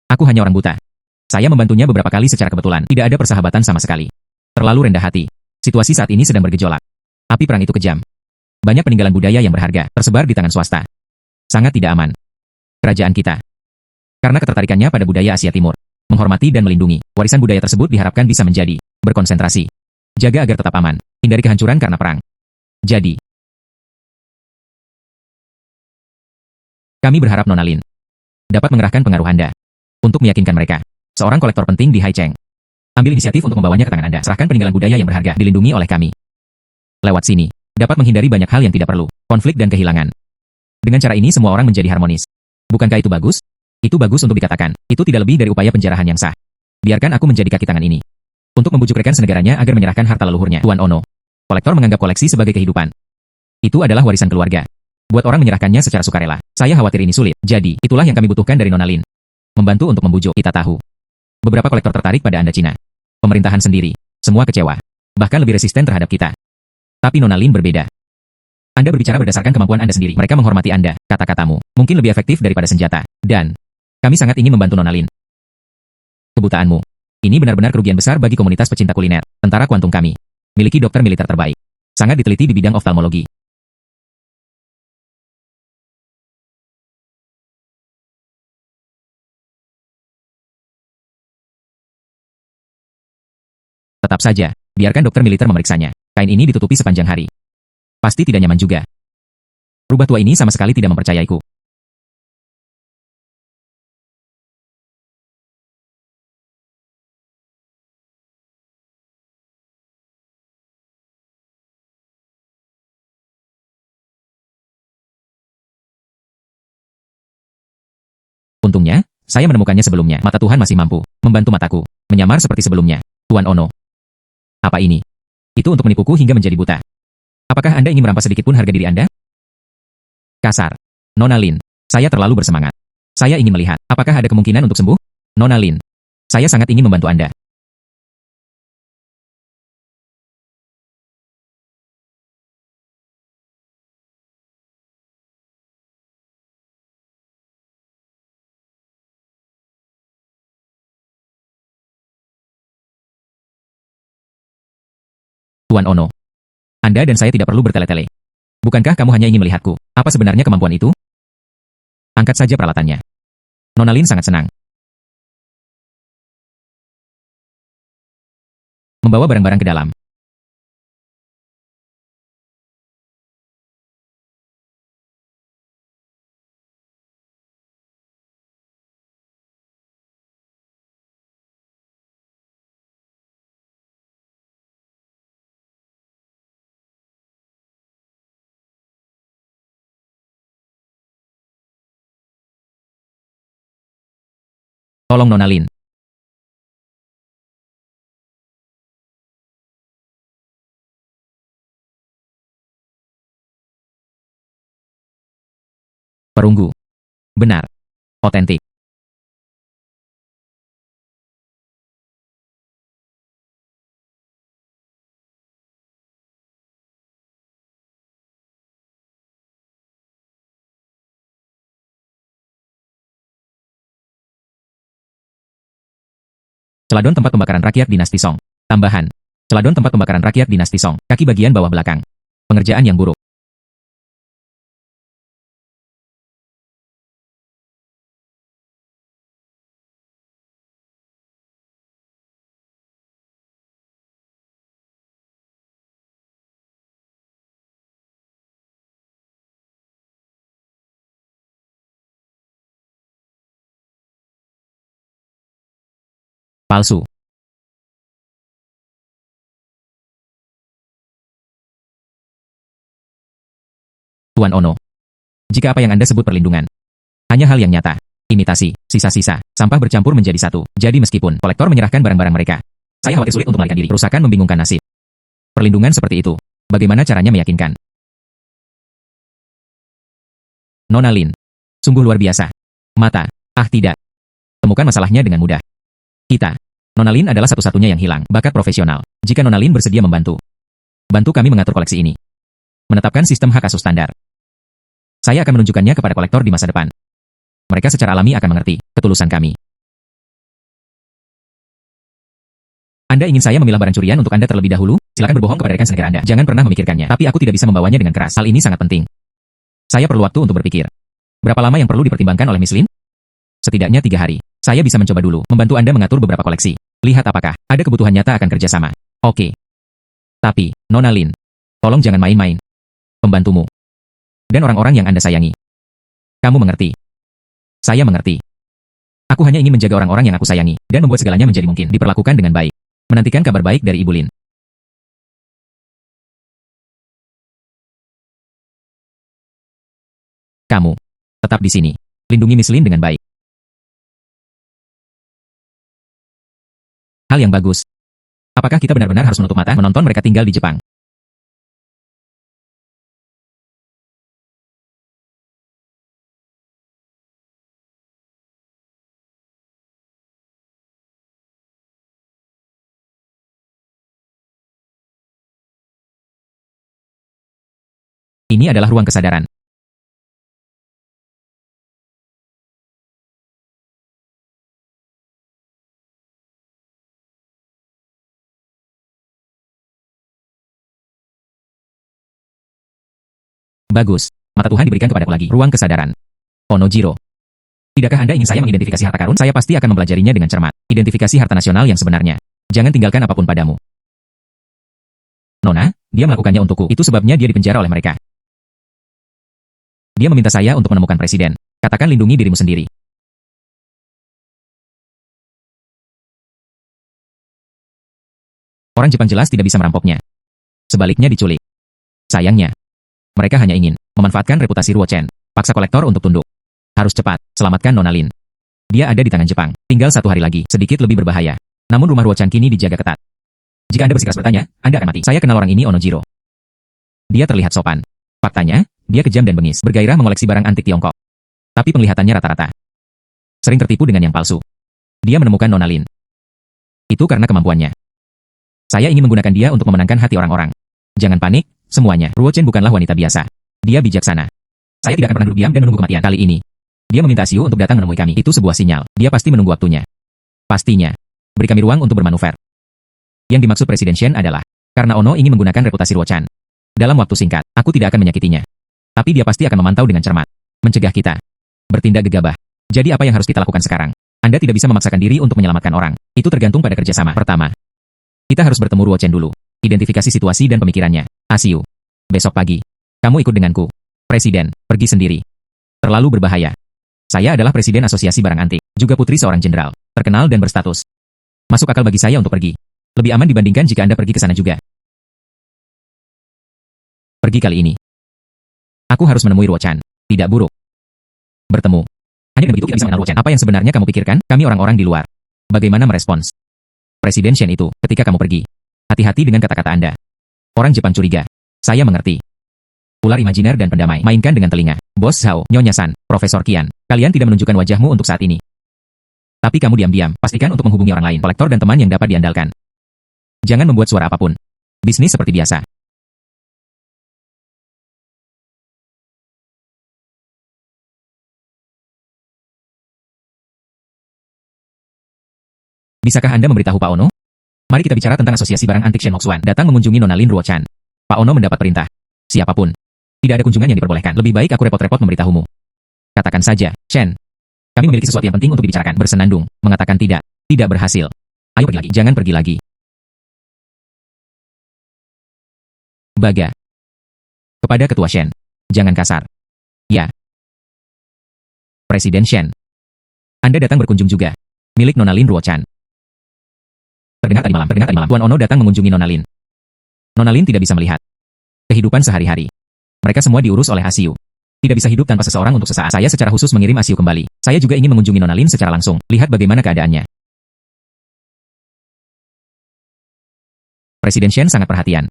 Aku hanya orang buta. Saya membantunya beberapa kali secara kebetulan. Tidak ada persahabatan sama sekali. Terlalu rendah hati. Situasi saat ini sedang bergejolak. Api perang itu kejam. Banyak peninggalan budaya yang berharga tersebar di tangan swasta. Sangat tidak aman. Kerajaan kita. Karena ketertarikannya pada budaya Asia Timur, menghormati dan melindungi, warisan budaya tersebut diharapkan bisa menjadi berkonsentrasi. Jaga agar tetap aman. Hindari kehancuran karena perang. Jadi, kami berharap Nona Lin dapat mengerahkan pengaruh Anda untuk meyakinkan mereka. Seorang kolektor penting di Hai Cheng. Ambil inisiatif untuk membawanya ke tangan Anda. Serahkan peninggalan budaya yang berharga dilindungi oleh kami. Lewat sini, dapat menghindari banyak hal yang tidak perlu, konflik dan kehilangan. Dengan cara ini semua orang menjadi harmonis. Bukankah itu bagus? Itu bagus untuk dikatakan. Itu tidak lebih dari upaya penjarahan yang sah. Biarkan aku menjadi kaki tangan ini. Untuk membujuk rekan senegaranya agar menyerahkan harta leluhurnya. Tuan Ono. Kolektor menganggap koleksi sebagai kehidupan. Itu adalah warisan keluarga. Buat orang menyerahkannya secara sukarela. Saya khawatir ini sulit. Jadi, itulah yang kami butuhkan dari Nona Lin. Membantu untuk membujuk. Kita tahu. Beberapa kolektor tertarik pada Anda Cina. Pemerintahan sendiri. Semua kecewa. Bahkan lebih resisten terhadap kita. Tapi Nona Lin berbeda. Anda berbicara berdasarkan kemampuan Anda sendiri. Mereka menghormati Anda. Kata-katamu mungkin lebih efektif daripada senjata. Dan, kami sangat ingin membantu Nona Lin. Kebutaanmu. Ini benar-benar kerugian besar bagi komunitas pecinta kuliner. Tentara kuantum kami. Miliki dokter militer terbaik. Sangat diteliti di bidang oftalmologi. Tetap saja, biarkan dokter militer memeriksanya. Kain ini ditutupi sepanjang hari. Pasti tidak nyaman juga. Rubah tua ini sama sekali tidak mempercayaiku. Untungnya, saya menemukannya sebelumnya. Mata Tuhan masih mampu membantu mataku menyamar seperti sebelumnya. Tuan Ono. Apa ini? Itu untuk menipuku hingga menjadi buta. Apakah Anda ingin merampas sedikit pun harga diri Anda? Kasar. Nona Lin. Saya terlalu bersemangat. Saya ingin melihat, apakah ada kemungkinan untuk sembuh? Nona Lin. Saya sangat ingin membantu Anda. Tuan Ono. Anda dan saya tidak perlu bertele-tele. Bukankah kamu hanya ingin melihatku? Apa sebenarnya kemampuan itu? Angkat saja peralatannya. Nona Lin sangat senang. Membawa barang-barang ke dalam. Tolong Nona Lin. Perunggu. Benar. Otentik. Celadon tempat pembakaran rakyat dinasti Song. Tambahan. Celadon tempat pembakaran rakyat dinasti Song. Kaki bagian bawah belakang. Pengerjaan yang buruk. Palsu. Tuan Ono. Jika apa yang Anda sebut perlindungan hanya hal yang nyata, imitasi, sisa-sisa, sampah bercampur menjadi satu. Jadi meskipun kolektor menyerahkan barang-barang mereka, saya khawatir sulit untuk melarikan diri. Kerusakan membingungkan nasib. Perlindungan seperti itu, bagaimana caranya meyakinkan? Nona Lin. Sungguh luar biasa. Mata. Ah tidak. Temukan masalahnya dengan mudah. Kita. Nona Lin adalah satu-satunya yang hilang, bakat profesional. Jika Nona Lin bersedia membantu, bantu kami mengatur koleksi ini. Menetapkan sistem hak asuh standar. Saya akan menunjukkannya kepada kolektor di masa depan. Mereka secara alami akan mengerti ketulusan kami. Anda ingin saya memilah barang curian untuk Anda terlebih dahulu? Silakan berbohong kepada rekan senegara Anda. Jangan pernah memikirkannya. Tapi aku tidak bisa membawanya dengan keras. Hal ini sangat penting. Saya perlu waktu untuk berpikir. Berapa lama yang perlu dipertimbangkan oleh Miss Lin? Setidaknya 3 hari. Saya bisa mencoba dulu, membantu Anda mengatur beberapa koleksi. Lihat apakah ada kebutuhan nyata akan kerjasama. Oke. Tapi, Nona Lin, tolong jangan main-main. Pembantumu. Dan orang-orang yang Anda sayangi. Kamu mengerti. Saya mengerti. Aku hanya ingin menjaga orang-orang yang aku sayangi, dan membuat segalanya menjadi mungkin diperlakukan dengan baik. Menantikan kabar baik dari Ibu Lin. Kamu. Tetap di sini. Lindungi Miss Lin dengan baik. Hal yang bagus. Apakah kita benar-benar harus menutup mata menonton mereka tinggal di Jepang? Ini adalah ruang kesadaran. Bagus. Mata Tuhan diberikan kepadaku lagi. Ruang kesadaran. Onojiro. Tidakkah Anda ingin saya mengidentifikasi harta karun? Saya pasti akan mempelajarinya dengan cermat. Identifikasi harta nasional yang sebenarnya. Jangan tinggalkan apapun padamu. Nona, dia melakukannya untukku. Itu sebabnya dia dipenjara oleh mereka. Dia meminta saya untuk menemukan presiden. Katakan lindungi dirimu sendiri. Orang Jepang jelas tidak bisa merampoknya. Sebaliknya diculik. Sayangnya, mereka hanya ingin memanfaatkan reputasi Ruo Chen. Paksa kolektor untuk tunduk. Harus cepat, selamatkan Nona Lin. Dia ada di tangan Jepang. Tinggal 1 hari lagi, sedikit lebih berbahaya. Namun rumah Ruo Chen kini dijaga ketat. Jika Anda bersikeras bertanya, Anda akan mati. Saya kenal orang ini, Onojiro. Dia terlihat sopan. Faktanya, dia kejam dan bengis, bergairah mengoleksi barang antik Tiongkok. Tapi penglihatannya rata-rata. Sering tertipu dengan yang palsu. Dia menemukan Nona Lin. Itu karena kemampuannya. Saya ingin menggunakan dia untuk memenangkan hati orang-orang. Jangan panik, semuanya. Ruo Chen bukanlah wanita biasa. Dia bijaksana. Saya tidak akan pernah duduk diam dan menunggu kematian. Kali ini, dia meminta Siu untuk datang menemui kami. Itu sebuah sinyal. Dia pasti menunggu waktunya. Pastinya. Beri kami ruang untuk bermanuver. Yang dimaksud Presiden Shen adalah, karena Ono ingin menggunakan reputasi Ruo Chen. Dalam waktu singkat, aku tidak akan menyakitinya. Tapi dia pasti akan memantau dengan cermat. Mencegah kita. Bertindak gegabah. Jadi apa yang harus kita lakukan sekarang? Anda tidak bisa memaksakan diri untuk menyelamatkan orang. Itu tergantung pada kerjasama. Pertama, kita harus bertemu Ruo Chen dulu. Identifikasi situasi dan pemikirannya. Asiu. Besok pagi, kamu ikut denganku. Presiden, pergi sendiri. Terlalu berbahaya. Saya adalah Presiden Asosiasi Barang Antik, juga putri seorang jenderal, terkenal dan berstatus. Masuk akal bagi saya untuk pergi. Lebih aman dibandingkan jika Anda pergi ke sana juga. Pergi kali ini. Aku harus menemui Ruo Chen. Tidak buruk. Bertemu. Hanya dengan begitu kita bisa mengenal Ruo Chen. Apa yang sebenarnya kamu pikirkan? Kami orang-orang di luar. Bagaimana merespons Presiden Shen itu ketika kamu pergi? Hati-hati dengan kata-kata Anda. Orang Jepang curiga. Saya mengerti. Ular imajiner dan pendamai. Mainkan dengan telinga. Bos Zhao, Nyonya San, Profesor Qian. Kalian tidak menunjukkan wajahmu untuk saat ini. Tapi kamu diam-diam. Pastikan untuk menghubungi orang lain, kolektor dan teman yang dapat diandalkan. Jangan membuat suara apapun. Bisnis seperti biasa. Bisakah Anda memberitahu Pak Ono? Mari kita bicara tentang asosiasi barang antik Shen Moxuan. Datang mengunjungi Nona Lin Ruochan. Pak Ono mendapat perintah. Siapapun. Tidak ada kunjungan yang diperbolehkan. Lebih baik aku repot-repot memberitahumu. Katakan saja, Shen. Kami memiliki sesuatu yang penting untuk dibicarakan. Bersenandung. Mengatakan tidak. Tidak berhasil. Ayo pergi lagi. Jangan pergi lagi. Baga. Kepada Ketua Shen. Jangan kasar. Ya. Presiden Shen. Anda datang berkunjung juga. Milik Nona Lin Ruochan. Terdengar tadi malam. Tuan Ono datang mengunjungi Nona Lin. Nona Lin tidak bisa melihat kehidupan sehari-hari. Mereka semua diurus oleh Asiu. Tidak bisa hidup tanpa seseorang untuk sesaat. Saya secara khusus mengirim Asiu kembali. Saya juga ingin mengunjungi Nona Lin secara langsung. Lihat bagaimana keadaannya. Presiden Shen sangat perhatian.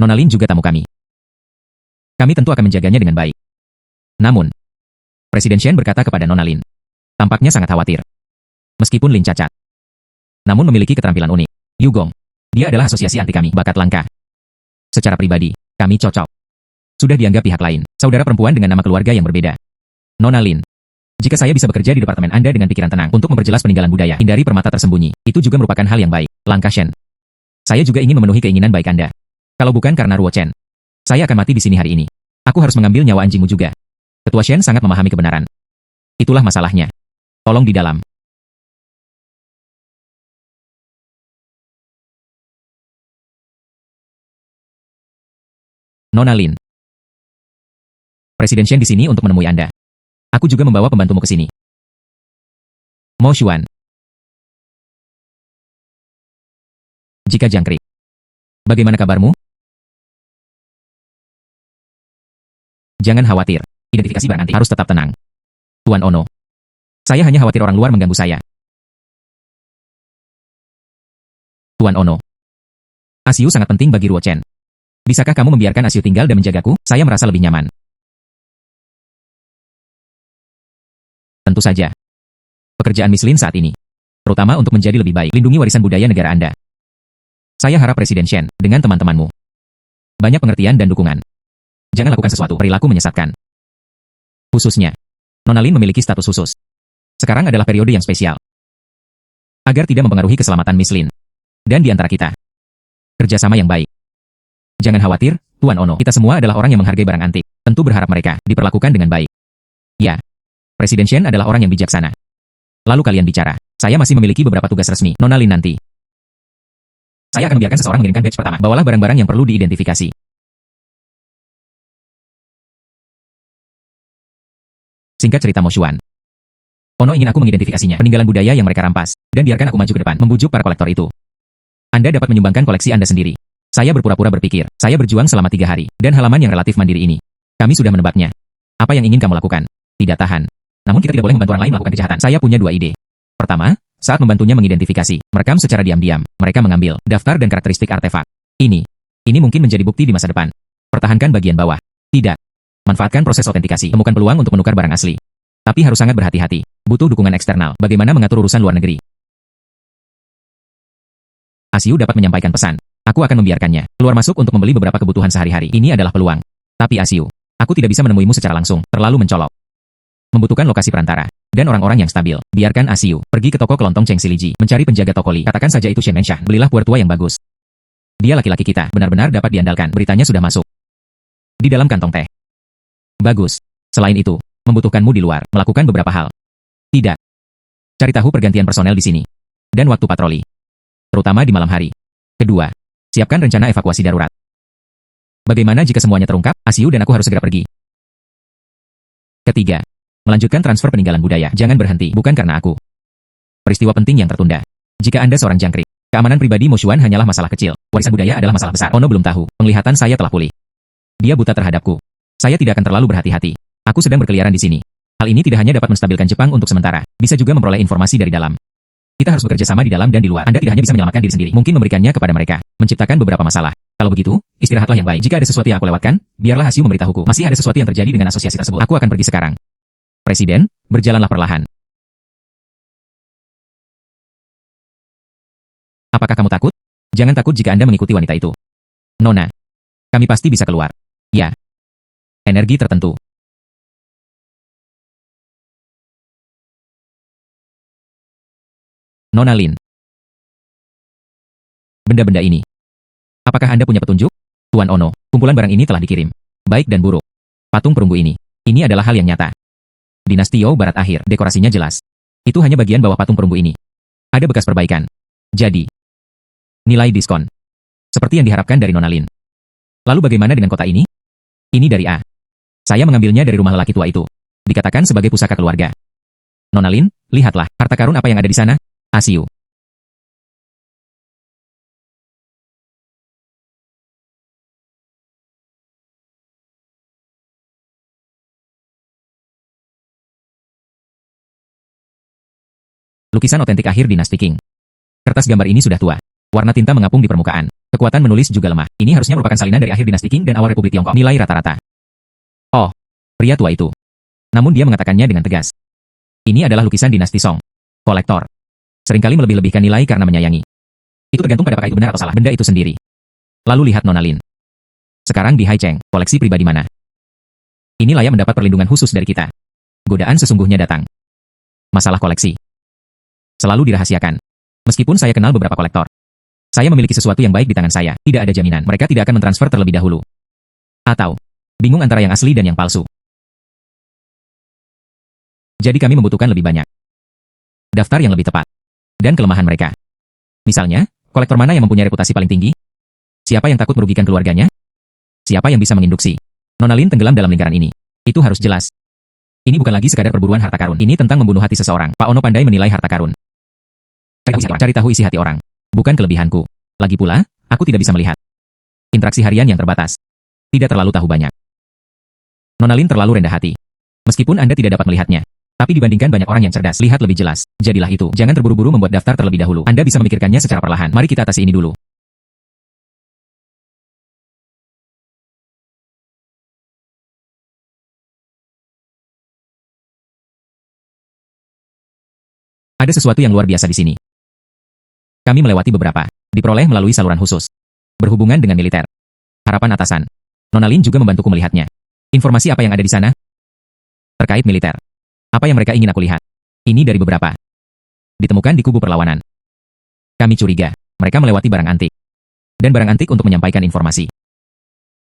Nona Lin juga tamu kami. Kami tentu akan menjaganya dengan baik. Namun, Presiden Shen berkata kepada Nona Lin. Tampaknya sangat khawatir. Meskipun Lin cacat. Namun memiliki keterampilan unik. Yugong. Dia adalah asosiasi anti kami. Bakat langka. Secara pribadi, kami cocok. Sudah dianggap pihak lain. Saudara perempuan dengan nama keluarga yang berbeda. Nona Lin. Jika saya bisa bekerja di departemen Anda dengan pikiran tenang untuk memperjelas peninggalan budaya, hindari permata tersembunyi, itu juga merupakan hal yang baik. Langkah Shen. Saya juga ingin memenuhi keinginan baik Anda. Kalau bukan karena Ruochen, saya akan mati di sini hari ini. Aku harus mengambil nyawa anjingmu juga. Ketua Shen sangat memahami kebenaran. Itulah masalahnya. Tolong di dalam. Nona Lin. Presiden Shen di sini untuk menemui Anda. Aku juga membawa pembantumu ke sini. Mo Xuan. Jika jangkrik. Bagaimana kabarmu? Jangan khawatir. Identifikasi barang antik harus tetap tenang. Tuan Ono. Saya hanya khawatir orang luar mengganggu saya. Tuan Ono. Asiu sangat penting bagi Ruochen. Bisakah kamu membiarkan Asiu tinggal dan menjagaku? Saya merasa lebih nyaman. Tentu saja. Pekerjaan Miss Lin saat ini. Terutama untuk menjadi lebih baik. Lindungi warisan budaya negara Anda. Saya harap Presiden Shen, dengan teman-temanmu. Banyak pengertian dan dukungan. Jangan lakukan sesuatu perilaku menyesatkan. Khususnya, Nona Lin memiliki status khusus. Sekarang adalah periode yang spesial. Agar tidak mempengaruhi keselamatan Miss Lin. Dan di antara kita. Kerjasama yang baik. Jangan khawatir, Tuan Ono. Kita semua adalah orang yang menghargai barang antik. Tentu berharap mereka diperlakukan dengan baik. Ya. Presiden Shen adalah orang yang bijaksana. Lalu kalian bicara. Saya masih memiliki beberapa tugas resmi. Nona Lin nanti. Saya akan membiarkan seseorang mengirimkan batch pertama. Bawalah barang-barang yang perlu diidentifikasi. Singkat cerita Mo Xuan. Ono ingin aku mengidentifikasinya. Peninggalan budaya yang mereka rampas. Dan biarkan aku maju ke depan. Membujuk para kolektor itu. Anda dapat menyumbangkan koleksi Anda sendiri. Saya berpura-pura berpikir, saya berjuang selama 3 hari, dan halaman yang relatif mandiri ini. Kami sudah menebaknya. Apa yang ingin kamu lakukan? Tidak tahan. Namun kita tidak boleh membantu orang lain melakukan kejahatan. Saya punya 2 ide. Pertama, saat membantunya mengidentifikasi, merekam secara diam-diam, mereka mengambil daftar dan karakteristik artefak. Ini mungkin menjadi bukti di masa depan. Pertahankan bagian bawah. Tidak. Manfaatkan proses autentikasi, temukan peluang untuk menukar barang asli. Tapi harus sangat berhati-hati. Butuh dukungan eksternal. Bagaimana mengatur urusan luar negeri? Asiu dapat menyampaikan pesan. Aku akan membiarkannya keluar masuk untuk membeli beberapa kebutuhan sehari-hari. Ini adalah peluang. Tapi Asiu, aku tidak bisa menemuimu secara langsung, terlalu mencolok. Membutuhkan lokasi perantara dan orang-orang yang stabil. Biarkan Asiu pergi ke toko kelontong Cheng Siliji, mencari penjaga toko Li. Katakan saja itu Shen Menshah. Belilah puer tua yang bagus. Dia laki-laki kita, benar-benar dapat diandalkan. Beritanya sudah masuk. Di dalam kantong teh. Bagus. Selain itu, membutuhkanmu di luar, melakukan beberapa hal. Tidak. Cari tahu pergantian personel di sini. Dan waktu patroli. Terutama di malam hari. Kedua. Siapkan rencana evakuasi darurat. Bagaimana jika semuanya terungkap, Asiu dan aku harus segera pergi. Ketiga. Melanjutkan transfer peninggalan budaya. Jangan berhenti, bukan karena aku. Peristiwa penting yang tertunda. Jika Anda seorang jangkrik, keamanan pribadi Mo Xuan hanyalah masalah kecil. Warisan budaya adalah masalah besar. Ono belum tahu, penglihatan saya telah pulih. Dia buta terhadapku. Saya tidak akan terlalu berhati-hati. Aku sedang berkeliaran di sini. Hal ini tidak hanya dapat menstabilkan Jepang untuk sementara, bisa juga memperoleh informasi dari dalam. Kita harus bekerja sama di dalam dan di luar. Anda tidak hanya bisa menyelamatkan diri sendiri, mungkin memberikannya kepada mereka, menciptakan beberapa masalah. Kalau begitu, istirahatlah yang baik. Jika ada sesuatu yang aku lewatkan, biarlah Hasiu memberitahuku. Masih ada sesuatu yang terjadi dengan asosiasi tersebut. Aku akan pergi sekarang. Presiden, berjalanlah perlahan. Apakah kamu takut? Jangan takut jika Anda mengikuti wanita itu. Nona, kami pasti bisa keluar. Ya. Energi tertentu. Nona Lin. Benda-benda ini. Apakah Anda punya petunjuk? Tuan Ono, kumpulan barang ini telah dikirim. Baik dan buruk. Patung perunggu ini. Ini adalah hal yang nyata. Dinasti Youo Barat akhir, dekorasinya jelas. Itu hanya bagian bawah patung perunggu ini. Ada bekas perbaikan. Jadi, nilai diskon. Seperti yang diharapkan dari Nona Lin. Lalu bagaimana dengan kota ini? Ini dari A. Saya mengambilnya dari rumah lelaki tua itu. Dikatakan sebagai pusaka keluarga. Nona Lin, lihatlah, harta karun apa yang ada di sana? Asiu. Lukisan otentik akhir dinasti Qing. Kertas gambar ini sudah tua. Warna tinta mengapung di permukaan. Kekuatan menulis juga lemah. Ini harusnya merupakan salinan dari akhir dinasti Qing dan awal Republik Tiongkok. Nilai rata-rata. Oh, pria tua itu. Namun dia mengatakannya dengan tegas. Ini adalah lukisan dinasti Song. Kolektor. Seringkali melebih-lebihkan nilai karena menyayangi. Itu tergantung pada apakah itu benar atau salah benda itu sendiri. Lalu lihat Nona Lin. Sekarang di Haicheng, koleksi pribadi mana? Ini layak mendapat perlindungan khusus dari kita. Godaan sesungguhnya datang. Masalah koleksi. Selalu dirahasiakan. Meskipun saya kenal beberapa kolektor. Saya memiliki sesuatu yang baik di tangan saya. Tidak ada jaminan. Mereka tidak akan mentransfer terlebih dahulu. Atau, bingung antara yang asli dan yang palsu. Jadi kami membutuhkan lebih banyak. Daftar yang lebih tepat. Dan kelemahan mereka. Misalnya, kolektor mana yang mempunyai reputasi paling tinggi? Siapa yang takut merugikan keluarganya? Siapa yang bisa menginduksi? Nona Lin tenggelam dalam lingkaran ini. Itu harus jelas. Ini bukan lagi sekadar perburuan harta karun. Ini tentang membunuh hati seseorang. Pak Ono pandai menilai harta karun. Cari tahu isi hati orang. Bukan kelebihanku. Lagi pula, aku tidak bisa melihat. Interaksi harian yang terbatas. Tidak terlalu tahu banyak. Nona Lin terlalu rendah hati. Meskipun Anda tidak dapat melihatnya. Tapi dibandingkan banyak orang yang cerdas, lihat lebih jelas. Jadilah itu. Jangan terburu-buru membuat daftar terlebih dahulu. Anda bisa memikirkannya secara perlahan. Mari kita atasi ini dulu. Ada sesuatu yang luar biasa di sini. Kami melewati beberapa. Diperoleh melalui saluran khusus. Berhubungan dengan militer. Harapan atasan. Nona Lin juga membantuku melihatnya. Informasi apa yang ada di sana? Terkait militer. Apa yang mereka ingin aku lihat? Ini dari beberapa. Ditemukan di kubu perlawanan. Kami curiga. Mereka melewati barang antik. Dan barang antik untuk menyampaikan informasi.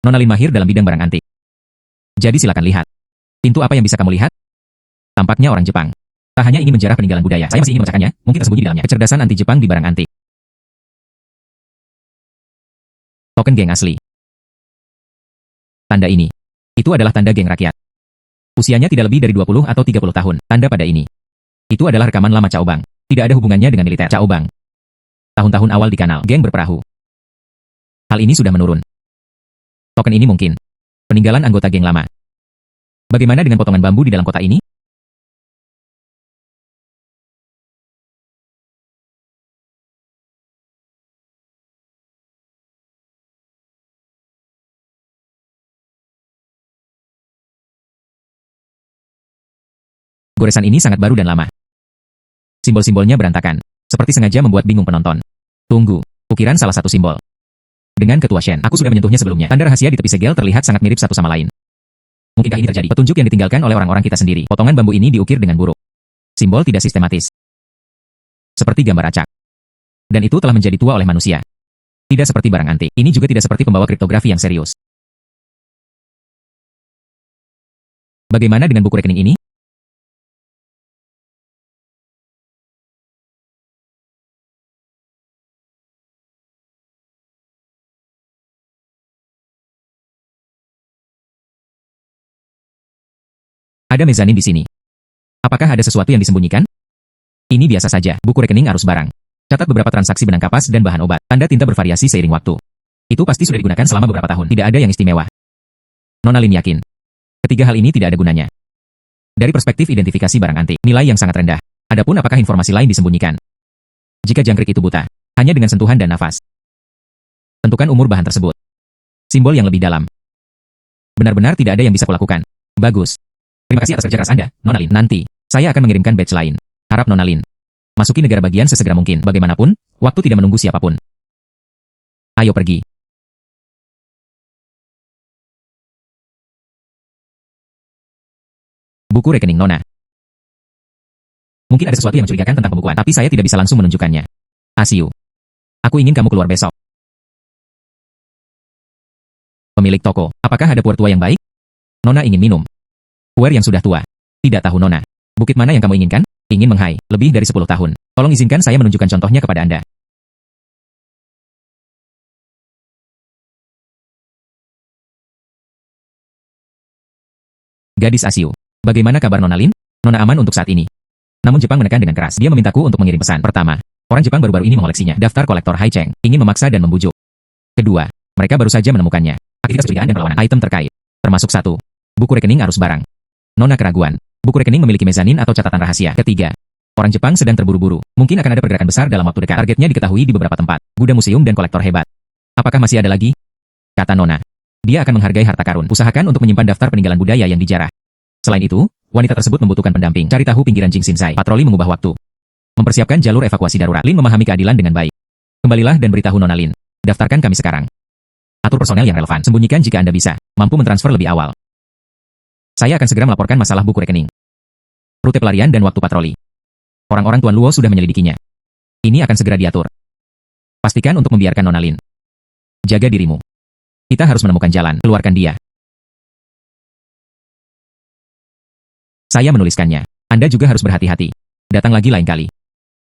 Nona Lin mahir dalam bidang barang antik. Jadi silakan lihat. Pintu apa yang bisa kamu lihat? Tampaknya orang Jepang. Tak hanya ingin menjarah peninggalan budaya, saya masih ingin membacakannya, mungkin tersembunyi di dalamnya. Kecerdasan anti-Jepang di barang antik. Token geng asli. Tanda ini. Itu adalah tanda geng rakyat. Usianya tidak lebih dari 20 atau 30 tahun. Tanda pada ini. Itu adalah rekaman lama Cao Bang. Tidak ada hubungannya dengan militer. Cao Bang. Tahun-tahun awal di kanal, geng berperahu. Hal ini sudah menurun. Token ini mungkin. Peninggalan anggota geng lama. Bagaimana dengan potongan bambu di dalam kota ini? Goresan ini sangat baru dan lama. Simbol-simbolnya berantakan, seperti sengaja membuat bingung penonton. Tunggu, ukiran salah satu simbol. Dengan ketua Shen, aku sudah menyentuhnya sebelumnya. Tanda rahasia di tepi segel terlihat sangat mirip satu sama lain. Mungkinkah ini terjadi? Petunjuk yang ditinggalkan oleh orang-orang kita sendiri. Potongan bambu ini diukir dengan buruk. Simbol tidak sistematis. Seperti gambar acak. Dan itu telah menjadi tua oleh manusia. Tidak seperti barang antik. Ini juga tidak seperti pembawa kriptografi yang serius. Bagaimana dengan buku rekening ini? Ada mezanin di sini. Apakah ada sesuatu yang disembunyikan? Ini biasa saja, buku rekening arus barang. Catat beberapa transaksi benang kapas dan bahan obat. Tanda tinta bervariasi seiring waktu. Itu pasti sudah digunakan selama beberapa tahun. Tidak ada yang istimewa. Nona Lin yakin. Ketiga hal ini tidak ada gunanya. Dari perspektif identifikasi barang antik, nilai yang sangat rendah. Adapun apakah informasi lain disembunyikan? Jika jangkrik itu buta, hanya dengan sentuhan dan nafas. Tentukan umur bahan tersebut. Simbol yang lebih dalam. Benar-benar tidak ada yang bisa kulakukan. Bagus. Terima kasih atas kerja keras Anda, Nona Lin. Nanti, saya akan mengirimkan badge lain. Harap Nona Lin masuki negara bagian sesegera mungkin. Bagaimanapun, waktu tidak menunggu siapapun. Ayo pergi. Buku rekening Nona. Mungkin ada sesuatu yang mencurigakan tentang pembukuan, tapi saya tidak bisa langsung menunjukkannya. Asiu. Aku ingin kamu keluar besok. Pemilik toko, apakah ada puer tua yang baik? Nona ingin minum. Puer yang sudah tua. Tidak tahu Nona. Bukit mana yang kamu inginkan? Ingin menghai, lebih dari 10 tahun. Tolong izinkan saya menunjukkan contohnya kepada Anda. Gadis Asiu. Bagaimana kabar Nona Lin? Nona aman untuk saat ini. Namun Jepang menekan dengan keras. Dia memintaku untuk mengirim pesan. Pertama, orang Jepang baru-baru ini mengoleksinya. Daftar kolektor Hai Cheng. Ingin memaksa dan membujuk. Kedua, mereka baru saja menemukannya. Aktivitas pencurigaan dan perlawanan item terkait. Termasuk 1. Buku rekening arus barang. Nona keraguan. Buku rekening memiliki mezanin atau catatan rahasia. Ketiga, orang Jepang sedang terburu-buru. Mungkin akan ada pergerakan besar dalam waktu dekat. Targetnya diketahui di beberapa tempat. Gudang museum dan kolektor hebat. Apakah masih ada lagi? Kata Nona. Dia akan menghargai harta karun. Usahakan untuk menyimpan daftar peninggalan budaya yang dijarah. Selain itu, wanita tersebut membutuhkan pendamping. Cari tahu pinggiran Jing Shinsai. Patroli mengubah waktu. Mempersiapkan jalur evakuasi darurat. Lin memahami keadilan dengan baik. Kembalilah dan beritahu Nona Lin. Daftarkan kami sekarang. Atur personel yang relevan. Sembunyikan jika Anda bisa. Mampu mentransfer lebih awal. Saya akan segera melaporkan masalah buku rekening. Rute pelarian dan waktu patroli. Orang-orang Tuan Luo sudah menyelidikinya. Ini akan segera diatur. Pastikan untuk membiarkan Nona Lin. Jaga dirimu. Kita harus menemukan jalan. Keluarkan dia. Saya menuliskannya. Anda juga harus berhati-hati. Datang lagi lain kali.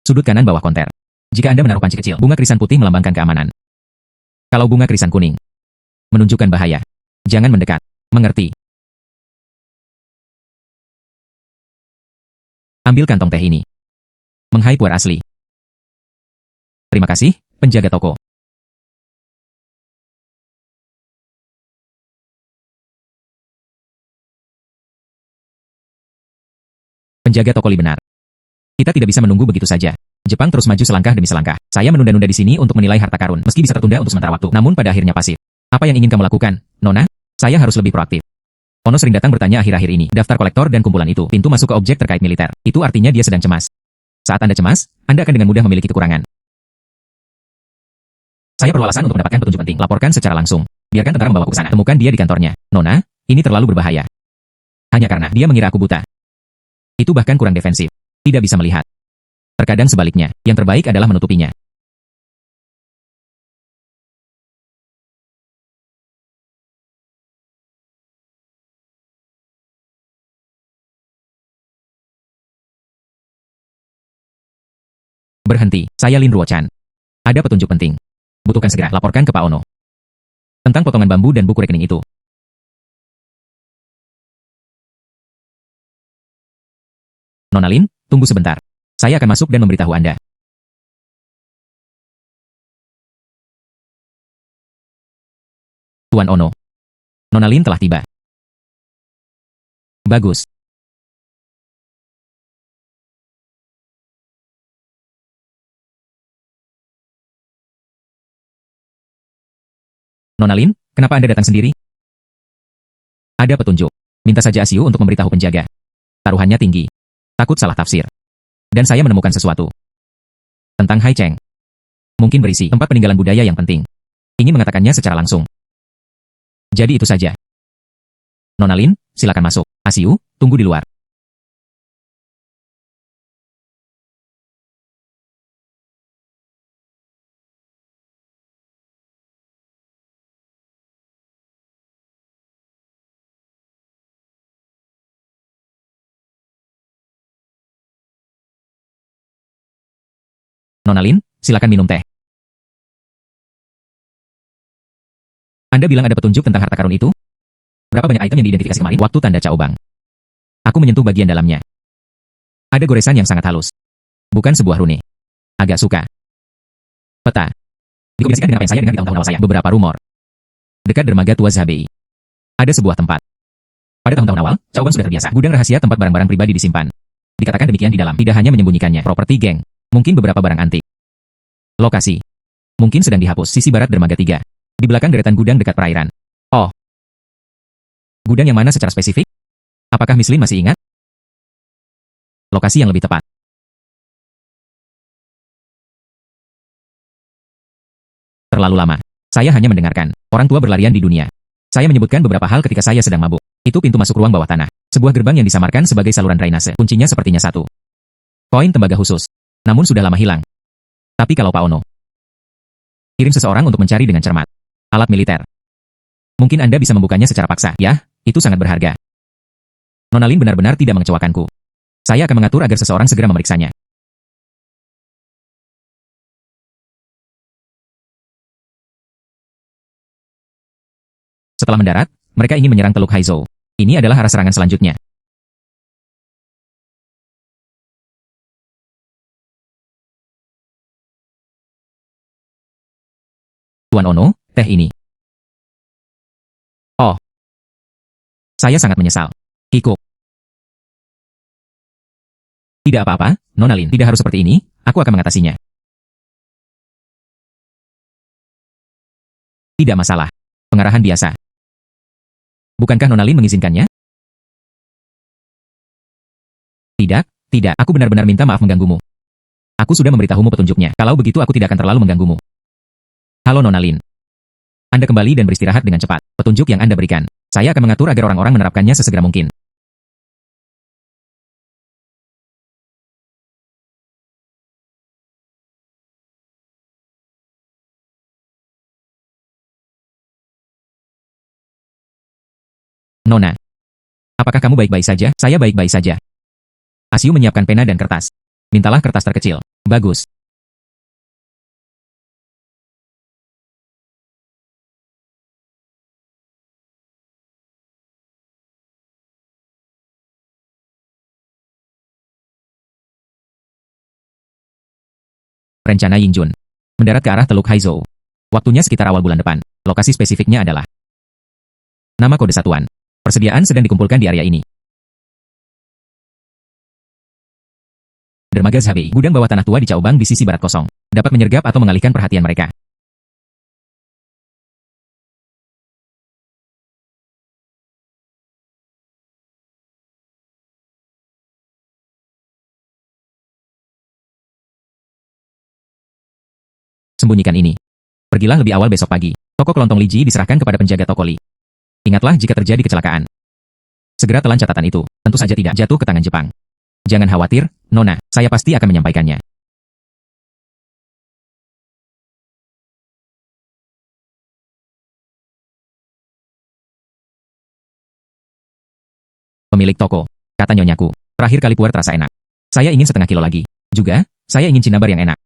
Sudut kanan bawah konter. Jika Anda menaruh panci kecil, bunga krisan putih melambangkan keamanan. Kalau bunga krisan kuning, menunjukkan bahaya. Jangan mendekat. Mengerti? Ambil kantong teh ini. Menghai puer asli. Terima kasih, penjaga toko. Penjaga toko Li benar. Kita tidak bisa menunggu begitu saja. Jepang terus maju selangkah demi selangkah. Saya menunda-nunda di sini untuk menilai harta karun, meski bisa tertunda untuk sementara waktu, namun pada akhirnya pasif. Apa yang ingin kamu lakukan, Nona? Saya harus lebih proaktif. Ono sering datang bertanya akhir-akhir ini. Daftar kolektor dan kumpulan itu, pintu masuk ke objek terkait militer. Itu artinya dia sedang cemas. Saat Anda cemas, Anda akan dengan mudah memiliki kekurangan. Saya perlu alasan untuk mendapatkan petunjuk penting. Laporkan secara langsung. Biarkan tentara membawaku ke sana. Temukan dia di kantornya. Nona, ini terlalu berbahaya. Hanya karena dia mengira aku buta. Itu bahkan kurang defensif. Tidak bisa melihat. Terkadang sebaliknya, yang terbaik adalah menutupinya. Berhenti, saya Lin Ruochan. Ada petunjuk penting. Butuhkan segera, laporkan ke Pak Ono. Tentang potongan bambu dan buku rekening itu. Nona Lin, tunggu sebentar. Saya akan masuk dan memberitahu Anda. Tuan Ono. Nona Lin telah tiba. Bagus. Nona Lin, kenapa Anda datang sendiri? Ada petunjuk. Minta saja Asiu untuk memberitahu penjaga. Taruhannya tinggi. Takut salah tafsir. Dan saya menemukan sesuatu. Tentang Hai Cheng. Mungkin berisi tempat peninggalan budaya yang penting. Ingin mengatakannya secara langsung. Jadi itu saja. Nona Lin, silakan masuk. Asiu, tunggu di luar. Nona Lin, silakan minum teh. Anda bilang ada petunjuk tentang harta karun itu? Berapa banyak item yang diidentifikasi kemarin waktu tanda caobang? Aku menyentuh bagian dalamnya. Ada goresan yang sangat halus. Bukan sebuah rune. Agak suka. Peta. Dikombinasikan dengan apa yang saya dengar di tahun-tahun awal saya. Beberapa rumor. Dekat dermaga tua Zhabei. Ada sebuah tempat. Pada tahun-tahun awal, caobang sudah terbiasa. Gudang rahasia tempat barang-barang pribadi disimpan. Dikatakan demikian di dalam. Tidak hanya menyembunyikannya. Properti geng. Mungkin beberapa barang antik. Lokasi. Mungkin sedang dihapus. Sisi barat dermaga 3. Di belakang deretan gudang dekat perairan. Oh. Gudang yang mana secara spesifik? Apakah Miss Lin masih ingat? Lokasi yang lebih tepat. Terlalu lama. Saya hanya mendengarkan. Orang tua berlarian di dunia. Saya menyebutkan beberapa hal ketika saya sedang mabuk. Itu pintu masuk ruang bawah tanah. Sebuah gerbang yang disamarkan sebagai saluran drainase. Kuncinya sepertinya satu. Koin tembaga khusus. Namun sudah lama hilang. Tapi kalau Pak Ono kirim seseorang untuk mencari dengan cermat. Alat militer. Mungkin Anda bisa membukanya secara paksa. Ya, itu sangat berharga. Nona Lin benar-benar tidak mengecewakanku. Saya akan mengatur agar seseorang segera memeriksanya. Setelah mendarat, mereka ingin menyerang Teluk Haizhou. Ini adalah arah serangan selanjutnya. Tuan Ono, teh ini. Oh. Saya sangat menyesal. Kiko. Tidak apa-apa, Nona Lin. Tidak harus seperti ini, aku akan mengatasinya. Tidak masalah. Pengarahan biasa. Bukankah Nona Lin mengizinkannya? Tidak, tidak. Aku benar-benar minta maaf mengganggumu. Aku sudah memberitahumu petunjuknya. Kalau begitu aku tidak akan terlalu mengganggumu. Halo Nona Lin. Anda kembali dan beristirahat dengan cepat. Petunjuk yang Anda berikan. Saya akan mengatur agar orang-orang menerapkannya sesegera mungkin. Nona. Apakah kamu baik-baik saja? Saya baik-baik saja. Asiu menyiapkan pena dan kertas. Mintalah kertas terkecil. Bagus. Rencana Yingjun. Mendarat ke arah Teluk Haizhou. Waktunya sekitar awal bulan depan. Lokasi spesifiknya adalah nama kode satuan. Persediaan sedang dikumpulkan di area ini. Dermaga Zhabei, gudang bawah tanah tua di Chaobang di sisi barat kosong. Dapat menyergap atau mengalihkan perhatian mereka. Sembunyikan ini. Pergilah lebih awal besok pagi. Toko kelontong Li Ji diserahkan kepada penjaga toko Li. Ingatlah jika terjadi kecelakaan. Segera telan catatan itu. Tentu saja tidak jatuh ke tangan Jepang. Jangan khawatir, Nona. Saya pasti akan menyampaikannya. Pemilik toko. Kata nyonyaku. Terakhir kali puer terasa enak. Saya ingin setengah kilo lagi. Juga, saya ingin cinabar yang enak.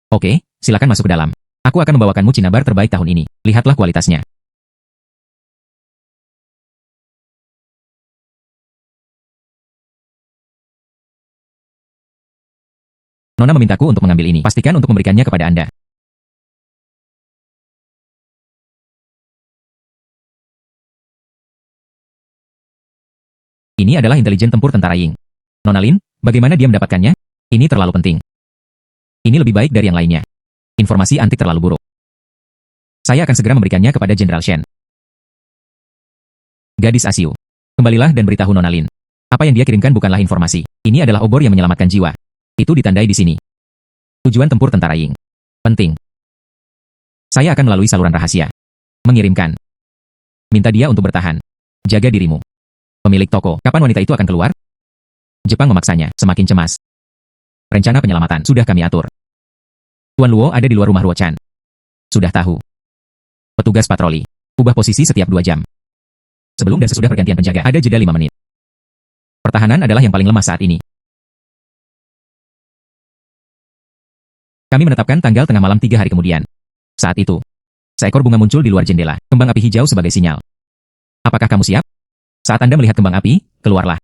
Oke, silakan masuk ke dalam. Aku akan membawakanmu cinabar terbaik tahun ini. Lihatlah kualitasnya. Nona memintaku untuk mengambil ini. Pastikan untuk memberikannya kepada Anda. Ini adalah intelijen tempur tentara Ying. Nona Lin, bagaimana dia mendapatkannya? Ini terlalu penting. Ini lebih baik dari yang lainnya. Informasi antik terlalu buruk. Saya akan segera memberikannya kepada Jenderal Shen. Gadis Asiu. Kembalilah dan beritahu Nona Lin. Apa yang dia kirimkan bukanlah informasi. Ini adalah obor yang menyelamatkan jiwa. Itu ditandai di sini. Tujuan tempur tentara Ying. Penting. Saya akan melalui saluran rahasia. Mengirimkan. Minta dia untuk bertahan. Jaga dirimu. Pemilik toko, kapan wanita itu akan keluar? Jepang memaksanya, semakin cemas. Rencana penyelamatan sudah kami atur. Tuan Luo ada di luar rumah Ruo Chan. Sudah tahu. Petugas patroli. Ubah posisi setiap 2 jam. Sebelum dan sesudah pergantian penjaga ada jeda 5 menit. Pertahanan adalah yang paling lemah saat ini. Kami menetapkan tanggal tengah malam 3 hari kemudian. Saat itu, seekor bunga muncul di luar jendela, kembang api hijau sebagai sinyal. Apakah kamu siap? Saat Anda melihat kembang api, keluarlah.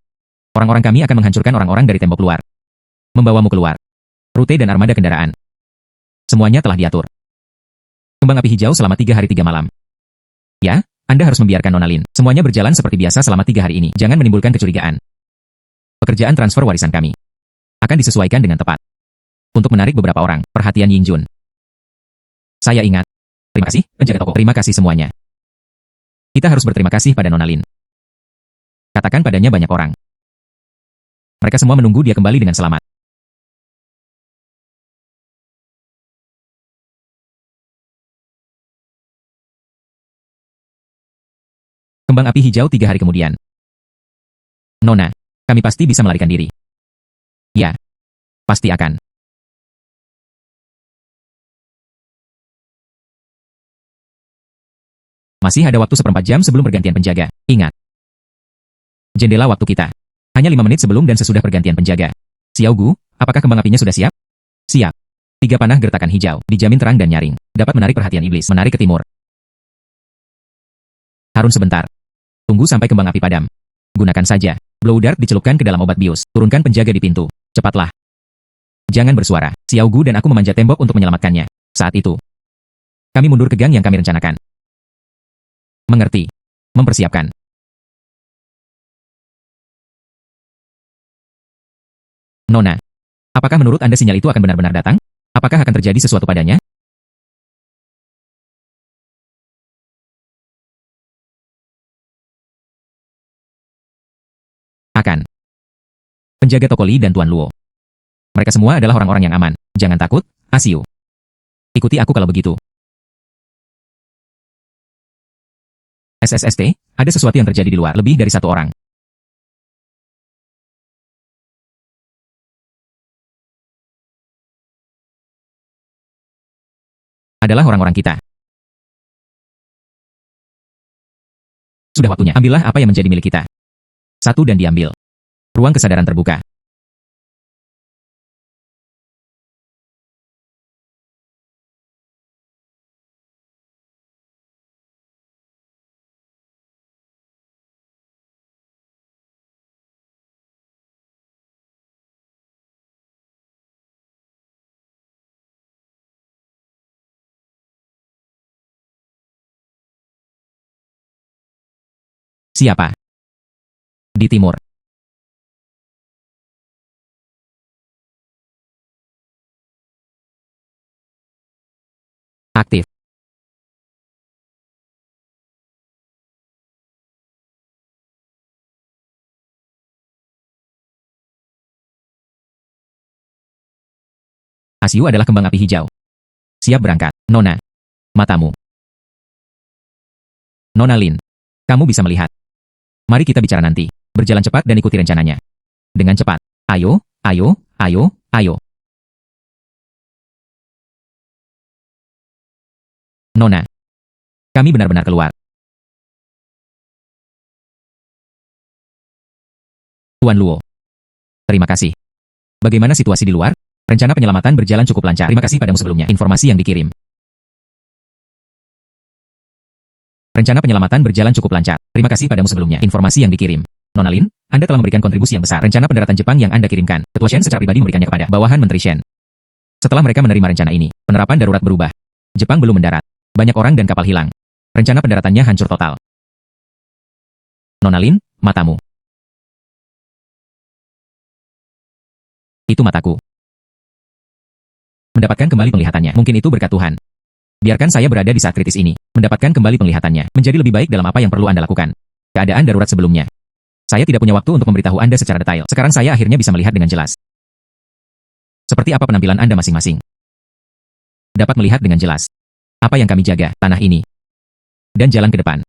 Orang-orang kami akan menghancurkan orang-orang dari tembok luar. Membawamu keluar. Rute dan armada kendaraan. Semuanya telah diatur. Kembang api hijau selama 3 hari 3 malam. Ya, Anda harus membiarkan Nona Lin. Semuanya berjalan seperti biasa selama 3 hari ini. Jangan menimbulkan kecurigaan. Pekerjaan transfer warisan kami akan disesuaikan dengan tepat. Untuk menarik beberapa orang, perhatian Yingjun. Saya ingat. Terima kasih, penjaga toko. Terima kasih semuanya. Kita harus berterima kasih pada Nona Lin. Katakan padanya banyak orang. Mereka semua menunggu dia kembali dengan selamat. Kembang api hijau 3 hari kemudian. Nona, kami pasti bisa melarikan diri. Ya, pasti akan. Masih ada waktu 1/4 jam sebelum pergantian penjaga. Ingat. Jendela waktu kita. Hanya 5 menit sebelum dan sesudah pergantian penjaga. Xiao Gu, apakah kembang apinya sudah siap? Siap. 3 panah gertakan hijau, dijamin terang dan nyaring. Dapat menarik perhatian iblis. Menarik ke timur. Harun sebentar. Tunggu sampai kembang api padam. Gunakan saja. Blow dart dicelupkan ke dalam obat bius. Turunkan penjaga di pintu. Cepatlah. Jangan bersuara. Xiao Gu dan aku memanjat tembok untuk menyelamatkannya. Saat itu, kami mundur ke gang yang kami rencanakan. Mengerti. Mempersiapkan. Nona, apakah menurut Anda sinyal itu akan benar-benar datang? Apakah akan terjadi sesuatu padanya? Akan. Penjaga toko Li dan Tuan Luo. Mereka semua adalah orang-orang yang aman. Jangan takut, Asiu. Ikuti aku kalau begitu. SSST, ada sesuatu yang terjadi di luar. Lebih dari 1 orang. Adalah orang-orang kita. Sudah waktunya. Ambillah apa yang menjadi milik kita. 1 dan diambil. Ruang kesadaran terbuka. Siapa? Di timur. Aktif. Asiu adalah kembang api hijau. Siap berangkat. Nona. Matamu. Nona Lin. Kamu bisa melihat. Mari kita bicara nanti. Berjalan cepat dan ikuti rencananya. Dengan cepat. Ayo, ayo, ayo, ayo. Nona. Kami benar-benar keluar. Tuan Luo. Terima kasih. Bagaimana situasi di luar? Rencana penyelamatan berjalan cukup lancar. Terima kasih padamu sebelumnya. Informasi yang dikirim. Rencana penyelamatan berjalan cukup lancar. Terima kasih padamu sebelumnya. Informasi yang dikirim. Nona Lin, Anda telah memberikan kontribusi yang besar. Rencana pendaratan Jepang yang Anda kirimkan. Ketua Shen secara pribadi memberikannya kepada bawahan Menteri Shen. Setelah mereka menerima rencana ini, penerapan darurat berubah. Jepang belum mendarat. Banyak orang dan kapal hilang. Rencana pendaratannya hancur total. Nona Lin, matamu. Itu mataku. Mendapatkan kembali penglihatannya. Mungkin itu berkat Tuhan. Biarkan saya berada di saat kritis ini. Mendapatkan kembali penglihatannya. Menjadi lebih baik dalam apa yang perlu Anda lakukan. Keadaan darurat sebelumnya. Saya tidak punya waktu untuk memberitahu Anda secara detail. Sekarang saya akhirnya bisa melihat dengan jelas. Seperti apa penampilan Anda masing-masing. Dapat melihat dengan jelas. Apa yang kami jaga, tanah ini. Dan jalan ke depan.